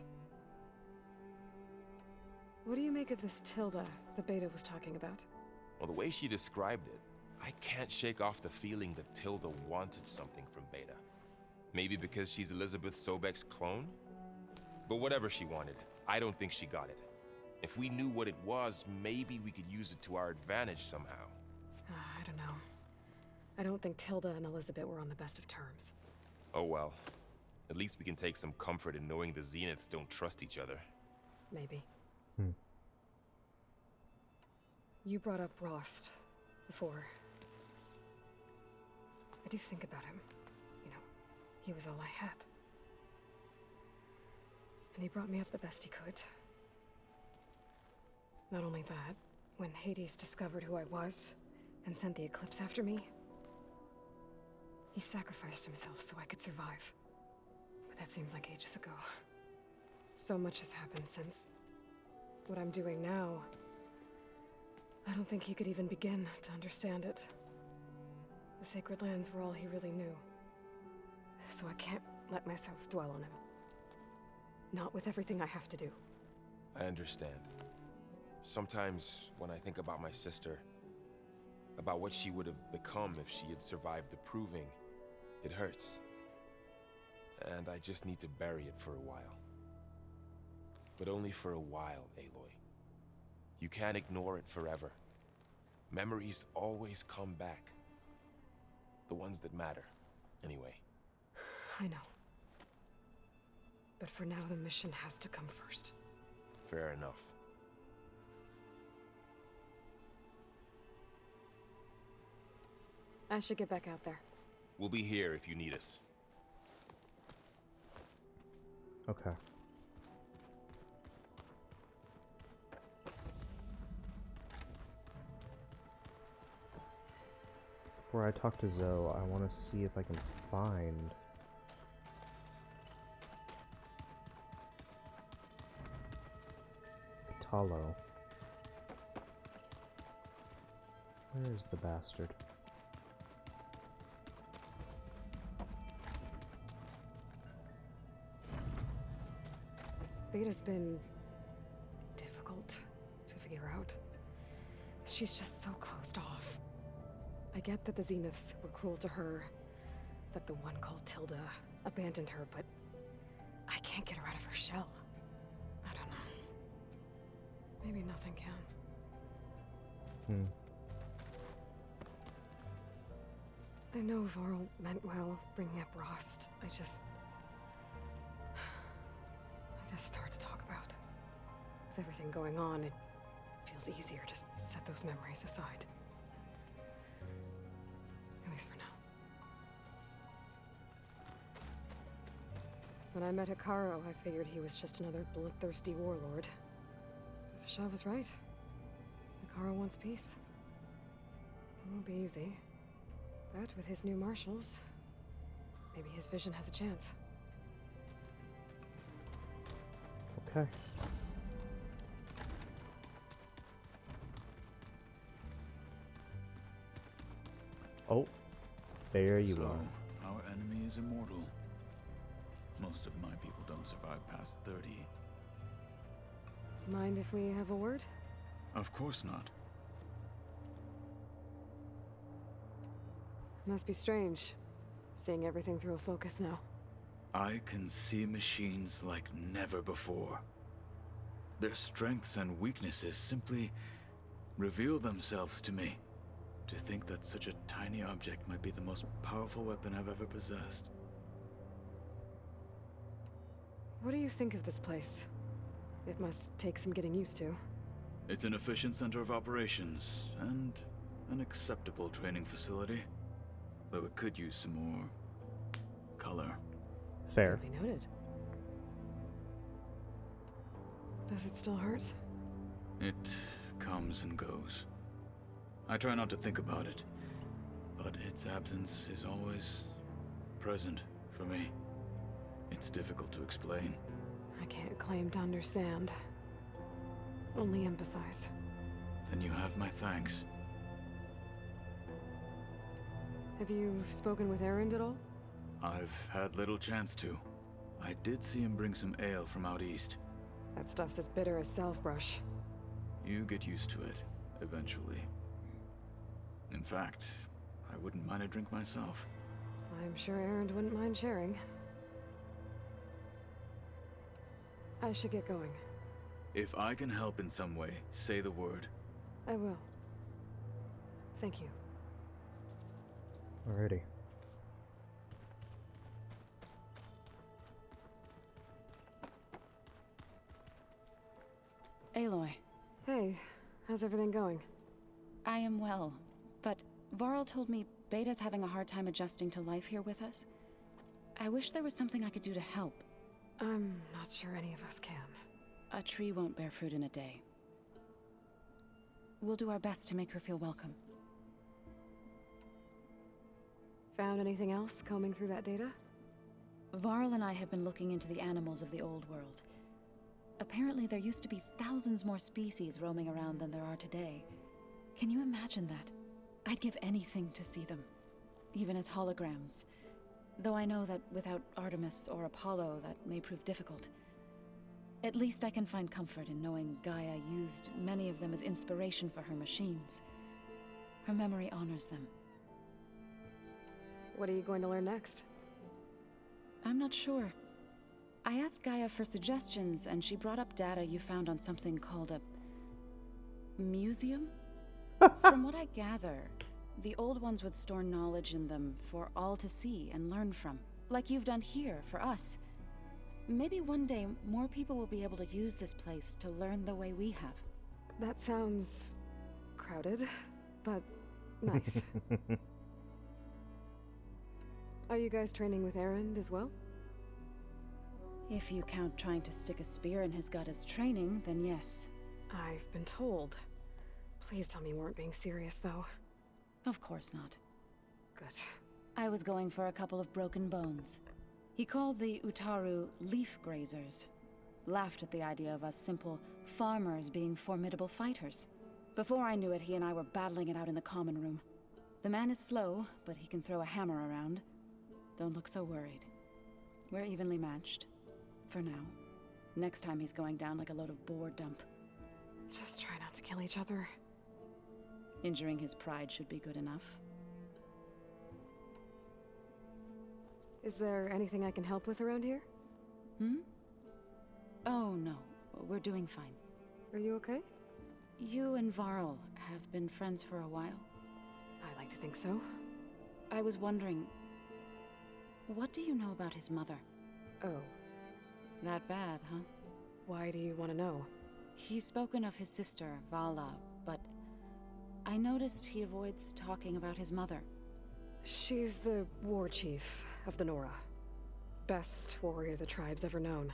What do you make of this Tilda the Beta was talking about? Well, the way she described it, I can't shake off the feeling that Tilda wanted something from Beta. Maybe because she's Elizabeth Sobek's clone? But whatever she wanted, I don't think she got it. If we knew what it was, maybe we could use it to our advantage somehow. I don't know. I don't think Tilda and Elizabeth were on the best of terms. Oh well. At least we can take some comfort in knowing the Zeniths don't trust each other. Maybe. Hmm. You brought up Rost before. I do think about him. You know, he was all I had. And he brought me up the best he could. Not only that, when Hades discovered who I was and sent the Eclipse after me, he sacrificed himself so I could survive. But that seems like ages ago. So much has happened since. What I'm doing now, I don't think he could even begin to understand it. The Sacred Lands were all he really knew. So I can't let myself dwell on him. Not with everything I have to do. I understand. Sometimes, when I think about my sister, about what she would have become if she had survived the Proving, it hurts. And I just need to bury it for a while. But only for a while, Aloy. You can't ignore it forever. Memories always come back. The ones that matter, anyway. I know. But for now, the mission has to come first. Fair enough. I should get back out there. We'll be here if you need us. Okay. Before I talk to Zoe, I want to see if I can find Italo. Where is the bastard? Beta's been difficult to figure out. She's just so closed off. I get that the Zeniths were cruel to her, that the one called Tilda abandoned her, but I can't get her out of her shell. I don't know. Maybe nothing can. I know Varl meant well, bringing up Rost. I guess it's hard to talk about. With everything going on, it feels easier to set those memories aside. At least for now. When I met Hikaru, I figured he was just another bloodthirsty warlord. Fashaw was right. Hikaru wants peace. It won't be easy. But with his new marshals, maybe his vision has a chance. Okay. Oh, there you are. Our enemy is immortal. Most of my people don't survive past 30. Mind if we have a word? Of course not. Must be strange, seeing everything through a focus now. I can see machines like never before. Their strengths and weaknesses simply reveal themselves to me. To think that such a tiny object might be the most powerful weapon I've ever possessed. What do you think of this place? It must take some getting used to. It's an efficient center of operations, and an acceptable training facility. Though it could use some more color. Fair. Duly noted. Does it still hurt? It comes and goes. I try not to think about it, but its absence is always present for me. It's difficult to explain. I can't claim to understand. Only empathize. Then you have my thanks. Have you spoken with Erend at all? I've had little chance to. I did see him bring some ale from out east. That stuff's as bitter as salve-brush. You get used to it, eventually. In fact, I wouldn't mind a drink myself. I'm sure Erend wouldn't mind sharing. I should get going. If I can help in some way, say the word. I will. Thank you. Alrighty. Aloy. Hey, how's everything going? I am well, but Varl told me Beta's having a hard time adjusting to life here with us. I wish there was something I could do to help. I'm not sure any of us can. A tree won't bear fruit in a day. We'll do our best to make her feel welcome. Found anything else combing through that data? Varl and I have been looking into the animals of the old world. Apparently there used to be thousands more species roaming around than there are today. Can you imagine that? I'd give anything to see them, even as holograms. Though I know that without Artemis or Apollo, that may prove difficult. At least I can find comfort in knowing Gaia used many of them as inspiration for her machines. Her memory honors them. What are you going to learn next? I'm not sure. I asked Gaia for suggestions, and she brought up data you found on something called a museum? From what I gather, the old ones would store knowledge in them for all to see and learn from, like you've done here for us. Maybe one day more people will be able to use this place to learn the way we have. That sounds crowded, but nice. Are you guys training with Erend as well? If you count trying to stick a spear in his gut as training, then yes. I've been told. Please tell me you weren't being serious, though. Of course not. Good. I was going for a couple of broken bones. He called the Utaru leaf grazers. Laughed at the idea of us simple farmers being formidable fighters. Before I knew it, he and I were battling it out in the common room. The man is slow, but he can throw a hammer around. Don't look so worried. We're evenly matched. For now. Next time he's going down like a load of boar dump. Just try not to kill each other. Injuring his pride should be good enough. Is there anything I can help with around here? Oh, no. We're doing fine. Are you okay? You and Varl have been friends for a while. I like to think so. I was wondering, what do you know about his mother? Oh. That bad, huh? Why do you want to know? He's spoken of his sister, Vala, but I noticed he avoids talking about his mother. She's the war chief of the Nora. Best warrior the tribe's ever known.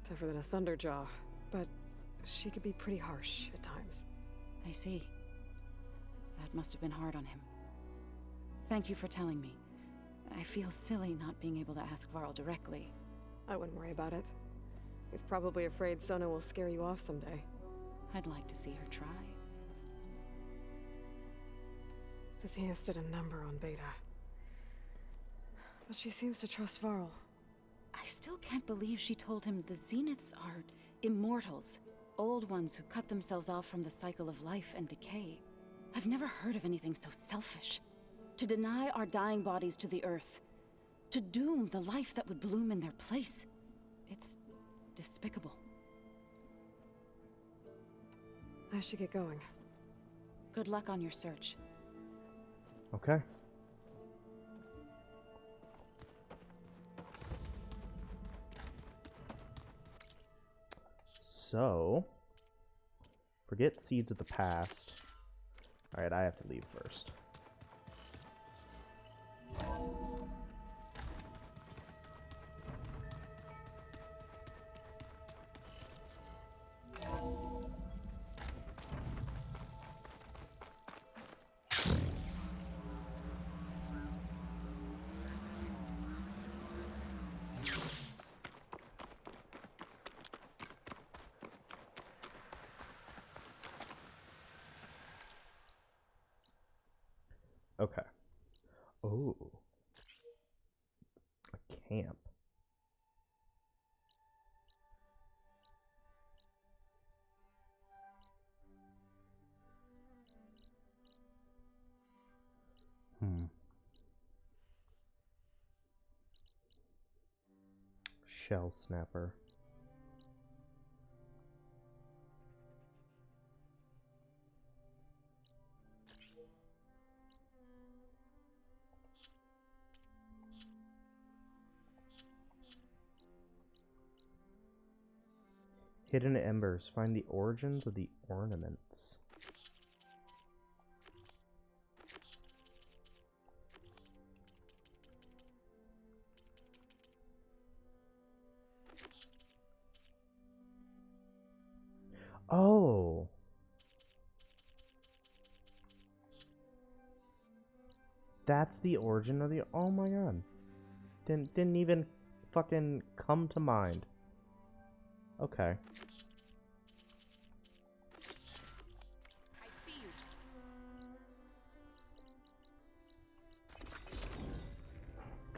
Tougher than a Thunderjaw, but she could be pretty harsh at times. I see. That must have been hard on him. Thank you for telling me. I feel silly not being able to ask Varl directly. I wouldn't worry about it. He's probably afraid Sona will scare you off someday. I'd like to see her try. The Zeniths did a number on Beta. But she seems to trust Varl. I still can't believe she told him the Zeniths are immortals. Old ones who cut themselves off from the cycle of life and decay. I've never heard of anything so selfish. To deny our dying bodies to the earth. To doom the life that would bloom in their place. It's despicable. I should get going. Good luck on your search. Okay. So, forget seeds of the past. Alright, I have to leave first. Okay. Oh. A camp. Shell snapper. Hidden embers. Find the origins of the ornaments. Oh. That's the origin of the... Oh my god. Didn't even fucking come to mind. Okay.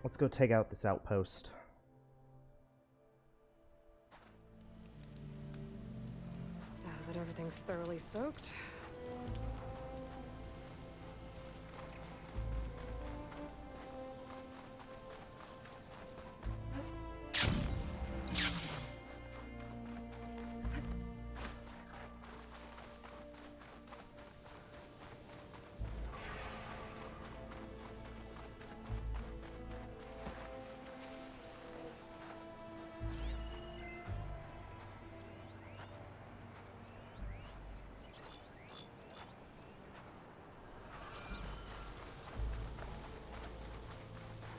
Let's go take out this outpost. Now that everything's thoroughly soaked.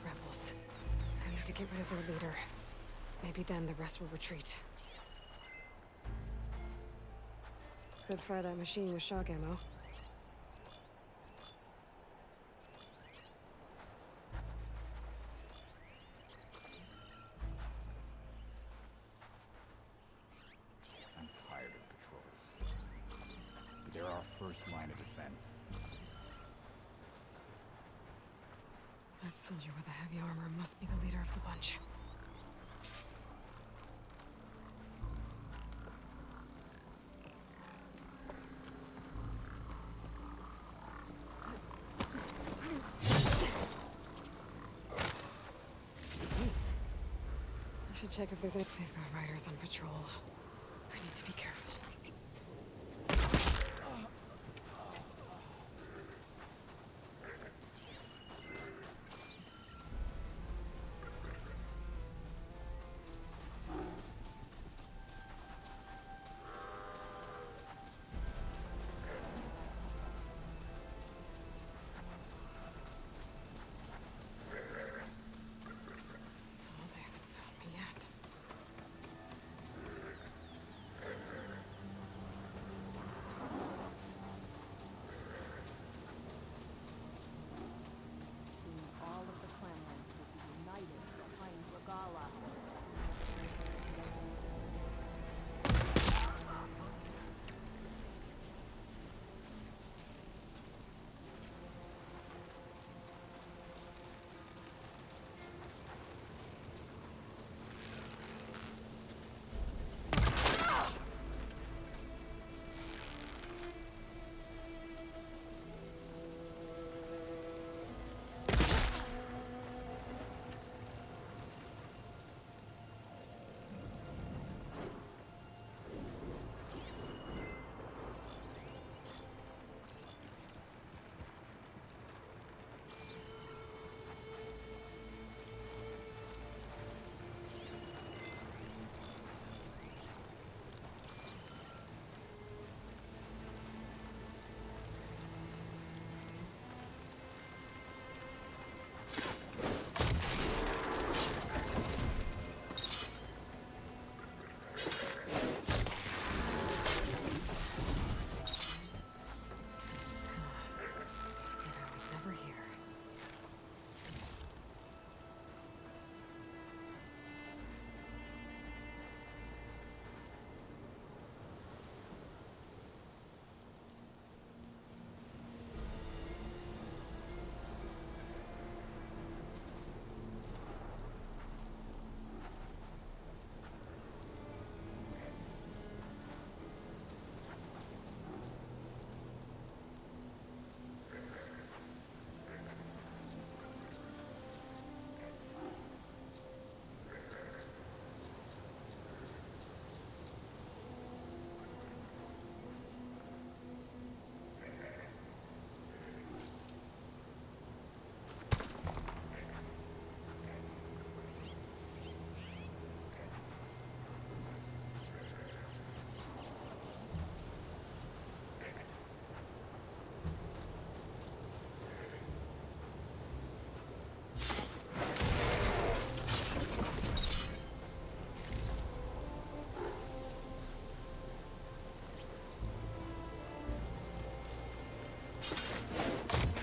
Rebels. I need to get rid of their leader. Maybe then the rest will retreat. Could fire that machine with shock ammo. I'm tired of patrols. They're our first line of defense. That soldier with the heavy armor must be the leader of the bunch. I should check if there's any riders on patrol. I need to be careful.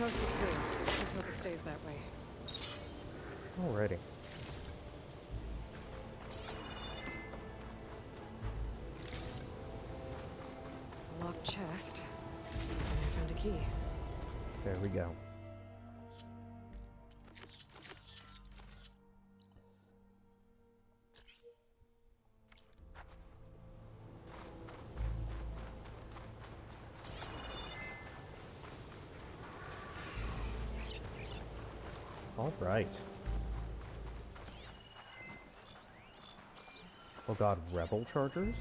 coast is clear. Let's hope it stays that way. Alrighty. A locked chest. And I found a key. There we go. All right. Oh god, rebel chargers?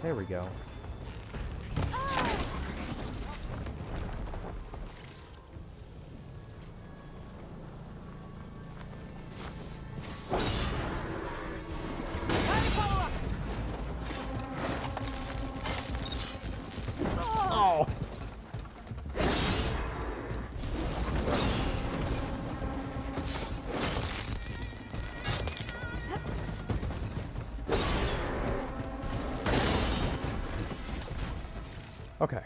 There we go. Oh! Okay.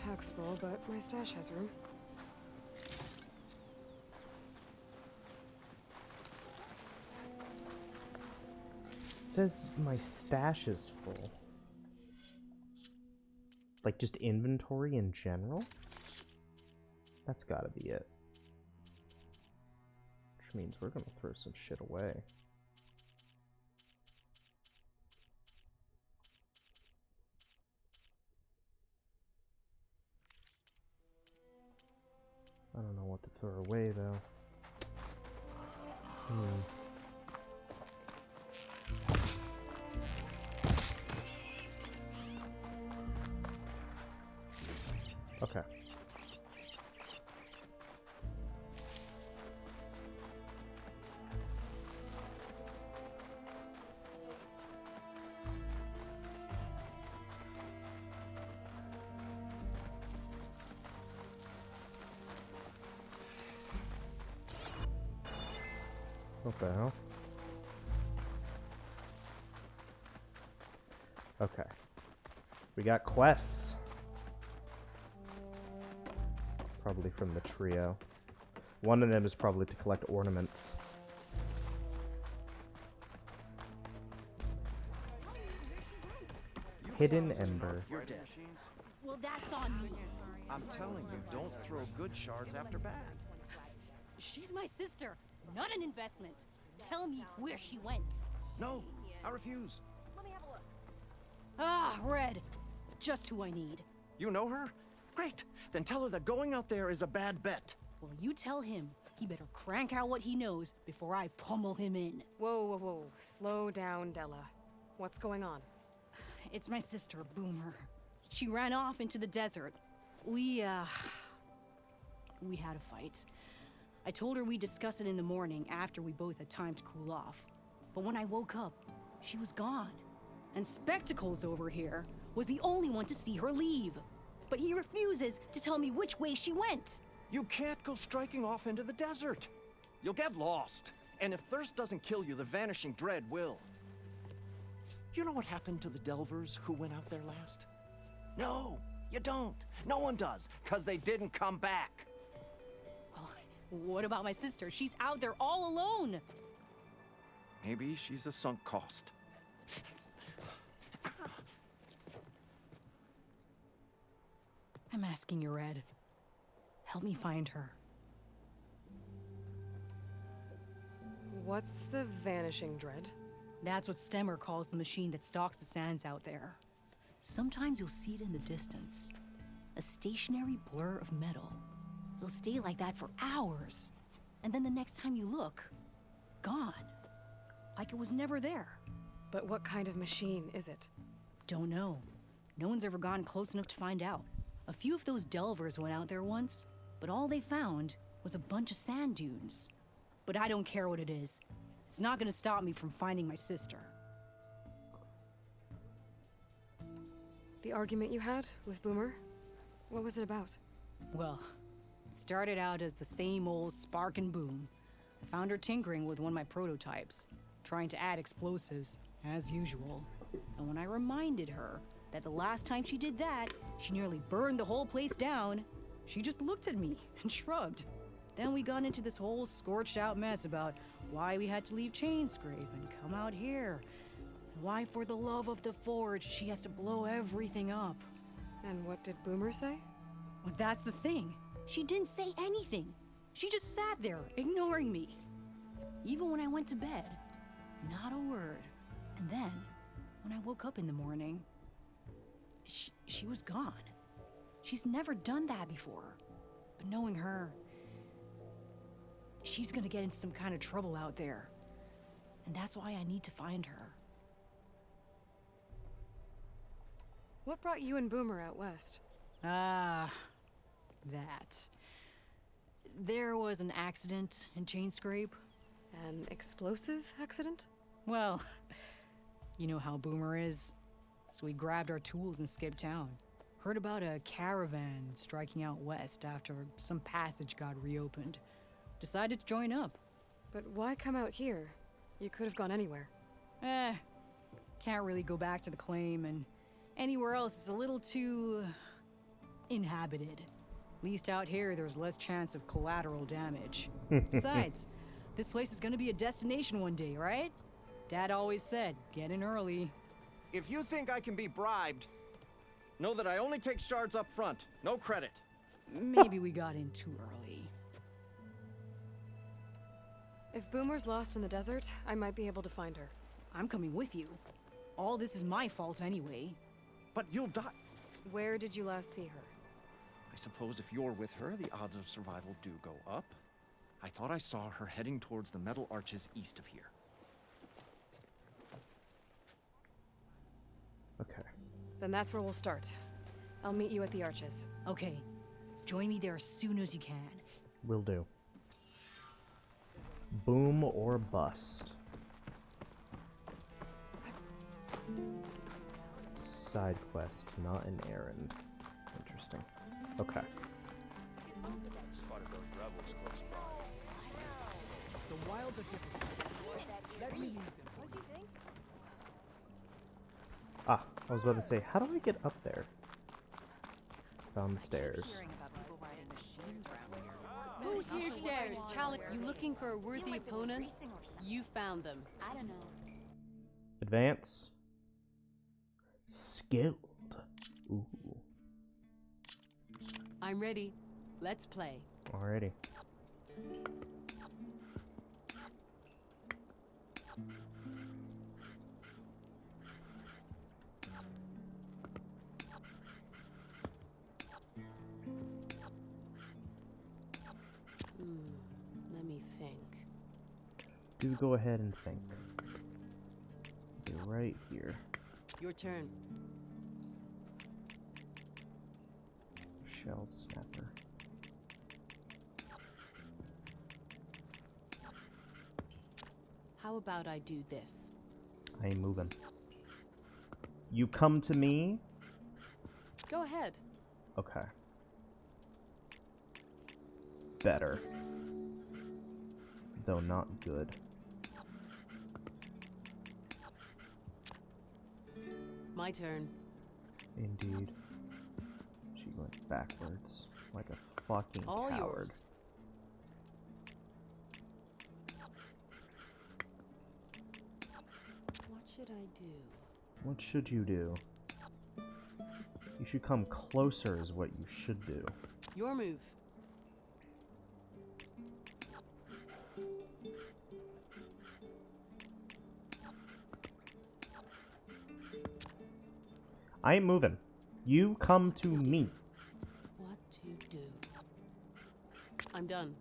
Pack's full, but my stash has room. Says my stash is full. Like just inventory in general? That's gotta be it. Which means we're gonna throw some shit away. I don't know what to throw away though. Okay. What the hell? Okay. We got quests. Probably from the trio. One of them is probably to collect ornaments. Hidden Ember. You're dead. Well, that's on me. I'm telling you, don't throw good shards after bad. She's my sister, not an investment. Tell me where she went. No, I refuse. Ah, Red. Just who I need. You know her? Great. Then tell her that going out there is a bad bet. Well, you tell him he better crank out what he knows before I pummel him in. Whoa, whoa, whoa. Slow down, Della. What's going on? It's my sister, Boomer. She ran off into the desert. We had a fight. I told her we'd discuss it in the morning after we both had time to cool off. But when I woke up, she was gone. And Spectacles over here was the only one to see her leave. But he refuses to tell me which way she went. You can't go striking off into the desert. You'll get lost. And if thirst doesn't kill you, the Vanishing Dread will. You know what happened to the Delvers who went out there last? No, you don't. No one does, because they didn't come back. Well, what about my sister? She's out there all alone. Maybe she's a sunk cost. I'm asking you, Red. Help me find her. What's the Vanishing Dread? That's what Stemmer calls the machine that stalks the sands out there. Sometimes you'll see it in the distance. A stationary blur of metal. It'll stay like that for hours. And then the next time you look, gone. Like it was never there. But what kind of machine is it? Don't know. No one's ever gotten close enough to find out. A few of those delvers went out there once, but all they found was a bunch of sand dunes. But I don't care what it is. It's not gonna stop me from finding my sister. The argument you had with Boomer? What was it about? Well, it started out as the same old spark and boom. I found her tinkering with one of my prototypes, trying to add explosives, as usual. And when I reminded her that the last time she did that, she nearly burned the whole place down, she just looked at me and shrugged. Then we got into this whole scorched out mess about why we had to leave Chainscrape and come out here. And why, for the love of the Forge, she has to blow everything up. And what did Boomer say? Well, that's the thing. She didn't say anything. She just sat there, ignoring me. Even when I went to bed, not a word. And then, when I woke up in the morning, she was gone. She's never done that before. But knowing her, she's gonna get into some kind of trouble out there. And that's why I need to find her. What brought you and Boomer out west? Ah, that. There was an accident in Chainscrape. An explosive accident? Well, you know how Boomer is. So we grabbed our tools and skipped town. Heard about a caravan striking out west after some passage got reopened. Decided to join up. But why come out here? You could have gone anywhere. Can't really go back to the claim, and anywhere else is a little too inhabited. At least out here, there's less chance of collateral damage. Besides, this place is gonna be a destination one day, right? Dad always said, get in early. If you think I can be bribed, know that I only take shards up front, no credit. Maybe we got in too early. If Boomer's lost in the desert, I might be able to find her. I'm coming with you. All this is my fault anyway. But you'll die. Where did you last see her? I suppose if you're with her, the odds of survival do go up. I thought I saw her heading towards the metal arches east of here. Okay. Then that's where we'll start. I'll meet you at the arches. Okay. Join me there as soon as you can. Will do. Boom or bust. Side quest, not an errand. Interesting. Okay. Spotted those rebels close by. The wilds are different. Ah, I was about to say, how do I get up there? Found the stairs. Who here dares challenge you looking for a worthy opponent? You found them. I don't know. Advance. Skilled. Ooh. I'm ready. Let's play. Alrighty. Let me think. Do go ahead and think. Be right here. Your turn. Shell snapper. How about I do this? I ain't moving. You come to me? Go ahead. Okay. Better. Though not good. My turn. Indeed. She went backwards like a fucking All coward. yours. What should I do? What should you do? You should come closer is what you should do. Your move. I ain't moving. You come to me. What to do? I'm done.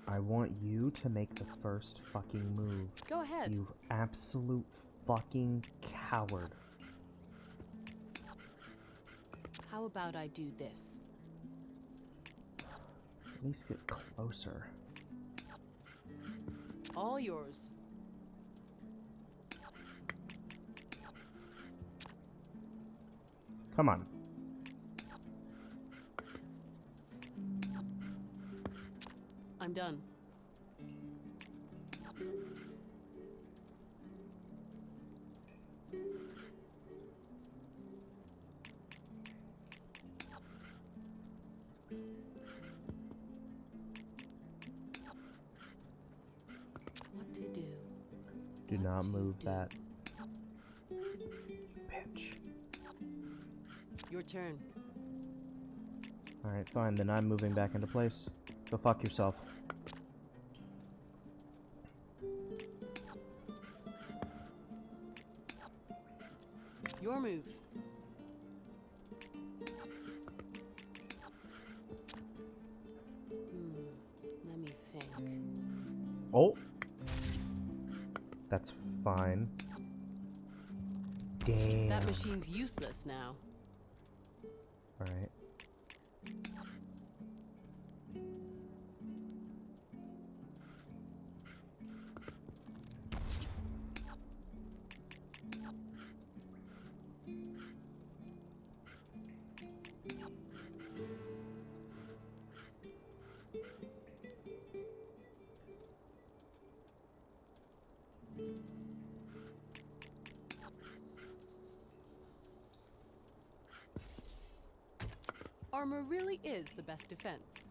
I want you to make the first fucking move. Go ahead. You absolute fucking coward. How about I do this? At least get closer. All yours. Come on. I'm done. What to do? Do not move that. Bitch. Your turn. Alright, fine. Then I'm moving back into place. Go fuck yourself. Your move. Let me think. Oh. That's fine. Damn. That machine's useless now. Alright. Armor really is the best defense.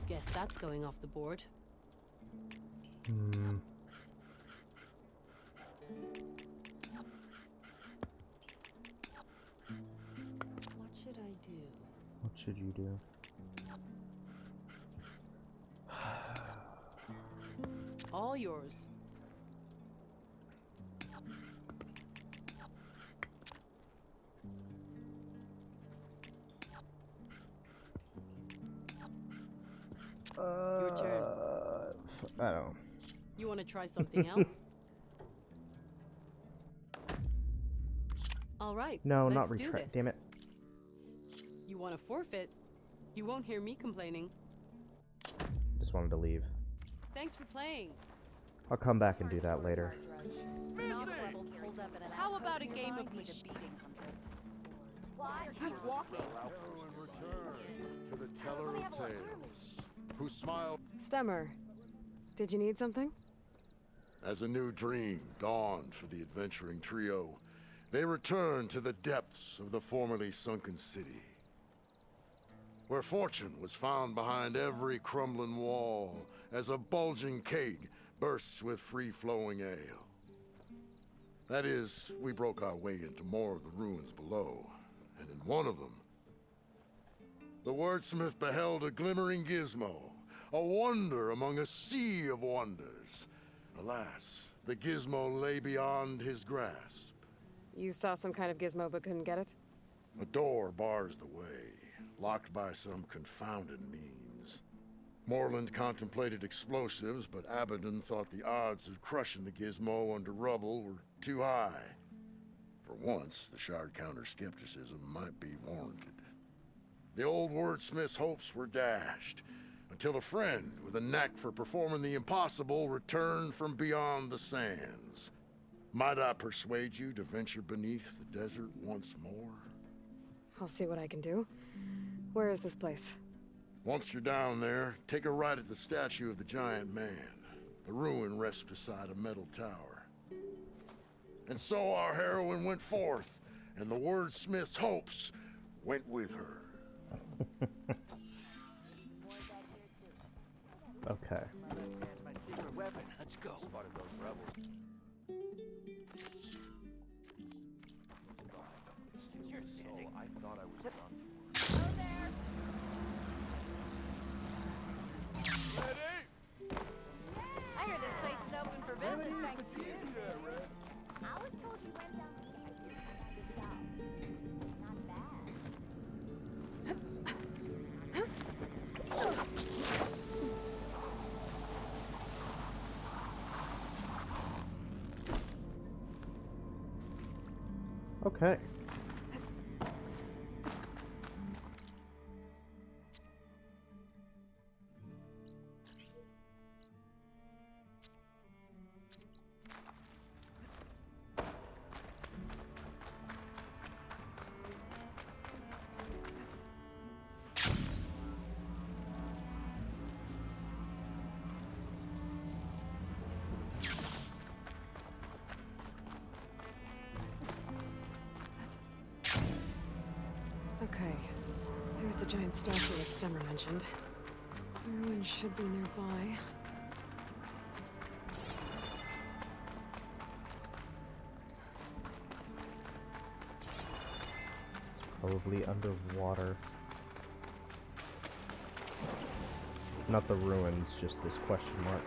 Guess that's going off the board. Hmm. What should I do? What should you do? All yours. Your turn. I don't. You want to try something else? All right. No, let's not do retry. this. Damn it. You want to forfeit? You won't hear me complaining. Just wanted to leave. Thanks for playing. I'll come back and do that later. How about a game of machine? Keep walking. Heroine returns to the teller of tales, who smiled. Stemmer, did you need something? As a new dream dawned for the adventuring trio, they returned to the depths of the formerly sunken city, where fortune was found behind every crumbling wall as a bulging keg bursts with free-flowing ale. That is, we broke our way into more of the ruins below, and in one of them, the wordsmith beheld a glimmering gizmo, a wonder among a sea of wonders. Alas, the gizmo lay beyond his grasp. You saw some kind of gizmo but couldn't get it? A door bars the way, locked by some confounded means. Moreland contemplated explosives, but Abaddon thought the odds of crushing the gizmo under rubble were too high. For once, the Shard counter-skepticism might be warranted. The old wordsmith's hopes were dashed, until a friend with a knack for performing the impossible returned from beyond the sands. Might I persuade you to venture beneath the desert once more? I'll see what I can do. Where is this place? Once you're down there, take a right at the statue of the giant man. The ruin rests beside a metal tower. And so our heroine went forth, and the wordsmith's hopes went with her. Okay. My secret weapon. Let's go. Spotted those rebels. So I thought I was done for. I hear this place is open for business thanks to you. I was told you went down the not bad. Okay. Okay. There's the giant statue that Stemmer mentioned. The ruin should be nearby. Probably underwater. Not the ruins, just this question mark.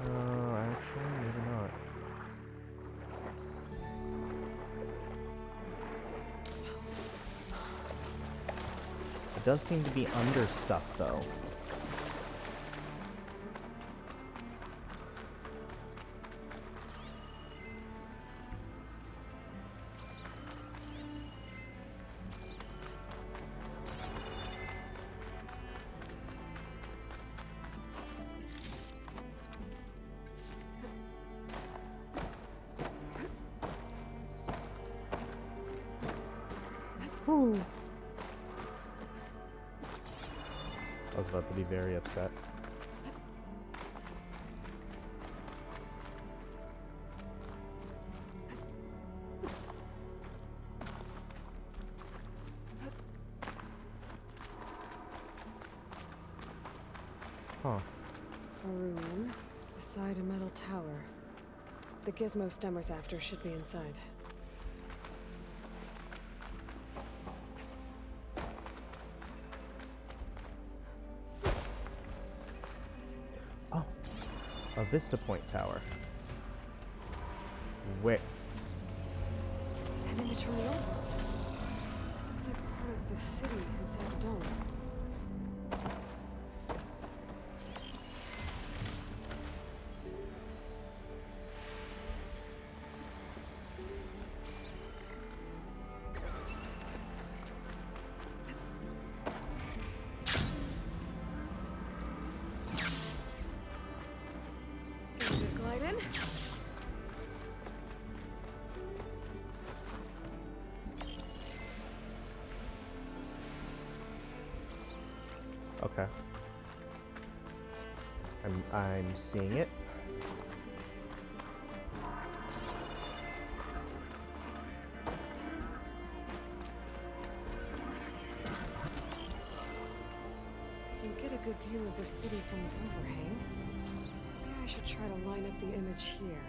Actually, maybe not. It does seem to be under stuff, though. Whew. I was about to be very upset. Huh. A ruin beside a metal tower. The gizmo Stemmer's after should be inside. Oh, a Vista Point tower. Where? An image from the old world. Looks like part of the city inside the dome. Okay. I'm seeing it. You can get a good view of the city from this overhang. Maybe I should try to line up the image here.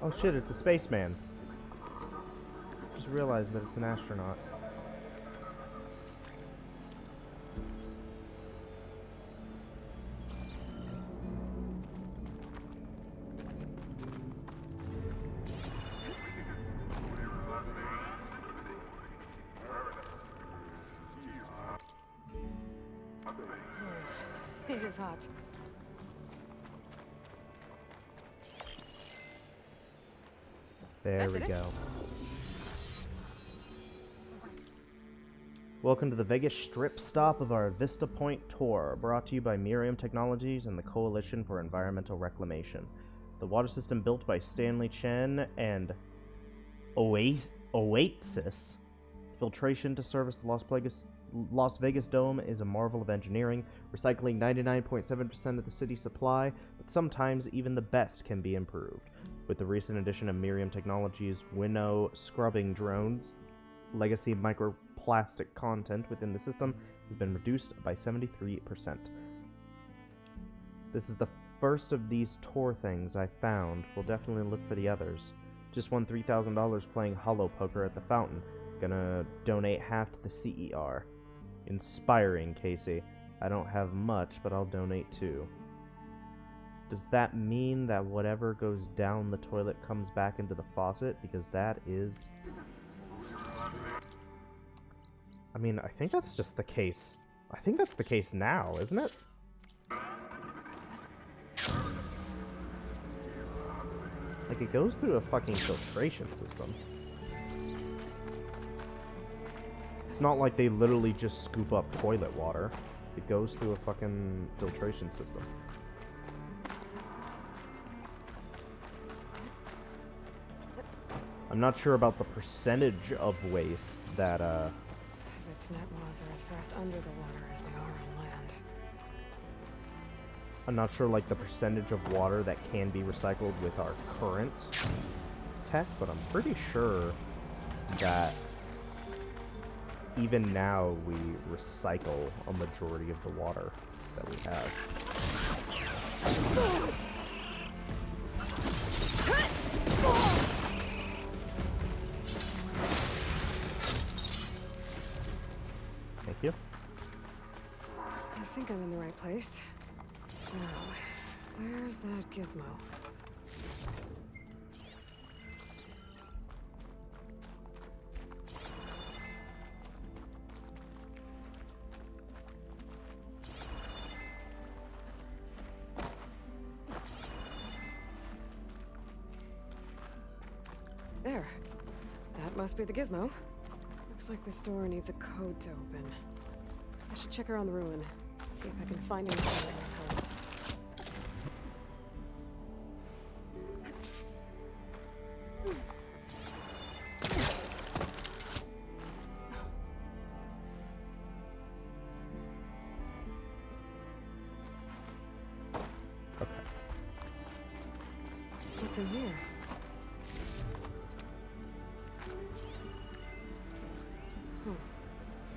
Oh shit, it's a spaceman. Just realized that it's an astronaut. Oh, it is hot. There we go. Welcome to the Vegas Strip stop of our Vista Point tour, brought to you by Miriam Technologies and the Coalition for Environmental Reclamation. The water system built by Stanley Chen and Oasis filtration to service the Las Vegas Dome is a marvel of engineering, recycling 99.7% of the city's supply, but sometimes even the best can be improved. With the recent addition of Miriam Technologies' Winnow scrubbing drones, legacy microplastic content within the system has been reduced by 73%. This is the first of these tour things I found. We'll definitely look for the others. Just won $3,000 playing Hollow Poker at the fountain. Gonna donate half to the CER. Inspiring, Casey. I don't have much, but I'll donate too. Does that mean that whatever goes down the toilet comes back into the faucet? Because that is... I mean, I think that's just the case. I think that's the case now, isn't it? Like, it goes through a fucking filtration system. It's not like they literally just scoop up toilet water. It goes through a fucking filtration system. I'm not sure about the percentage of waste that, Its net maws are as fast under the water as they are on land. I'm not sure, like, the percentage of water that can be recycled with our current tech, but I'm pretty sure that even now we recycle a majority of the water that we have. Thank you. I think I'm in the right place. Now, where's that gizmo? There. That must be the gizmo. Looks like this door needs a code to open. I should check around the ruin. See if I can find anything in that code. What's in here?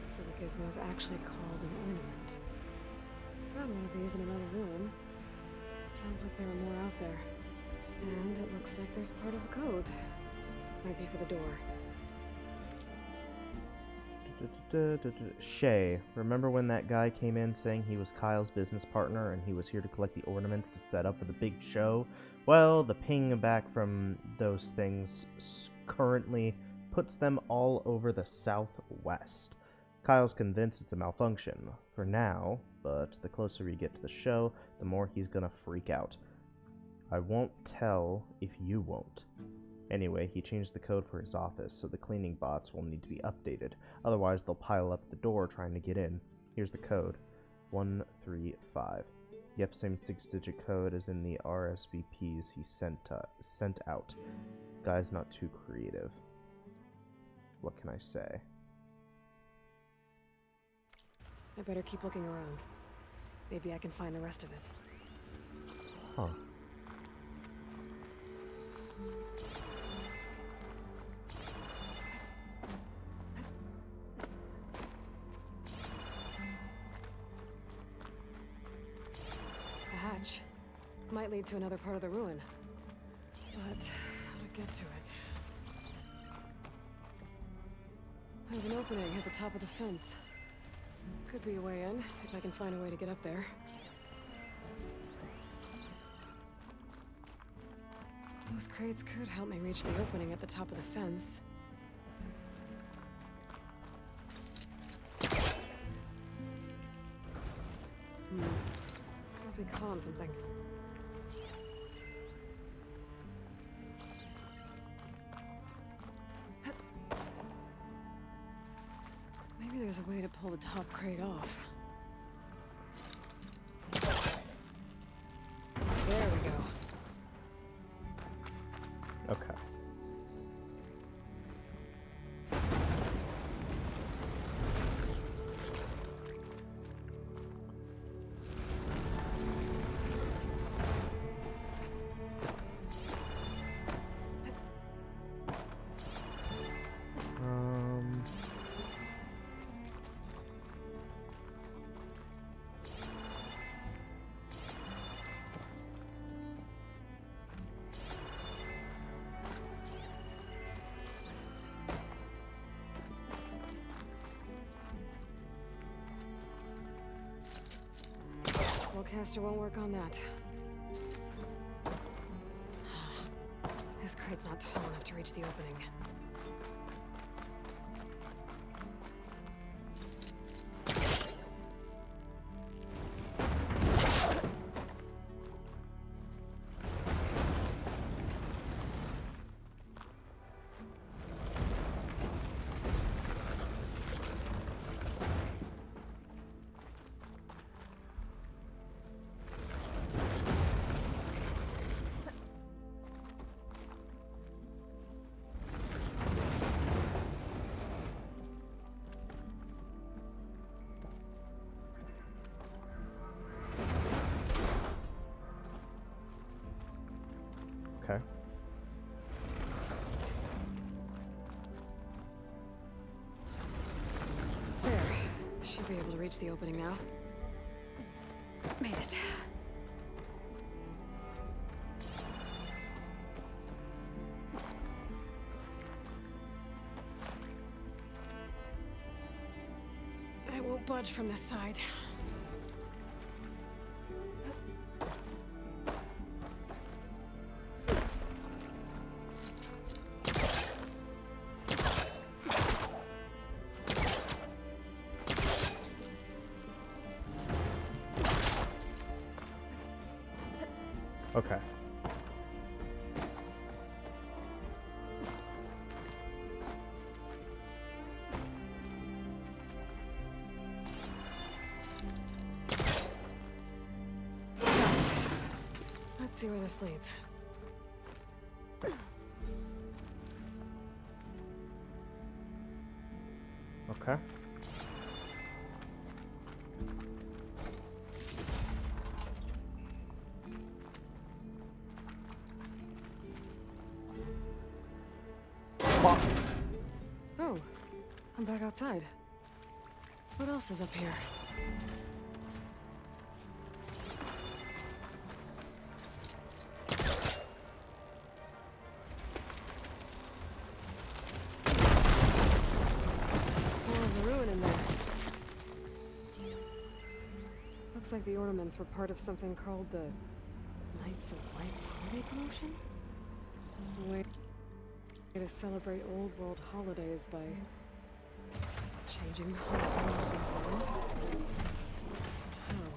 So the gizmo's actually called an ornament. Found one of these in another room. It sounds like there are more out there. And it looks like there's part of a code. Might be for the door. Shay, remember when that guy came in saying he was Kyle's business partner and he was here to collect the ornaments to set up for the big show? Well, the ping back from those things currently puts them all over the southwest. Kyle's convinced it's a malfunction for now, but the closer we get to the show, the more he's gonna freak out. I won't tell if you won't. Anyway, he changed the code for his office, so the cleaning bots will need to be updated. Otherwise, they'll pile up at the door trying to get in. Here's the code. 135. Yep, same 6-digit code as in the RSVPs he sent out. Guy's not too creative. What can I say? I better keep looking around. Maybe I can find the rest of it. Huh. A hatch. Might lead to another part of the ruin. But how to get to it? There's an opening at the top of the fence. Could be a way in, if I can find a way to get up there. Those crates could help me reach the opening at the top of the fence. we caught on something. Maybe there's a way to pull the top crate off. There we go. Okay. Caster won't work on that. This crate's not tall enough to reach the opening. Okay. There. Should be able to reach the opening now. Made it. I won't budge from this side. Okay. Let's see where this leads. Okay. Oh, I'm back outside. What else is up here? More of a ruin in there. Looks like the ornaments were part of something called the Knights of Light's holiday promotion? A way to celebrate old world holidays by changing the holidays of the world. Oh.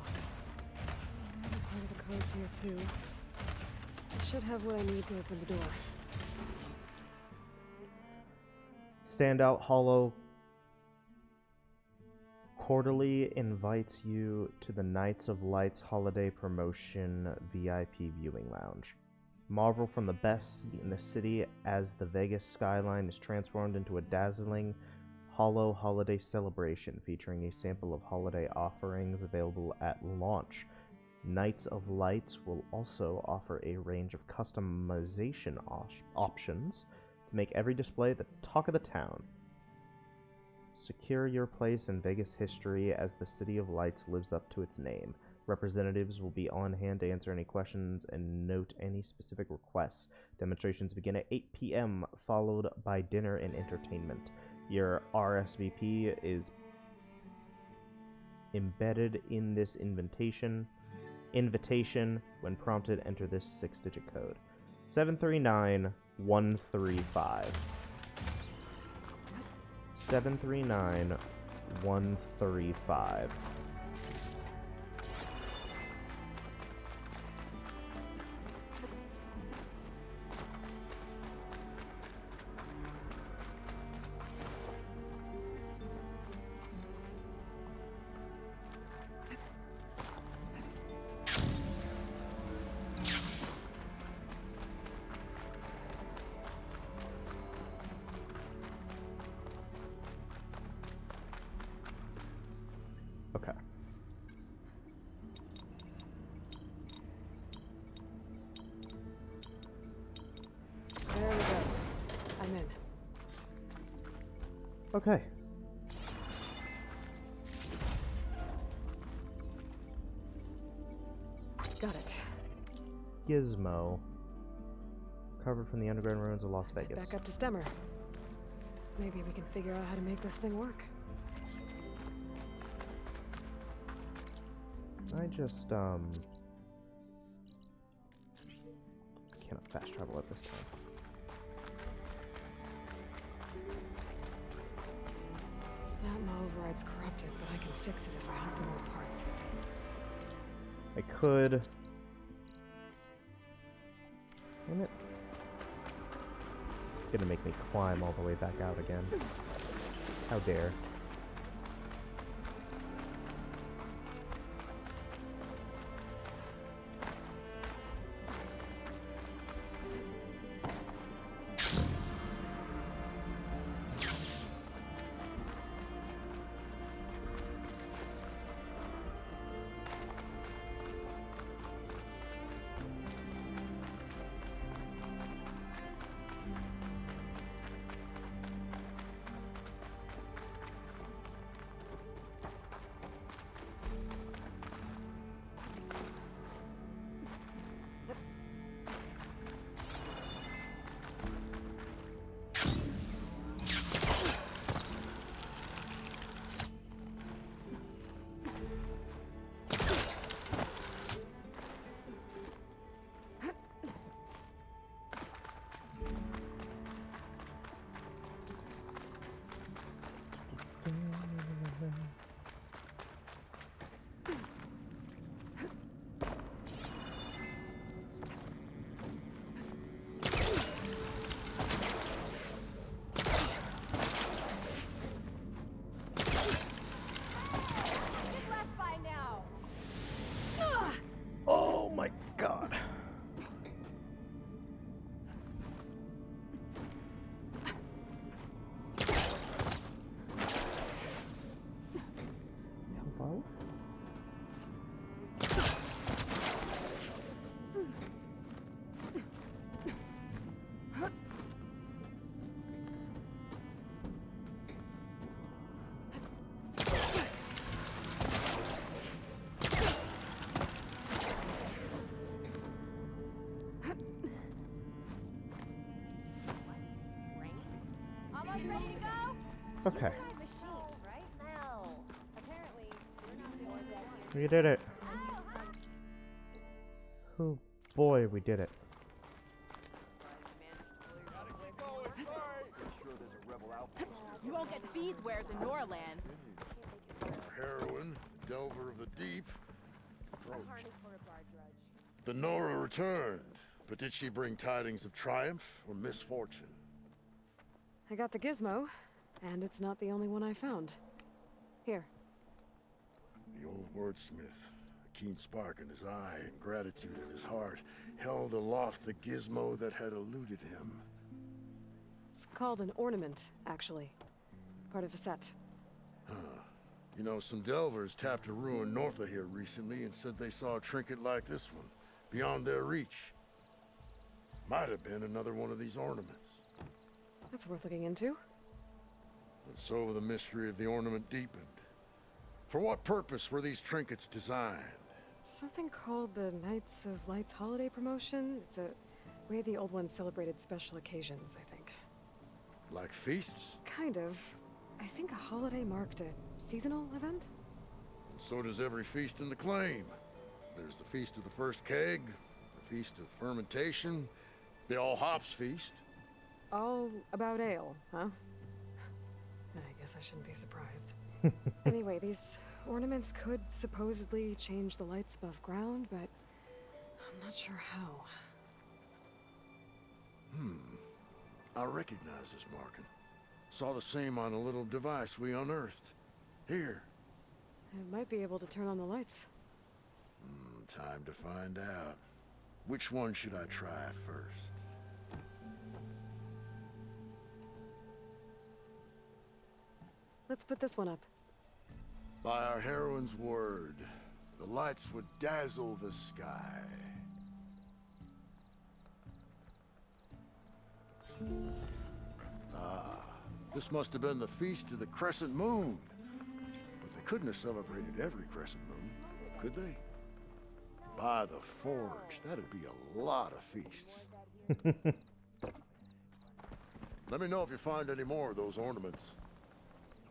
Part of the code's here too. I should have what I need to open the door. Standout Hollow quarterly invites you to the Knights of Light's holiday promotion VIP viewing lounge. Marvel from the best in the city as the Vegas skyline is transformed into a dazzling Hollow holiday celebration featuring a sample of holiday offerings available at launch. Knights of Light will also offer a range of customization options to make every display the talk of the town. Secure your place in Vegas history as the City of Lights lives up to its name. Representatives will be on hand to answer any questions and note any specific requests. Demonstrations begin at 8 p.m., followed by dinner and entertainment. Your RSVP is embedded in this invitation. When prompted, enter this 6-digit code. 739135. 739135. Okay. There we go. I'm in. Okay. Got it. Gizmo. Recovered from the underground ruins of Las Vegas. Back up to Stemmer. Maybe we can figure out how to make this thing work. I just, cannot fast travel at this time. Snapma override's corrupted, but I can fix it if I hunt for more parts. I could. Damn it. It's gonna make me climb all the way back out again. How dare. Oh my god. Hello? Almost ready to go? Okay. Right now. Apparently, We did it. Oh boy, we did it. You won't get these wares in Norland. Heroine, the Delver of the Deep, approached. The Nora returned, but did she bring tidings of triumph or misfortune? I got the gizmo, and it's not the only one I found. Here. The old wordsmith, a keen spark in his eye and gratitude in his heart, held aloft the gizmo that had eluded him. It's called an ornament, actually. Part of a set. Huh. You know, some delvers tapped a ruin north of here recently and said they saw a trinket like this one, beyond their reach. Might have been another one of these ornaments. That's worth looking into. And so the mystery of the ornament deepened. For what purpose were these trinkets designed? Something called the Knights of Light's holiday promotion. It's a way the old ones celebrated special occasions, I think. Like feasts? Kind of. I think a holiday marked a seasonal event? And so does every feast in the claim. There's the Feast of the First Keg, the Feast of Fermentation, the All Hops Feast. All about ale, huh? I guess I shouldn't be surprised. Anyway, these ornaments could supposedly change the lights above ground, but I'm not sure how. I recognize this marking. Saw the same on a little device we unearthed. Here. It might be able to turn on the lights. Time to find out. Which one should I try first? Let's put this one up. By our heroine's word, the lights would dazzle the sky. Ah, this must have been the feast of the crescent moon. But they couldn't have celebrated every crescent moon, could they? By the forge, that'd be a lot of feasts. Let me know if you find any more of those ornaments.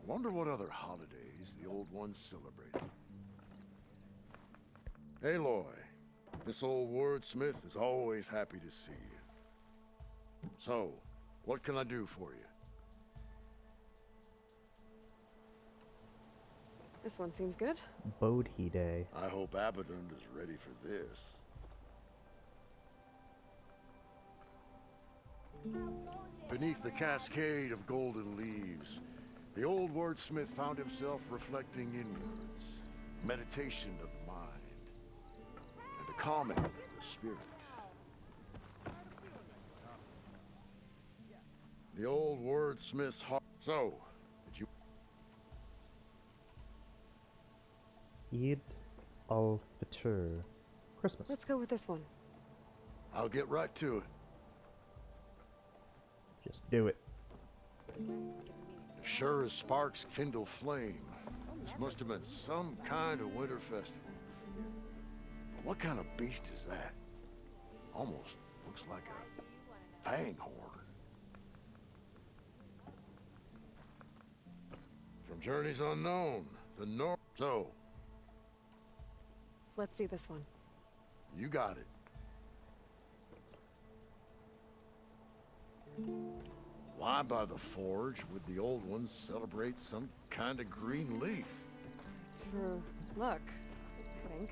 I wonder what other holidays the old ones celebrated. Aloy, this old wordsmith is always happy to see you. So, what can I do for you? This one seems good. Bodhi Day. I hope Abaddon is ready for this. Beneath the cascade of golden leaves, the old wordsmith found himself reflecting inwards, meditation of the mind, and a calming of the spirit. The old wordsmith's heart. So, did you... Eid al-Fitr. Christmas. Let's go with this one. I'll get right to it. Just do it. Sure as sparks kindle flame, this must have been some kind of winter festival. But what kind of beast is that? Almost looks like a fanghorn. From journeys unknown, the north. So, Let's see this one. you got it. Why by the forge would the old ones celebrate some kind of green leaf? It's for luck, I think.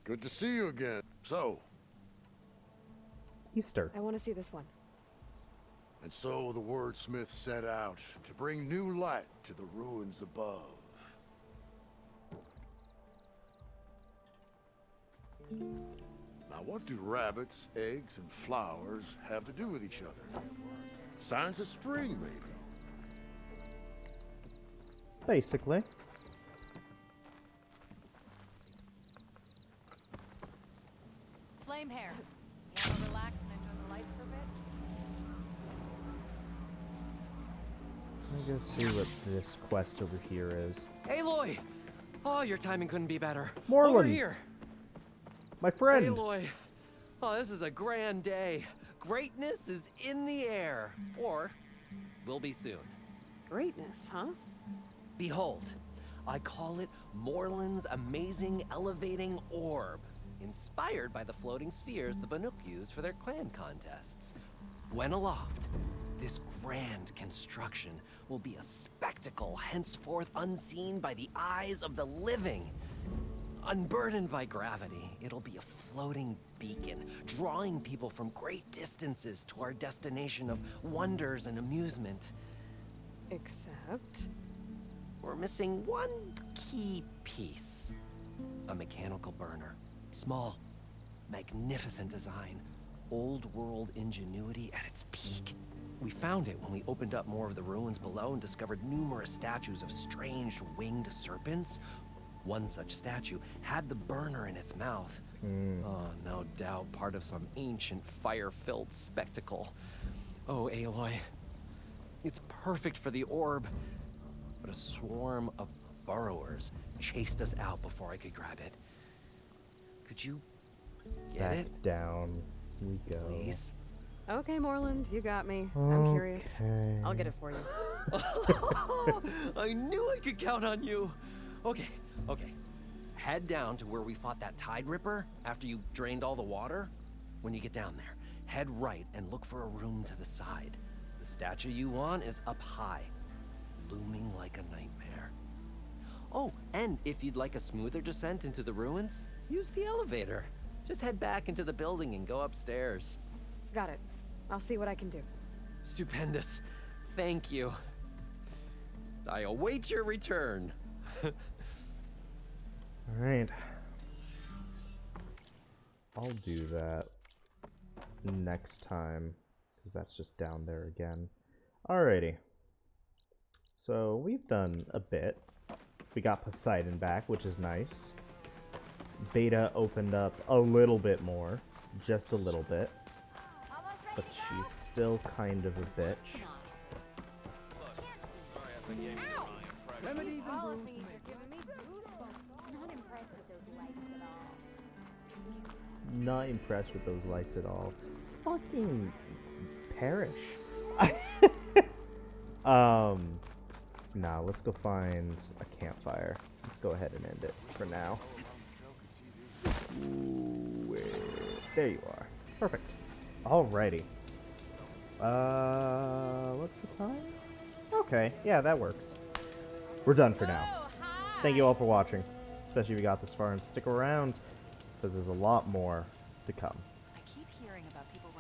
Good to see you again. So, Easter. I want to see this one. and so the wordsmith set out to bring new light to the ruins above. Now what do rabbits, eggs, and flowers have to do with each other? Signs of spring, maybe. Basically. Flame hair. You want to relax and enjoy the lights for a bit? Let me go see what this quest over here is. Aloy! Oh, your timing couldn't be better. Morlun! Over here! My friend! Aloy! Oh, this is a grand day. Greatness is in the air. Or, will be soon. Greatness, huh? Behold, I call it Morlun's amazing elevating orb, inspired by the floating spheres the Banuk used for their clan contests. When aloft, this grand construction will be a spectacle henceforth unseen by the eyes of the living. Unburdened by gravity, it'll be a floating beacon, drawing people from great distances to our destination of wonders and amusement. Except... we're missing one key piece. A mechanical burner. Small, magnificent design. Old world ingenuity at its peak. We found it when we opened up more of the ruins below and discovered numerous statues of strange winged serpents. One such statue had the burner in its mouth. Oh, no doubt part of some ancient fire-filled spectacle. Oh, Aloy. It's perfect for the orb. But a swarm of burrowers chased us out before I could grab it. Could you get Back it? down we go. Please? Okay, Morland, you got me. I'm curious. I'll get it for you. I knew I could count on you. Okay. Head down to where we fought that Tide Ripper after you drained all the water. When you get down there, head right and look for a room to the side. The statue you want is up high, looming like a nightmare. Oh, and if you'd like a smoother descent into the ruins, use the elevator. Just head back into the building and go upstairs. Got it. I'll see what I can do. Stupendous. Thank you. I await your return. Alright. I'll do that next time, because that's just down there again. Alrighty. So we've done a bit. We got Poseidon back, which is nice. Beta opened up a little bit more. Just a little bit. But she's still kind of a bitch. Not impressed with those lights at all. Fucking perish. Nah, let's go find a campfire. Let's go ahead and end it for now. Ooh, there you are. Perfect. Alrighty. What's the time? Okay, yeah, that works. We're done for now. Thank you all for watching. Especially if you got this far, and stick around, because there's a lot more to come. I keep hearing about people